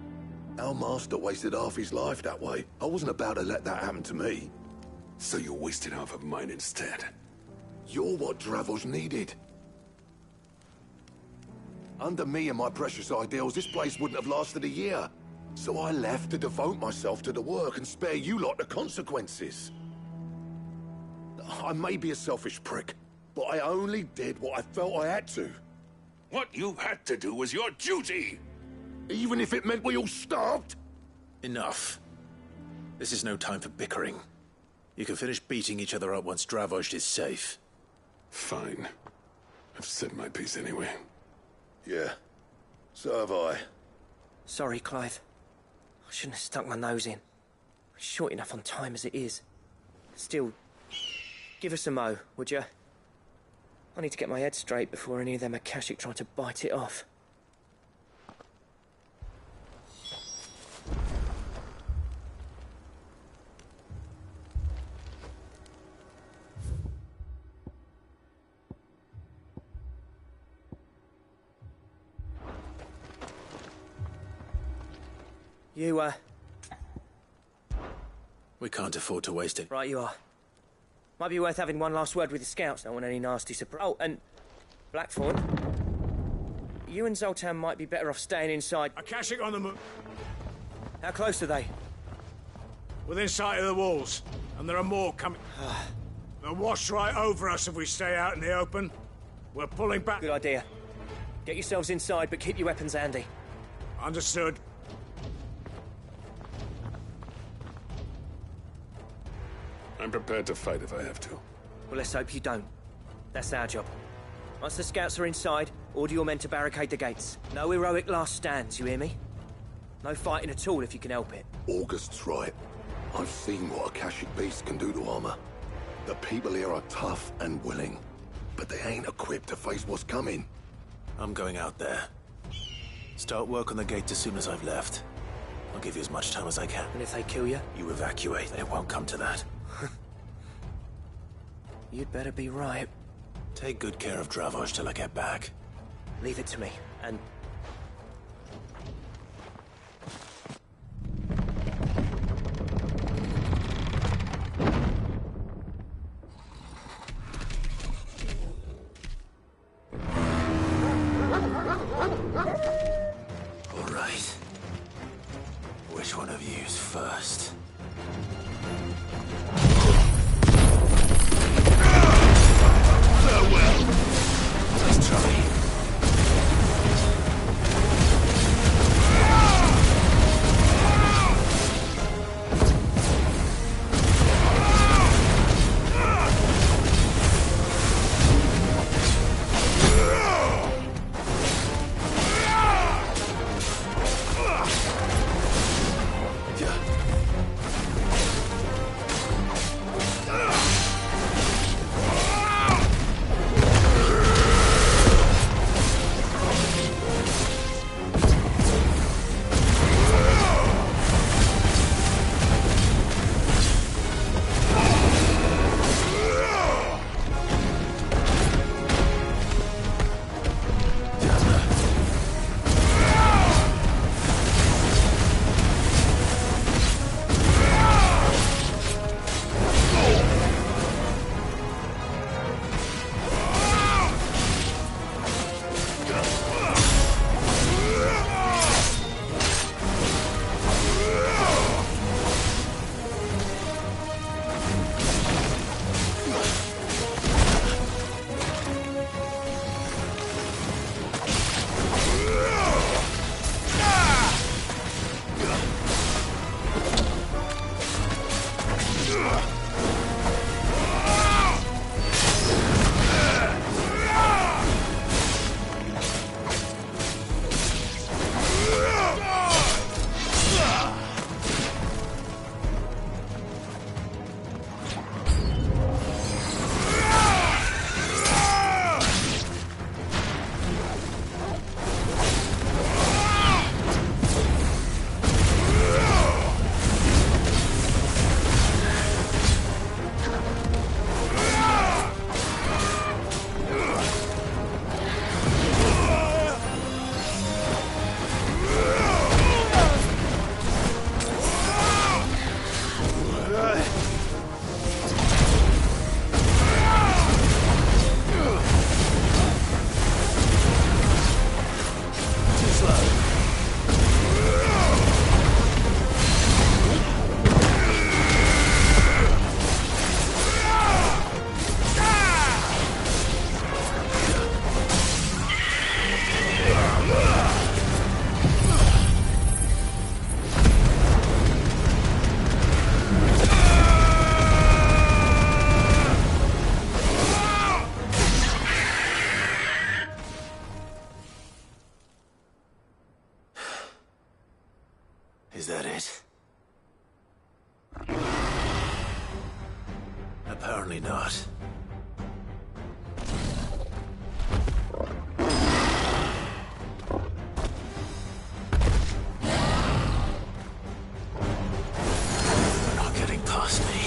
Our master wasted half his life that way. I wasn't about to let that happen to me. So you wasted half of mine instead. You're what Dravost needed. Under me and my precious ideals, this place wouldn't have lasted a year. So I left to devote myself to the work and spare you lot the consequences. I may be a selfish prick, but I only did what I felt I had to. What you had to do was your duty! Even if it meant we all starved? Enough. This is no time for bickering. You can finish beating each other up once Dravost is safe. Fine. I've said my piece anyway. Yeah, so have I. Sorry, Clive. I shouldn't have stuck my nose in. We're short enough on time as it is. Still, give us a mo, would you? I need to get my head straight before any of them Akashic try to bite it off. You, We can't afford to waste it. Right you are. Might be worth having one last word with the scouts. Don't want any nasty surprise. Oh, and Blackthorn, you and Zoltan might be better off staying inside. Akashic on the move. How close are they? Within sight of the walls, and there are more coming. They'll wash right over us if we stay out in the open. We're pulling back. Good idea. Get yourselves inside, but keep your weapons handy. Understood. I'm prepared to fight if I have to. Well, let's hope you don't. That's our job. Once the scouts are inside, order your men to barricade the gates. No heroic last stands, you hear me? No fighting at all if you can help it. August's right. I've seen what Akashic beasts can do to armor. The people here are tough and willing, but they ain't equipped to face what's coming. I'm going out there. Start work on the gate as soon as I've left. I'll give you as much time as I can. And if they kill you? You evacuate. It won't come to that. You'd better be right. Take good care of Dravost till I get back. Leave it to me, and... All right. Which one of you's first? Let's try. Is that it? Apparently not. They're not getting past me.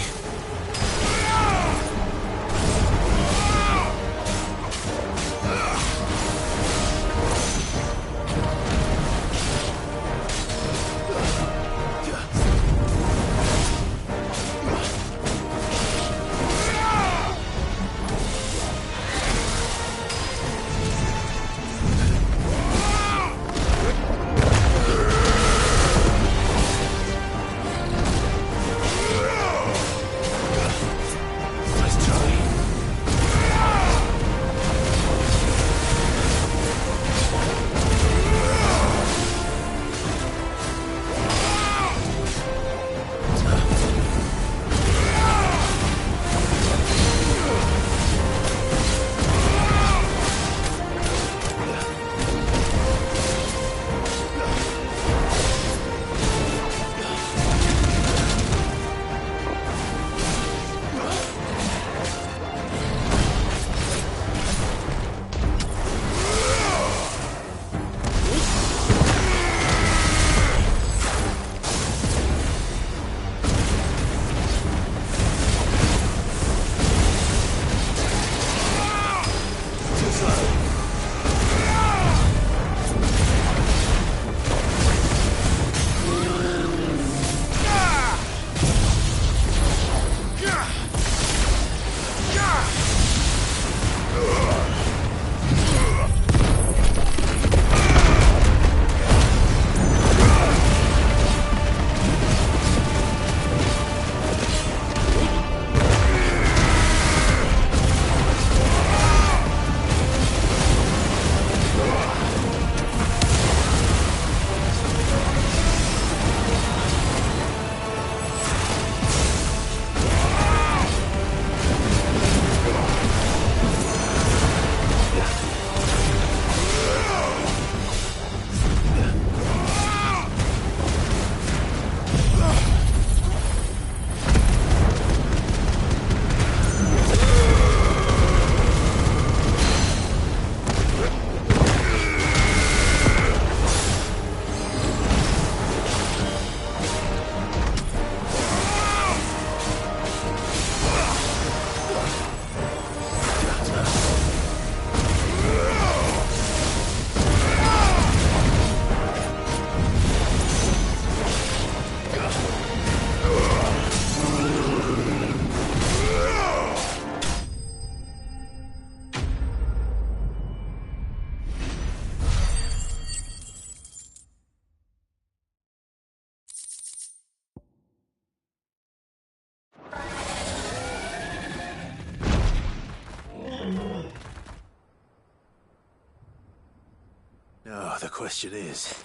Now, the question is,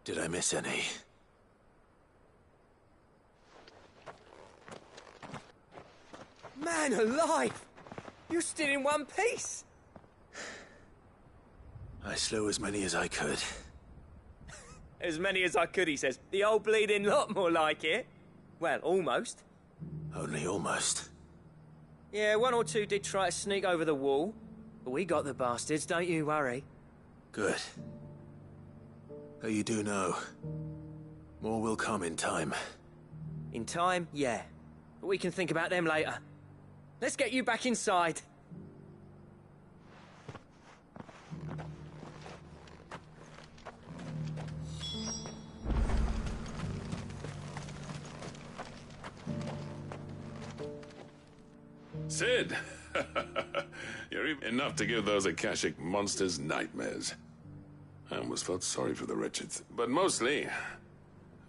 did I miss any? Man alive! You're still in one piece! I slew as many as I could. As many as I could, he says. The old bleeding lot, more like it. Well, almost. Only almost. Yeah, one or two did try to sneak over the wall. But we got the bastards, don't you worry. Good. Though you do know, more will come in time. In time, yeah. But we can think about them later. Let's get you back inside. Sid! You're even enough to give those Akashic monsters nightmares. I almost felt sorry for the wretches, but mostly,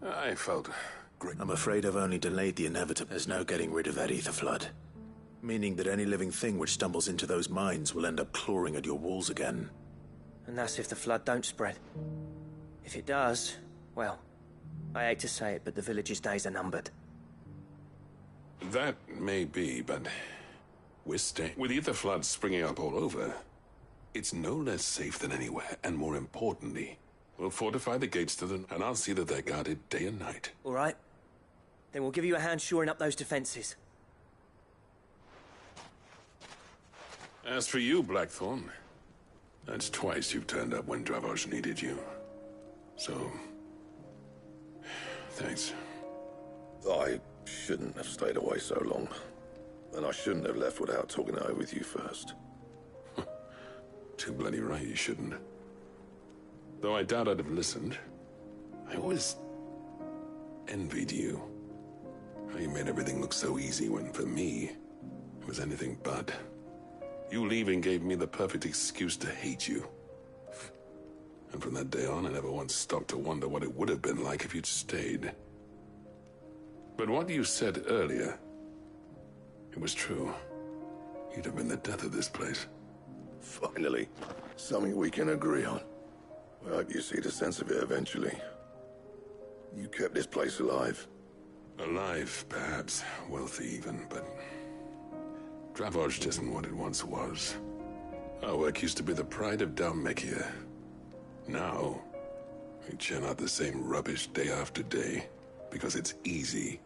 I felt great. I'm afraid I've only delayed the inevitable. There's no getting rid of that ether flood. Meaning that any living thing which stumbles into those mines will end up clawing at your walls again. And that's if the flood don't spread. If it does, well, I hate to say it, but the village's days are numbered. That may be, but we're staying. With ether floods springing up all over, it's no less safe than anywhere, and more importantly, We'll fortify the gates to them, and I'll see that they're guarded day and night. All right. Then we'll give you a hand shoring up those defenses. As for you, Blackthorn, that's twice you've turned up when Dravosh needed you. So, thanks. I shouldn't have stayed away so long. And I shouldn't have left without talking it over with you first. Too bloody right you shouldn't. Though I doubt I'd have listened. I always envied you. How you made everything look so easy when, for me, it was anything but. You leaving gave me the perfect excuse to hate you. And from that day on, I never once stopped to wonder what it would have been like if you'd stayed. But what you said earlier, it was true. You'd have been the death of this place. Finally, something we can agree on. I hope you see the sense of it eventually. You kept this place alive. Alive, perhaps. Wealthy even, but... Dravosh isn't what it once was. Our work used to be the pride of Dalmekia. Now, we churn out the same rubbish day after day, because it's easy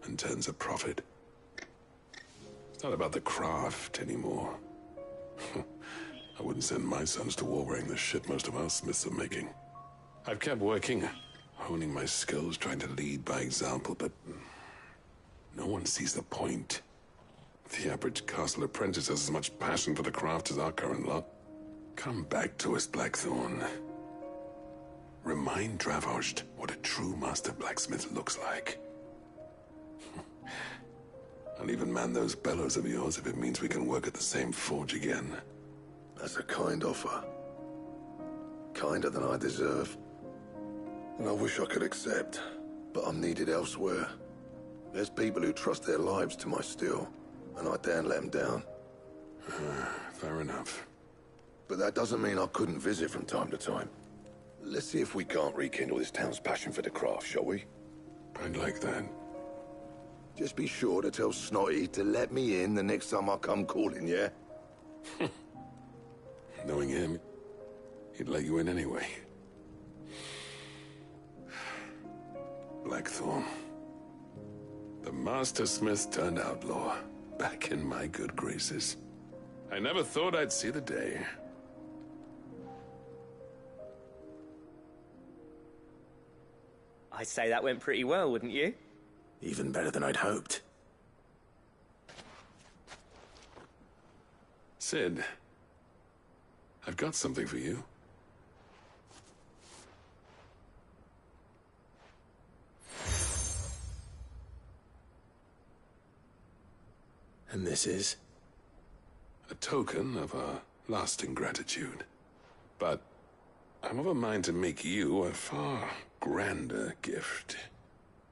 and turns a profit. It's not about the craft anymore. I wouldn't send my sons to war wearing the shit most of our smiths are making. I've kept working, honing my skills, trying to lead by example, but no one sees the point. The average castle apprentice has as much passion for the craft as our current lot. Come back to us, Blackthorn. Remind Dravosh what a true master blacksmith looks like. I'll even man those bellows of yours if it means we can work at the same forge again. That's a kind offer. Kinder than I deserve. And I wish I could accept, but I'm needed elsewhere. There's people who trust their lives to my steel, and I daren't let them down. Fair enough. But that doesn't mean I couldn't visit from time to time. Let's see if we can't rekindle this town's passion for the craft, shall we? I'd like that. Just be sure to tell Snotty to let me in the next time I come calling, yeah? Knowing him, he'd let you in anyway. Blackthorn. The Master Smith turned outlaw, back in my good graces. I never thought I'd see the day. I'd say that went pretty well, wouldn't you? Even better than I'd hoped. Sid, I've got something for you. And this is? A token of our lasting gratitude. But I'm of a mind to make you a far grander gift.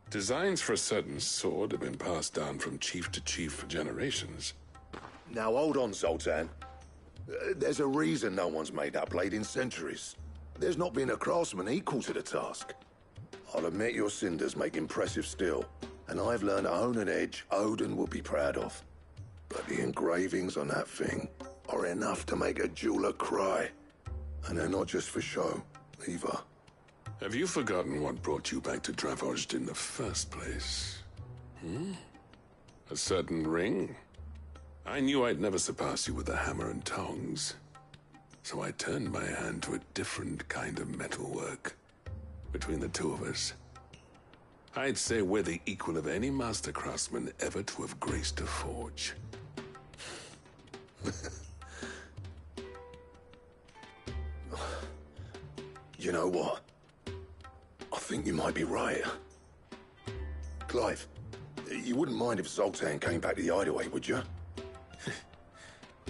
Designs for a certain sword have been passed down from chief to chief for generations. Now hold on, Zoltan. There's a reason no one's made that blade in centuries. There's not been a craftsman equal to the task. I'll admit your cinders make impressive steel, and I've learned to hone an edge Odin will be proud of. But the engravings on that thing are enough to make a jeweler cry. And they're not just for show, either. Have you forgotten what brought you back to Dravosh in the first place? A certain ring? I knew I'd never surpass you with the hammer and tongs. So I turned my hand to a different kind of metalwork. Between the two of us, I'd say we're the equal of any master craftsman ever to have graced a forge. You know what? I think you might be right. Clive, you wouldn't mind if Zoltan came back to the hideaway, would you?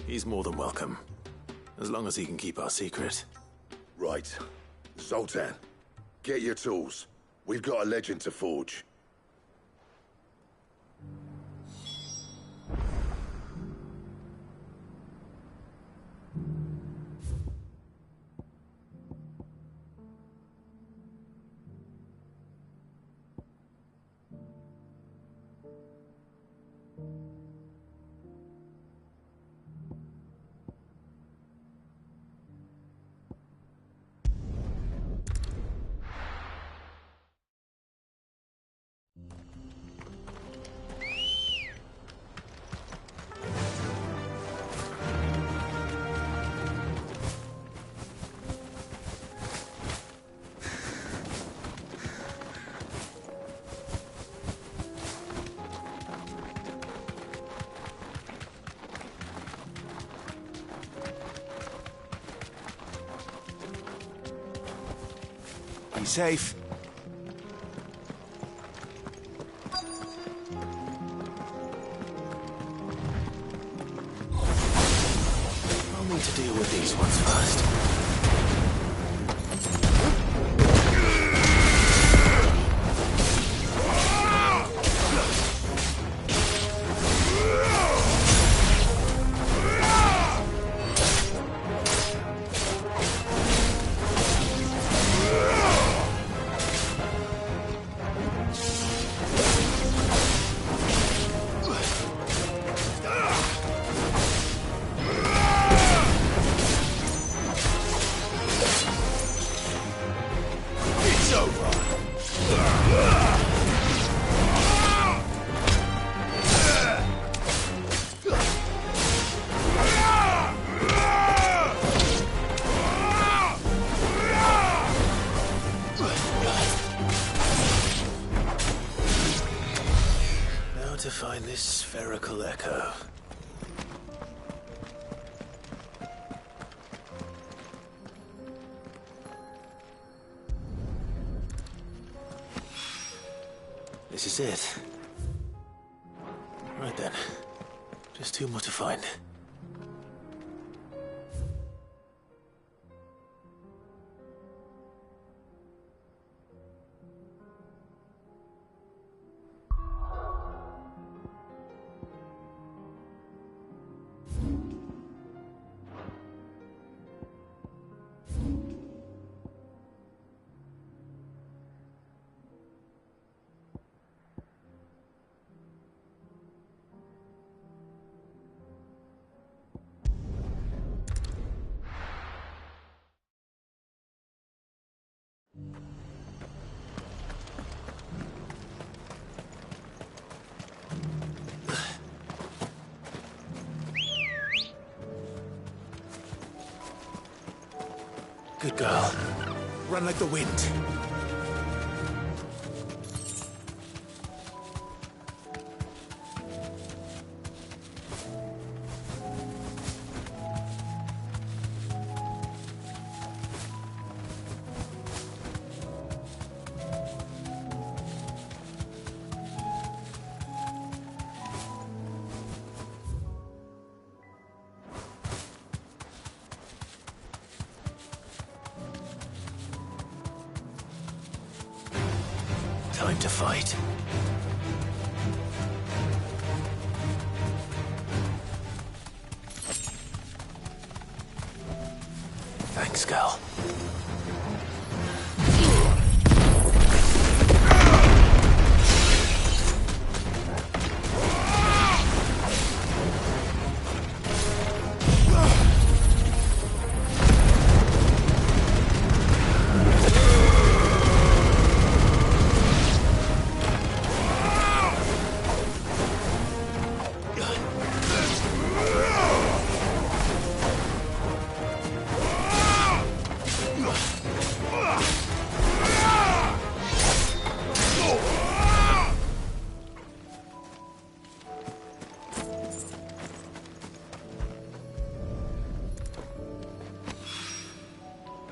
He's more than welcome. As long as he can keep our secret. Right. Zoltan, get your tools. We've got a legend to forge. safe. I'll need to deal with these ones first. To find this spherical echo. This is it. Right then. Just two more to find. Good girl. Run like the wind. Time to fight. Thanks, girl.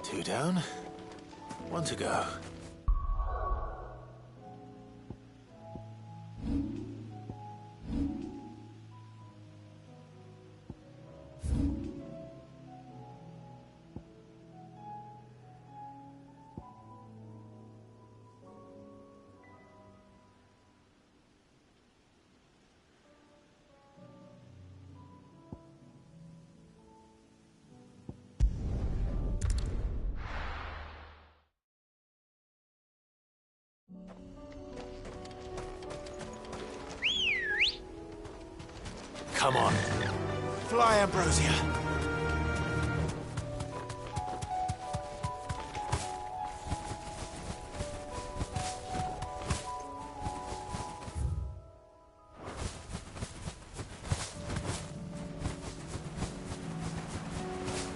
Two down, one to go. Come on. Fly, Ambrosia.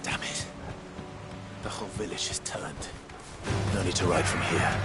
Damn it. The whole village has turned. No need to ride from here.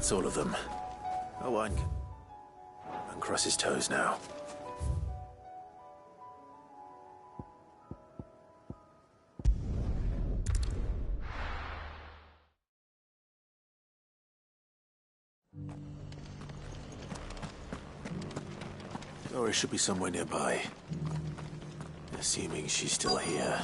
That's all of them. Oh, and cross his toes now. Doris should be somewhere nearby. Assuming she's still here.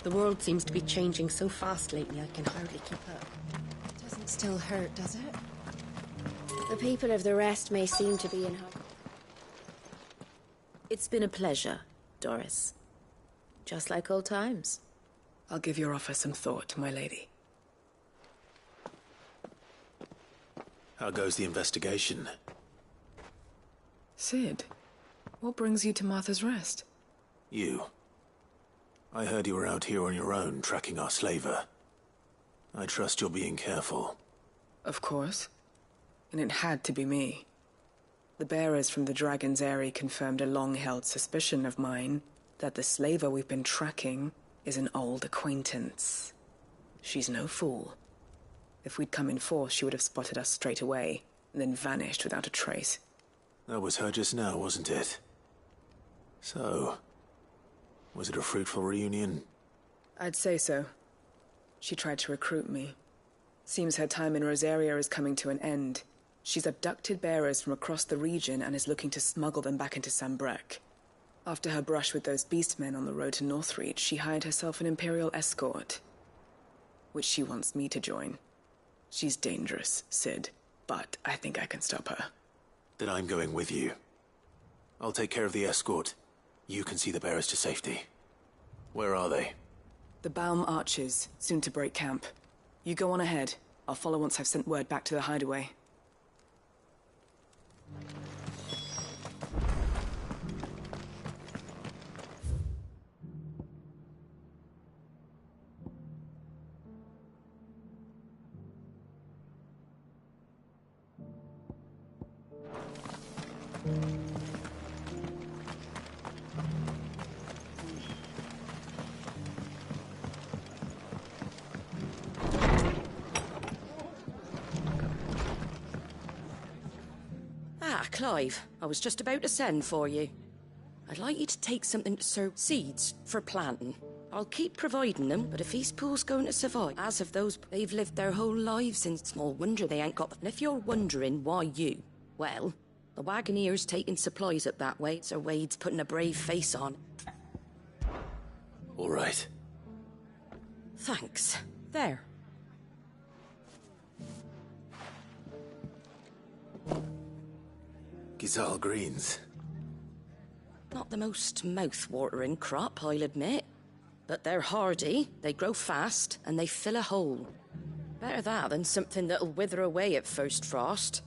The world seems to be changing so fast lately, I can hardly keep up. Doesn't still hurt, does it? The people of the rest may seem to be in her... It's been a pleasure, Doris. Just like old times. I'll give your offer some thought, my lady. How goes the investigation? Sid, what brings you to Martha's Rest? You. I heard you were out here on your own, tracking our slaver. I trust you're being careful. Of course. And it had to be me. The bearers from the Dragon's Eyrie confirmed a long-held suspicion of mine that the slaver we've been tracking is an old acquaintance. She's no fool. If we'd come in force, she would have spotted us straight away, and then vanished without a trace. That was her just now, wasn't it? So, was it a fruitful reunion? I'd say so. She tried to recruit me. Seems her time in Rosaria is coming to an end. She's abducted bearers from across the region and is looking to smuggle them back into Sambrec. After her brush with those beastmen on the road to Northreach, she hired herself an Imperial escort, which she wants me to join. She's dangerous, Sid, but I think I can stop her. Then I'm going with you. I'll take care of the escort. You can see the bearers to safety. Where are they? The Baum Archers, soon to break camp. You go on ahead. I'll follow once I've sent word back to the hideaway. Clive, I was just about to send for you. I'd like you to take something to sow seeds for planting. I'll keep providing them, but if Eastpool's going to survive, as of those, they've lived their whole lives in small wonder they ain't got... And if you're wondering why you, well, the Wagoneer's taking supplies up that way, Sir Wade's putting a brave face on. All right. Thanks. There. Gizal greens. Not the most mouth-watering crop, I'll admit. But they're hardy, they grow fast, and they fill a hole. Better that than something that'll wither away at first frost.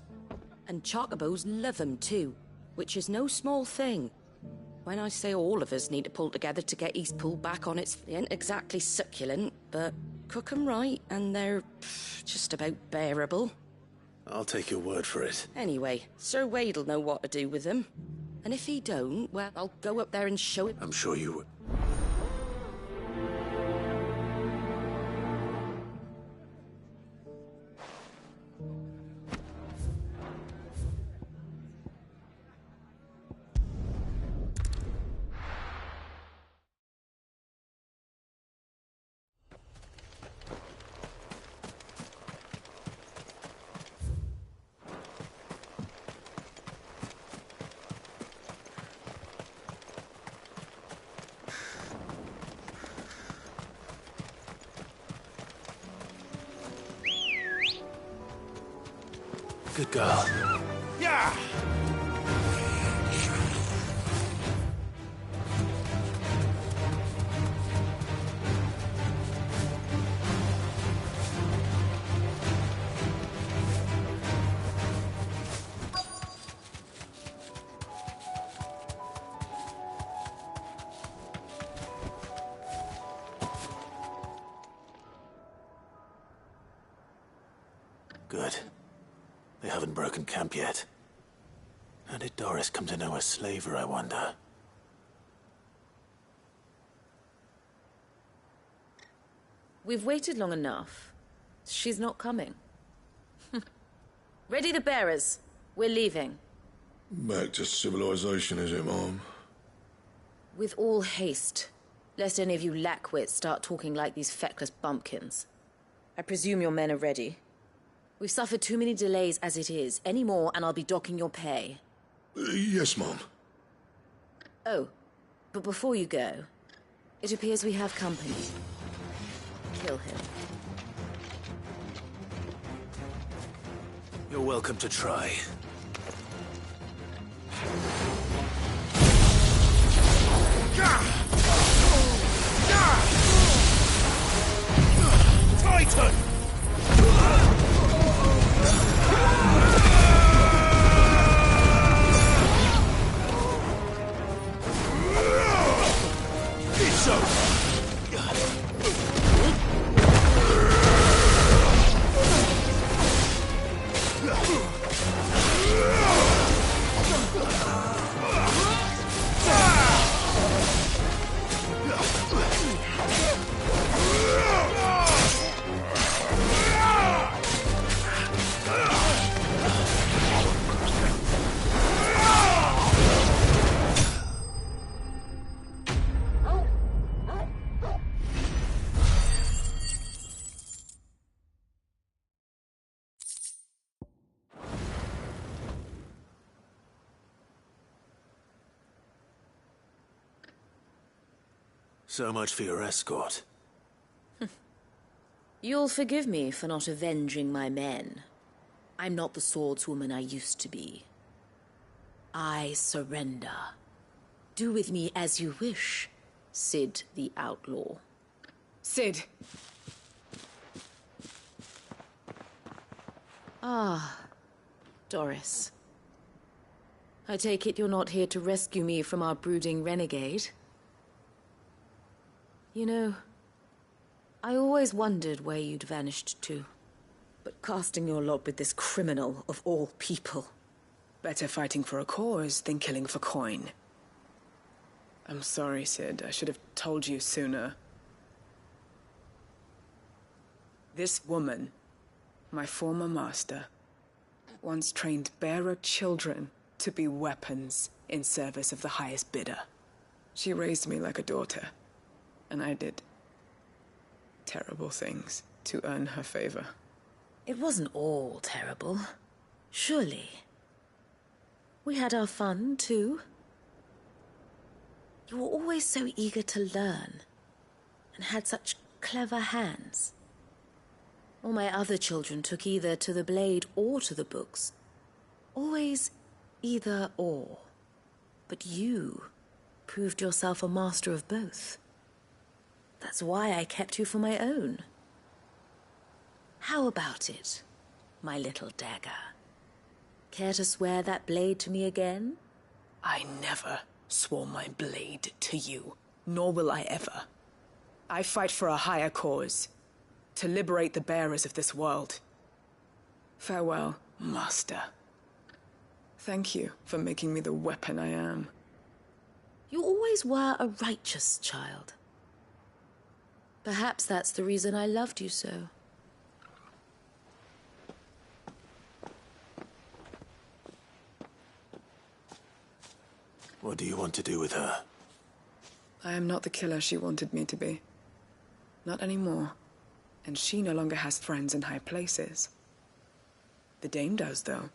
And chocobos love 'em too, which is no small thing. When I say all of us need to pull together to get Eastpool back on its... They ain't exactly succulent, but cook 'em right, and they're just about bearable. I'll take your word for it. Anyway, Sir Wade'll know what to do with them. And if he don't, well, I'll go up there and show him. I'm sure you would. Good girl. Yeah! Good. They haven't broken camp yet. How did Doris come to know a slaver, I wonder? We've waited long enough. She's not coming. Ready the bearers. We're leaving. Back to civilization, is it, Mom? With all haste, lest any of you lackwits start talking like these feckless bumpkins. I presume your men are ready. We've suffered too many delays as it is. Any more, and I'll be docking your pay. Yes, Mom. Oh, but before you go, it appears we have company. Kill him. You're welcome to try. Titan! It's over! So much for your escort. You'll forgive me for not avenging my men. I'm not the swordswoman I used to be. I surrender. Do with me as you wish, Sid the Outlaw. Sid! Ah, Doris. I take it you're not here to rescue me from our brooding renegade? You know, I always wondered where you'd vanished to. But casting your lot with this criminal of all people... Better fighting for a cause than killing for coin. I'm sorry, Sid. I should have told you sooner. This woman, my former master, once trained bearer children to be weapons in service of the highest bidder. She raised me like a daughter. And I did terrible things to earn her favor. It wasn't all terrible, surely. We had our fun, too. You were always so eager to learn, and had such clever hands. All my other children took either to the blade or to the books. Always either or. But you proved yourself a master of both. That's why I kept you for my own. How about it, my little dagger? Care to swear that blade to me again? I never swore my blade to you, nor will I ever. I fight for a higher cause, to liberate the bearers of this world. Farewell, Master. Thank you for making me the weapon I am. You always were a righteous child. Perhaps that's the reason I loved you so. What do you want to do with her? I am not the killer she wanted me to be. Not anymore. And she no longer has friends in high places. The Dame does, though.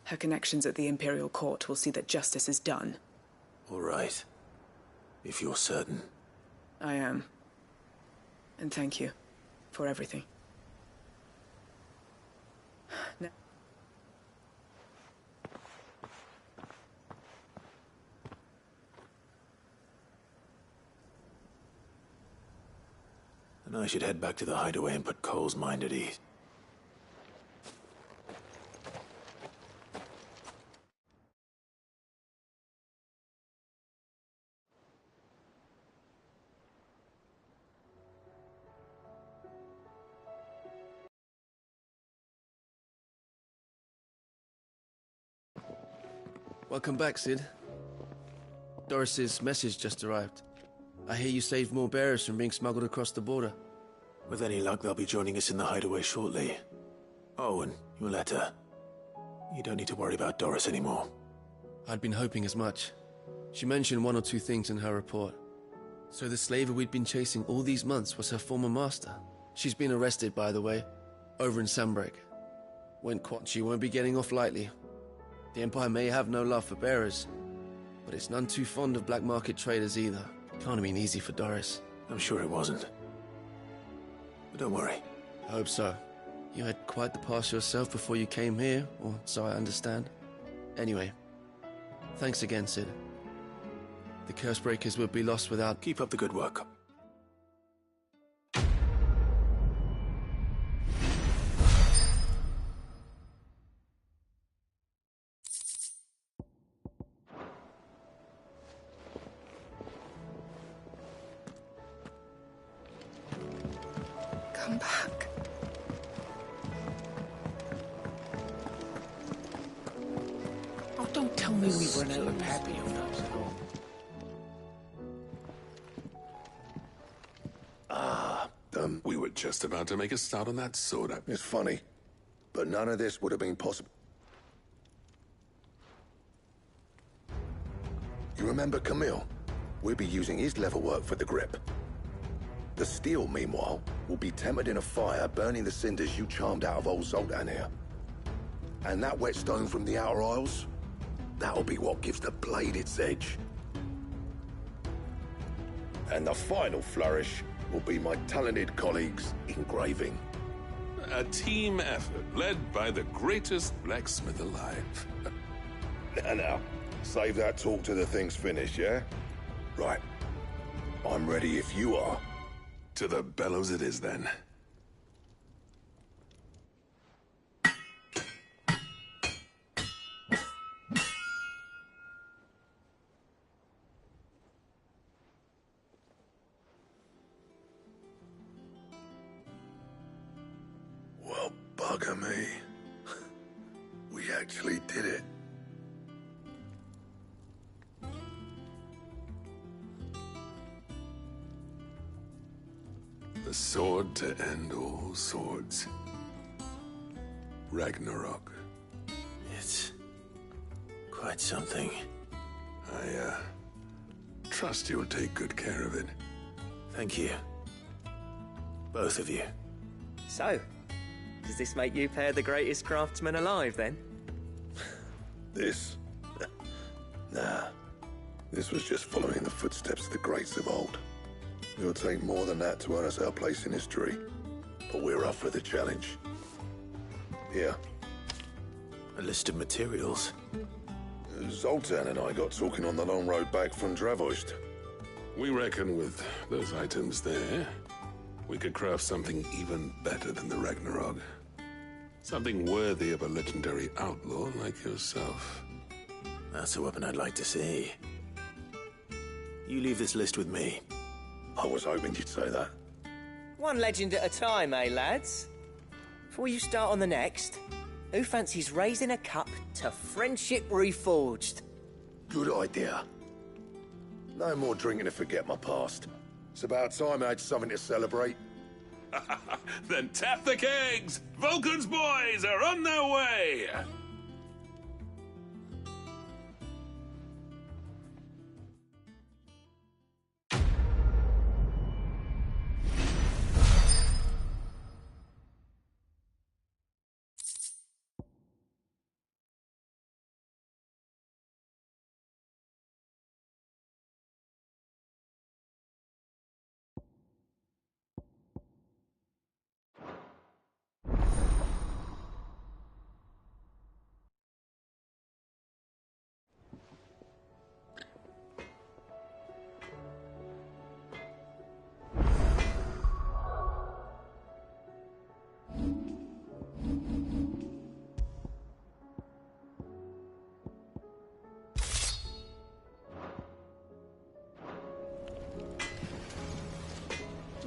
Her connections at the Imperial Court will see that justice is done. All right. If you're certain. I am. And thank you for everything. Now, and I should head back to the hideaway and put Cole's mind at ease. Welcome back, Sid. Doris's message just arrived. I hear you saved more bearers from being smuggled across the border. With any luck, they'll be joining us in the hideaway shortly. Oh, and your letter. You don't need to worry about Doris anymore. I'd been hoping as much. She mentioned one or two things in her report. So the slaver we'd been chasing all these months was her former master. She's been arrested, by the way, over in Sunbreak. She won't be getting off lightly. The Empire may have no love for bearers, but it's none too fond of black market traders either. Can't have been easy for Doris. I'm sure it wasn't. But don't worry. I hope so. You had quite the past yourself before you came here, or so I understand. Anyway, thanks again, Sid. The Cursebreakers would be lost without... Keep up the good work. Come back. Oh, don't tell me we've run out of Pappy on those. We were just about to make a start on that soda. It's funny, but none of this would have been possible. You remember Camille? We'll be using his leather work for the grip. The steel, meanwhile, will be tempered in a fire, burning the cinders you charmed out of old Zoltan here. And that whetstone from the Outer Isles, that'll be what gives the blade its edge. And the final flourish will be my talented colleagues' engraving. A team effort led by the greatest blacksmith alive. Now, save that talk till the thing's finished, yeah? Right. I'm ready if you are. To the bellows it is, then. Well, bugger me. We actually did it. The sword to end all swords. Ragnarok. It's quite something. I, trust you'll take good care of it. Thank you. Both of you. So, does this make you pair the greatest craftsman alive, then? This? Nah. This was just following the footsteps of the greats of old. It'll take more than that to earn us our place in history. But we're up for the challenge. Here. A list of materials. Zoltan and I got talking on the long road back from Dravost. We reckon with those items there, we could craft something even better than the Ragnarok. Something worthy of a legendary outlaw like yourself. That's a weapon I'd like to see. You leave this list with me. I was hoping you'd say that. One legend at a time, eh, lads? Before you start on the next, who fancies raising a cup to friendship reforged? Good idea. No more drinking to forget my past. It's about time I had something to celebrate. Then tap the kegs! Vulcan's boys are on their way!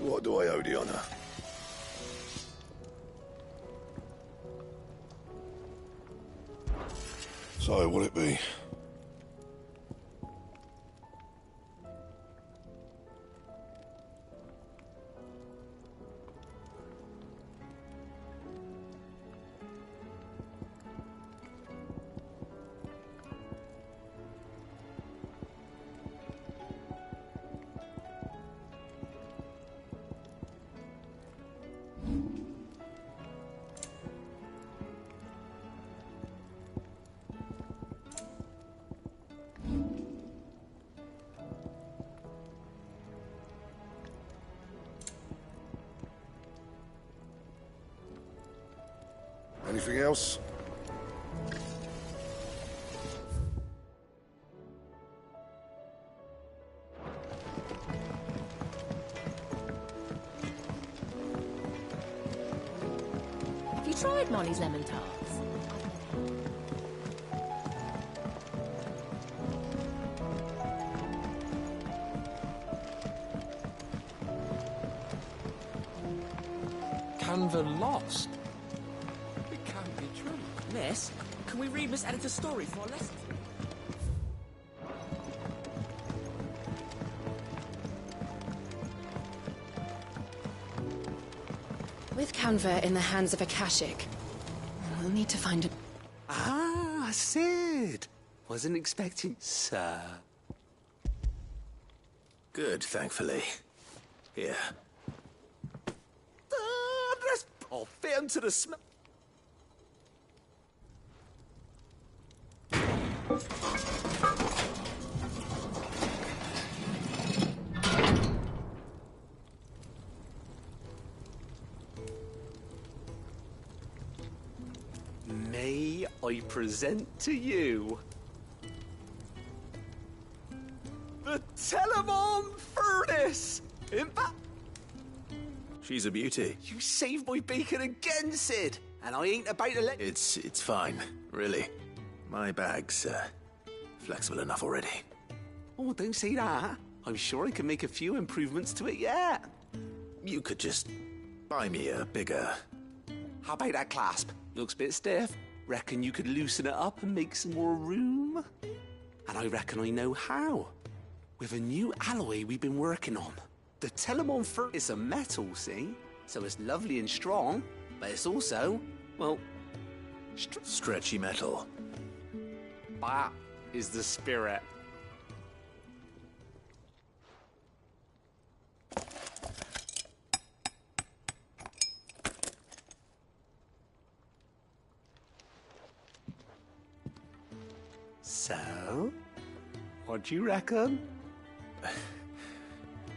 What do I owe the honor? So, will it be? Anything else? Have you tried Molly's lemon tarts? Canva lost? It can't be true. Miss, can we read Miss Editor's story for our lesson? With Canva in the hands of Akashic, we'll need to find a... Ah, Sid! Wasn't expecting... Sir. Good, thankfully. Here. Let's pop it into the smell. May I present to you the Telemon Furnace? In fact, She's a beauty. you saved my bacon again, Sid, and I ain't about to let... It's fine, really. My bag's, flexible enough already. Oh, don't say that. I'm sure I can make a few improvements to it yet. You could just buy me a bigger... How about that clasp? Looks a bit stiff. Reckon you could loosen it up and make some more room? And I reckon I know how. With a new alloy we've been working on. The Telemon Fur is a metal, see? So it's lovely and strong, but it's also, well... Stretchy metal. That is the spirit. So, what do you reckon?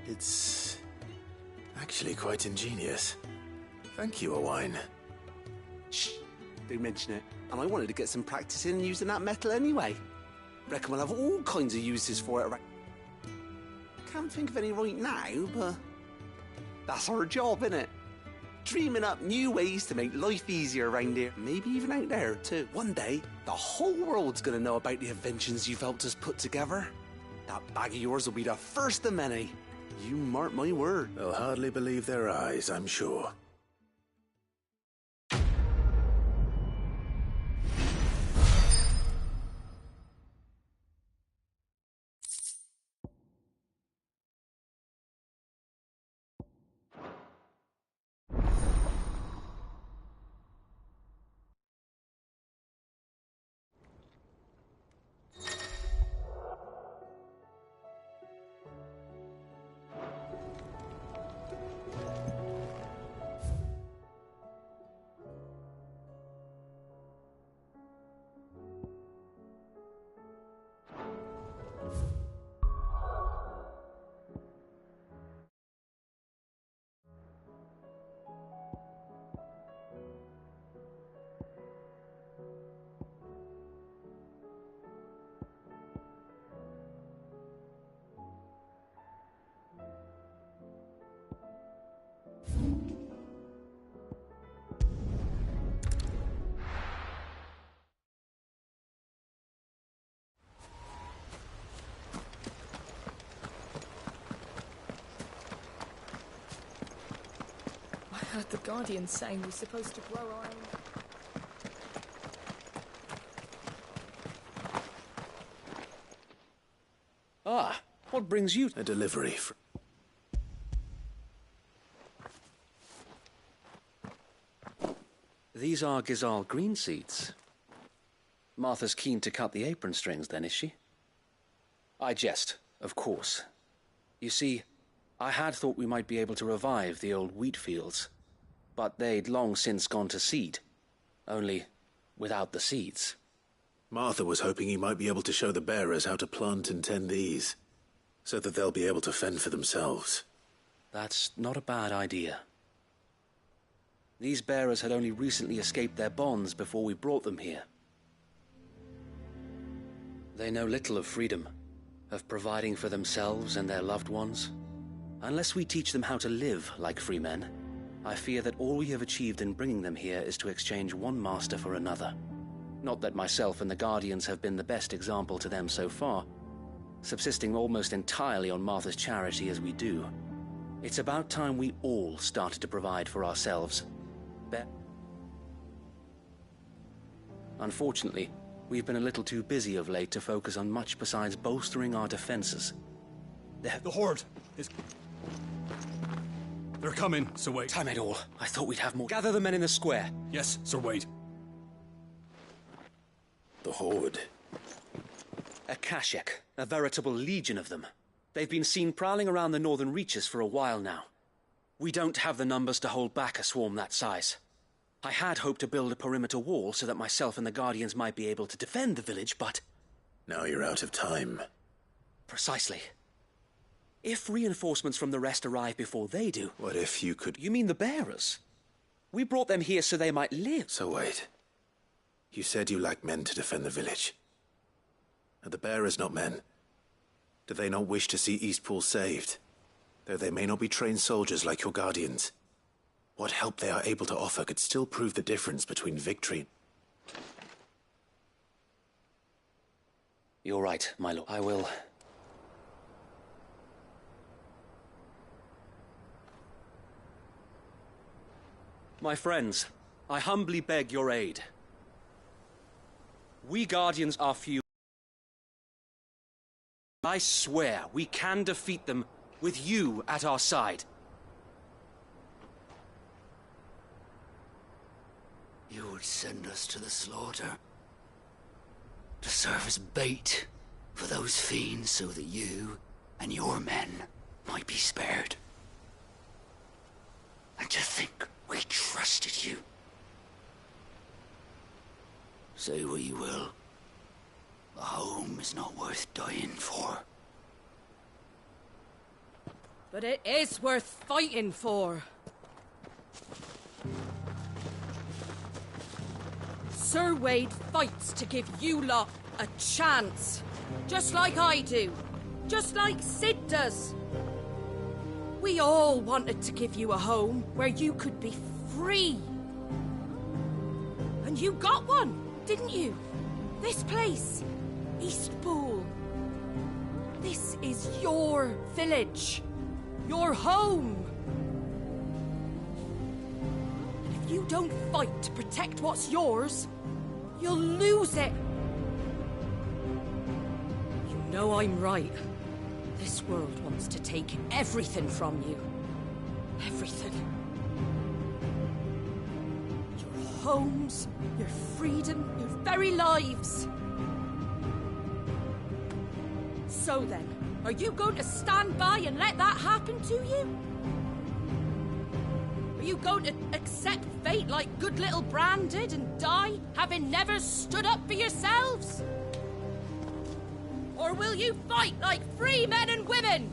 It's actually quite ingenious. Thank you, Owain. Shh, don't mention it. And I wanted to get some practice in using that metal anyway. Reckon we'll have all kinds of uses for it. Can't think of any right now, but that's our job, innit? Dreaming up new ways to make life easier around here. Maybe even out there, too. One day, the whole world's gonna know about the inventions you've helped us put together. That bag of yours will be the first of many. You mark my word. They'll hardly believe their eyes, I'm sure. I heard the Guardian saying we're supposed to grow our own... Ah, what brings you... A delivery from... These are Gizal green seeds. Martha's keen to cut the apron strings then, is she? I jest, of course. You see, I had thought we might be able to revive the old wheat fields, but they'd long since gone to seed, only without the seeds. Martha was hoping you might be able to show the bearers how to plant and tend these, so that they'll be able to fend for themselves. That's not a bad idea. These bearers had only recently escaped their bonds before we brought them here. They know little of freedom, of providing for themselves and their loved ones. Unless we teach them how to live like free men, I fear that all we have achieved in bringing them here is to exchange one master for another. Not that myself and the Guardians have been the best example to them so far, subsisting almost entirely on Martha's charity as we do. It's about time we all started to provide for ourselves. Unfortunately, we've been a little too busy of late to focus on much besides bolstering our defenses. The Horde is... They're coming, Sir Wade. Time it all. I thought we'd have more. Gather the men in the square. Yes, Sir Wade. The Horde. A Kashek, a veritable legion of them. They've been seen prowling around the northern reaches for a while now. We don't have the numbers to hold back a swarm that size. I had hoped to build a perimeter wall so that myself and the Guardians might be able to defend the village, but... Now you're out of time. Precisely. If reinforcements from the rest arrive before they do... What if you could... You mean the bearers? We brought them here so they might live. So wait. You said you lacked men to defend the village. Are the bearers not men? Do they not wish to see Eastpool saved? Though they may not be trained soldiers like your Guardians. What help they are able to offer could still prove the difference between victory. You're right, my lord. I will... My friends, I humbly beg your aid. We Guardians are few. I swear we can defeat them with you at our side. You would send us to the slaughter, to serve as bait for those fiends so that you and your men might be spared. And to think we trusted you. Say what you will, a home is not worth dying for. But it is worth fighting for. Sir Wade fights to give you lot a chance. Just like I do. Just like Sid does. We all wanted to give you a home where you could be free. And you got one, didn't you? This place, Eastpool. This is your village. Your home. And if you don't fight to protect what's yours, you'll lose it. You know I'm right. This world wants to take everything from you. Everything. Your homes, your freedom, your very lives. So then, are you going to stand by and let that happen to you? Are you going to accept fate like good little Bran did and die, having never stood up for yourselves? Or will you fight like free men and women?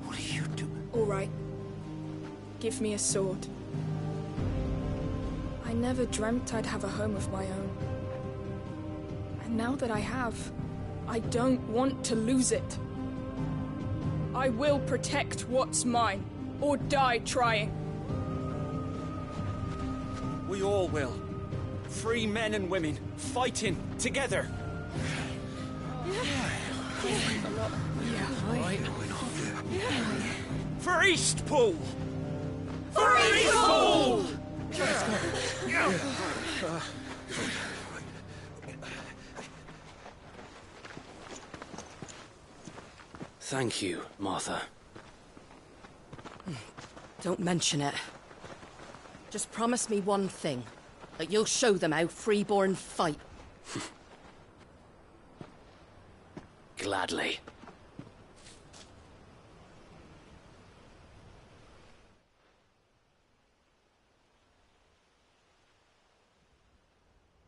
What are you doing? All right. Give me a sword. I never dreamt I'd have a home of my own. And now that I have, I don't want to lose it. I will protect what's mine, or die trying. We all will. Free men and women, fighting together. For Eastpool! For Eastpool! Thank you, Martha. Don't mention it. Just promise me one thing. That you'll show them how freeborn fight. Gladly.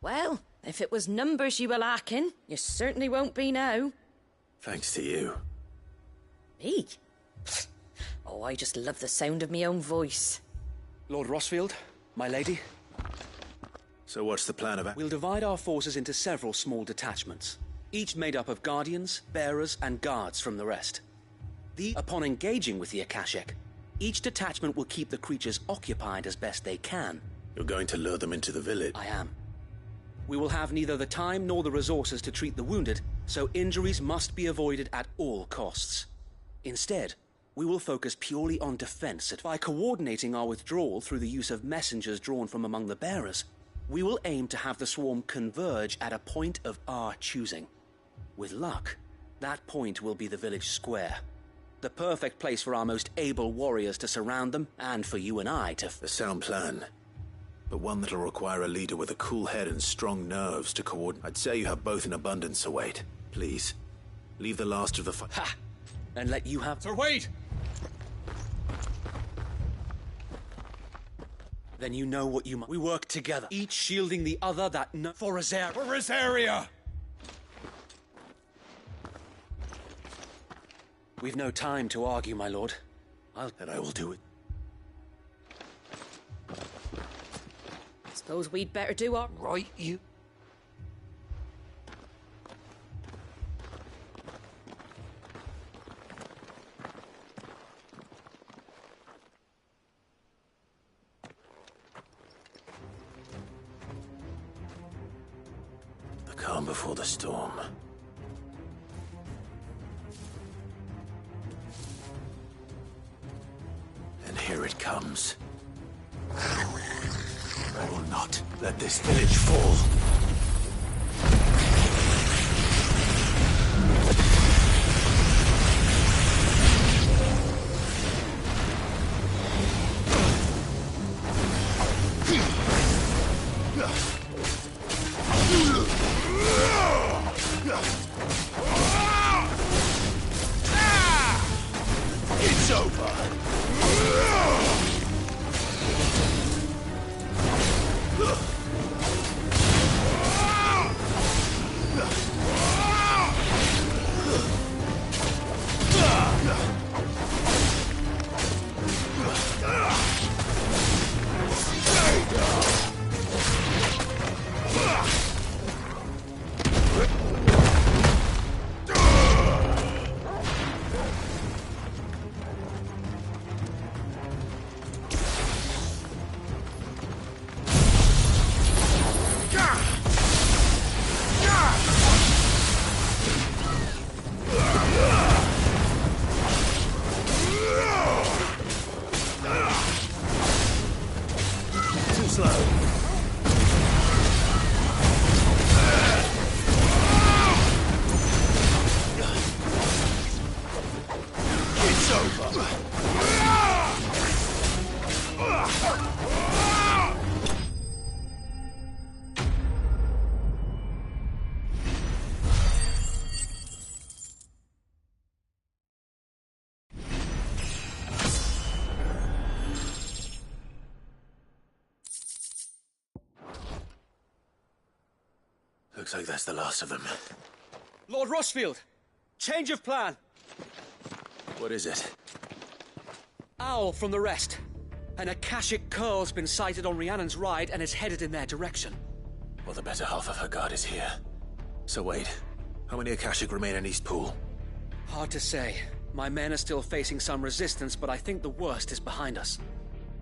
Well, if it was numbers you were lacking, you certainly won't be now. Thanks to you. Me? Oh, I just love the sound of my own voice. Lord Rossfield, my lady. So what's the plan of... We'll divide our forces into several small detachments, each made up of guardians, bearers, and guards from the rest. Upon engaging with the Akashic, each detachment will keep the creatures occupied as best they can. You're going to lure them into the village? I am. We will have neither the time nor the resources to treat the wounded, so injuries must be avoided at all costs. Instead, we will focus purely on defense. By coordinating our withdrawal through the use of messengers drawn from among the bearers, we will aim to have the swarm converge at a point of our choosing. With luck, that point will be the village square. The perfect place for our most able warriors to surround them, and for you and I to... A sound plan, but one that'll require a leader with a cool head and strong nerves to coordinate. I'd say you have both in abundance, Sir Wade. Please, leave the last of the fight. Ha! And let you have... Sir Wade! Then you know what you must... We work together, each shielding the other that no... For Rosaria! For Rosaria! We've no time to argue, my lord. And I will do it. Suppose we'd better do our... Right, you... The calm before the storm. And here it comes. I will not let this village fall. It's over. Looks like that's the last of them. Lord Rossfield! Change of plan! What is it? Owl from the rest. An Akashic curl's been sighted on Rhiannon's ride and is headed in their direction. Well, the better half of her guard is here. So wait, how many Akashic remain in East Pool? Hard to say. My men are still facing some resistance, but I think the worst is behind us.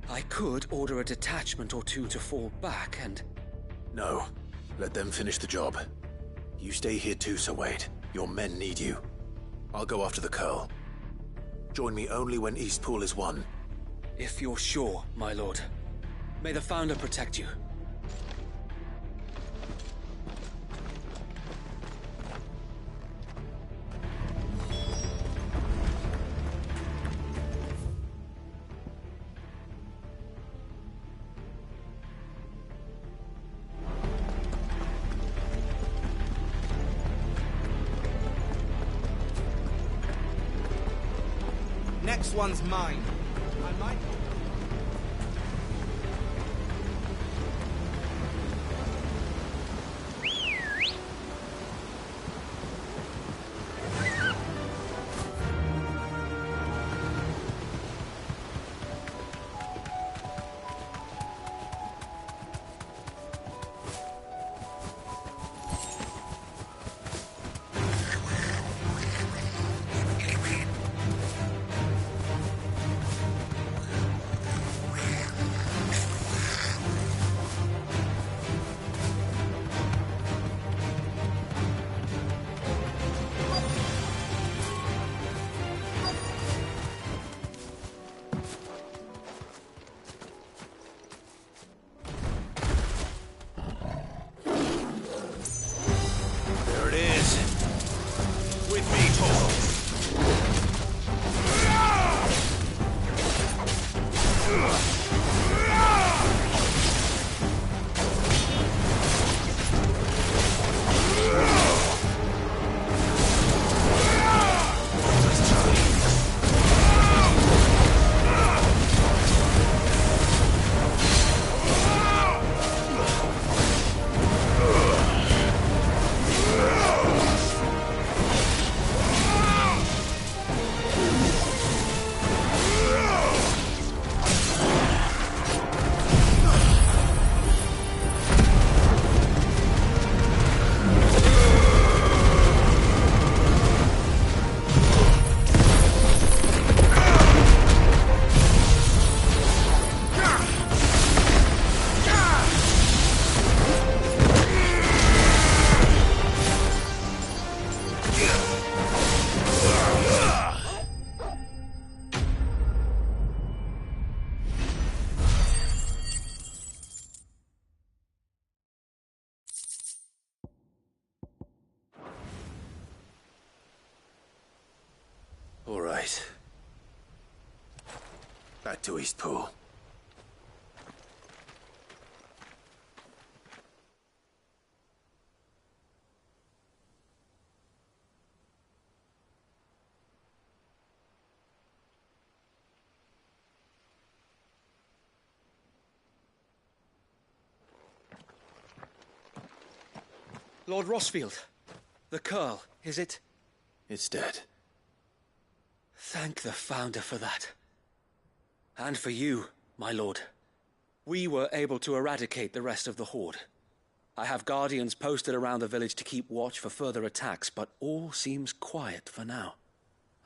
I could order a detachment or two to fall back and... No. Let them finish the job. You stay here too, Sir Wade. Your men need you. I'll go after the curl. Join me only when East Pool is won. If you're sure, my lord. May the Founder protect you. Next one's mine. I might... to Eastpool. Lord Rossfield, the Curl, is it? It's dead. Thank the Founder for that. And for you, my lord. We were able to eradicate the rest of the Horde. I have guardians posted around the village to keep watch for further attacks, but all seems quiet for now.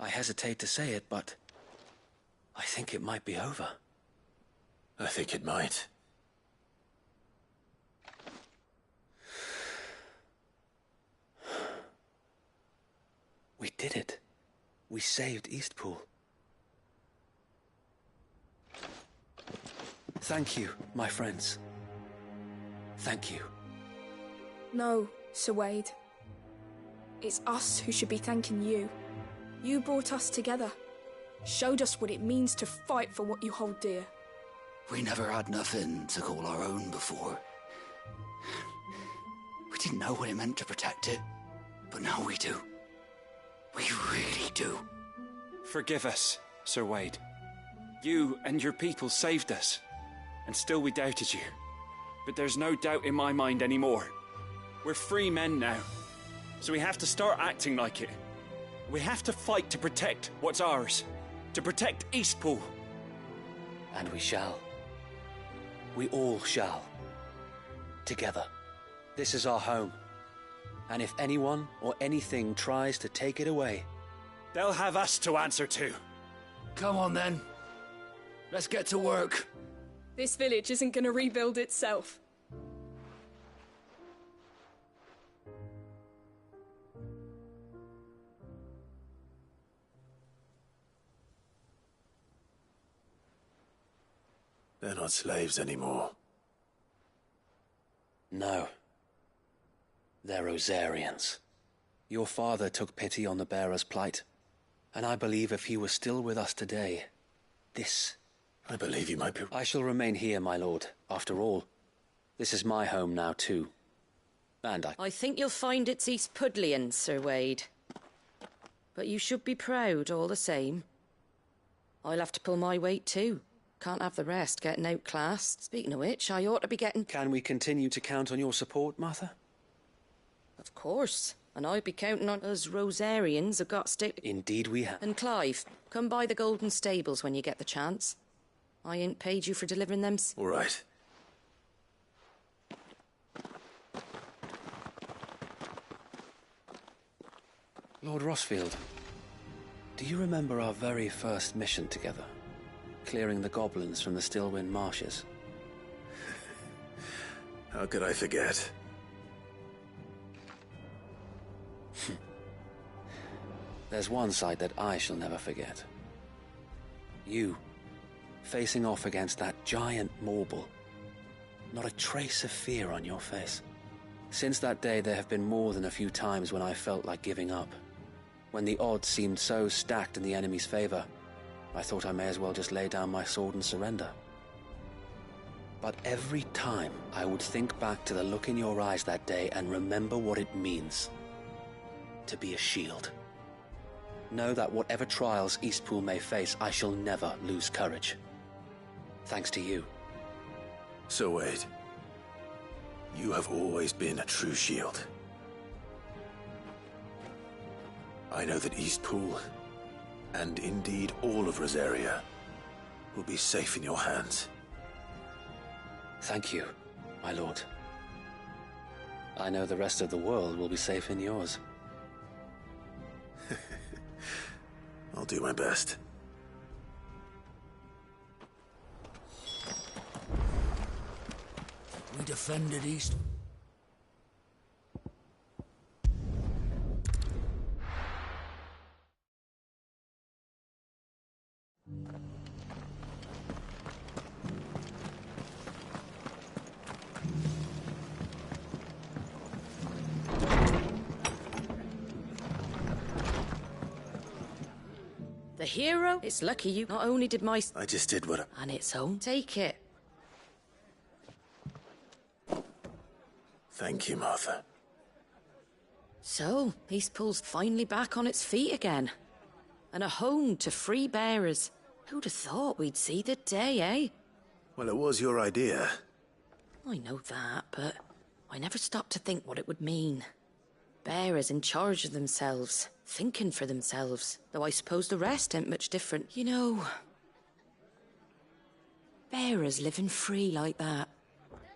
I hesitate to say it, but I think it might be over. I think it might. We did it. We saved Eastpool. Thank you, my friends. Thank you. No, Sir Wade. It's us who should be thanking you. You brought us together. Showed us what it means to fight for what you hold dear. We never had nothing to call our own before. We didn't know what it meant to protect it, but now we do. We really do. Forgive us, Sir Wade. You and your people saved us, and still we doubted you. But there's no doubt in my mind anymore. We're free men now, so we have to start acting like it. We have to fight to protect what's ours, to protect Eastpool. And we shall. We all shall. Together. This is our home. And if anyone or anything tries to take it away, they'll have us to answer to. Come on then. Let's get to work. This village isn't going to rebuild itself. They're not slaves anymore. No. They're Rosarians. Your father took pity on the bearer's plight, and I believe if he was still with us today, this... I believe you might be... I shall remain here, my lord. After all, this is my home now too. And I think you'll find it's East Pudlian, Sir Wade. But you should be proud all the same. I'll have to pull my weight too. Can't have the rest getting outclassed. Speaking of which, I ought to be getting... Can we continue to count on your support, Martha? Of course. And I'd be counting on us Rosarians have got stick... Indeed we have. And Clive, come by the Golden Stables when you get the chance. I ain't paid you for delivering them... All right. Lord Rossfield, do you remember our very first mission together? Clearing the goblins from the Stillwind marshes? How could I forget? There's one sight that I shall never forget. You, facing off against that giant Morble. Not a trace of fear on your face. Since that day, there have been more than a few times when I felt like giving up. When the odds seemed so stacked in the enemy's favor, I thought I may as well just lay down my sword and surrender. But every time I would think back to the look in your eyes that day and remember what it means to be a shield. Know that whatever trials Eastpool may face, I shall never lose courage. Thanks to you. Sir Wade, you have always been a true shield. I know that Eastpool, and indeed all of Rosaria, will be safe in your hands. Thank you, my lord. I know the rest of the world will be safe in yours. I'll do my best. We defended East... The hero? It's lucky you not only did my... I just did what And its own. Take it. Thank you, Martha. So, Peaceful's finally back on its feet again. And a home to free bearers. Who'd have thought we'd see the day, eh? Well, it was your idea. I know that, but I never stopped to think what it would mean. Bearers in charge of themselves, thinking for themselves, though I suppose the rest ain't much different. You know, bearers living free like that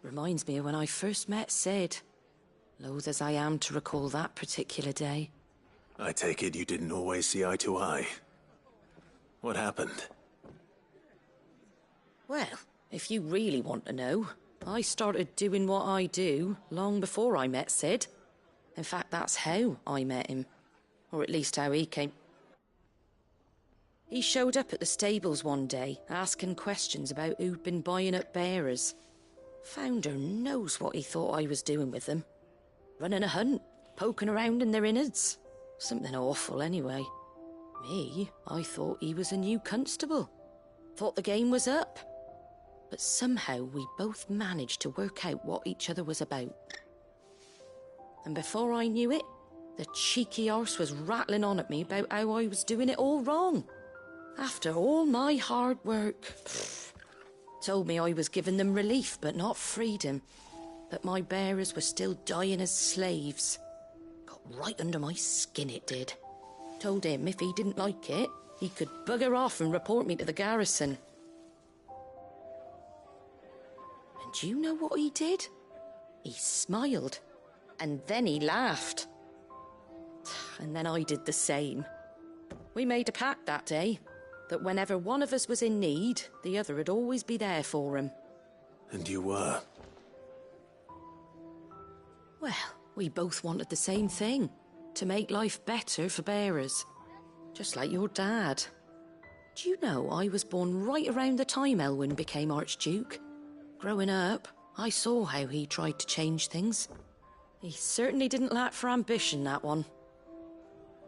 reminds me of when I first met Sid. Loath as I am to recall that particular day. I take it you didn't always see eye to eye. What happened? Well, if you really want to know, I started doing what I do long before I met Sid. In fact, that's how I met him. Or at least how he came. He showed up at the stables one day, asking questions about who'd been buying up bearers. Founder knows what he thought I was doing with them. Running a hunt, poking around in their innards. Something awful, anyway. Me, I thought he was a new constable. Thought the game was up. But somehow we both managed to work out what each other was about. And before I knew it, the cheeky arse was rattling on at me about how I was doing it all wrong. After all my hard work. Told me I was giving them relief, but not freedom. That my bearers were still dying as slaves. Got right under my skin, it did. Told him if he didn't like it, he could bugger off and report me to the garrison. And do you know what he did? He smiled. And then he laughed. And then I did the same. We made a pact that day, that whenever one of us was in need, the other would always be there for him. And you were? Well, we both wanted the same thing. To make life better for bearers. Just like your dad. Do you know I was born right around the time Elwyn became Archduke? Growing up, I saw how he tried to change things. He certainly didn't lack for ambition, that one.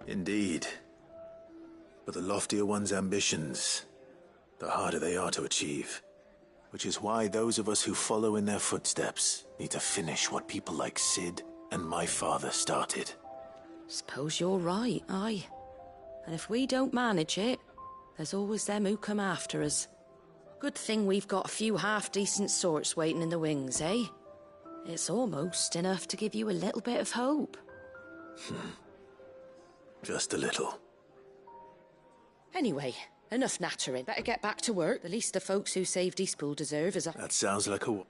Indeed. But the loftier one's ambitions, the harder they are to achieve. Which is why those of us who follow in their footsteps need to finish what people like Sid and my father started. Suppose you're right, aye. And if we don't manage it, there's always them who come after us. Good thing we've got a few half-decent sorts waiting in the wings, eh? It's almost enough to give you a little bit of hope. Just a little. Anyway, enough nattering. Better get back to work. The least the folks who saved Eastpool deserve is a... That sounds like a...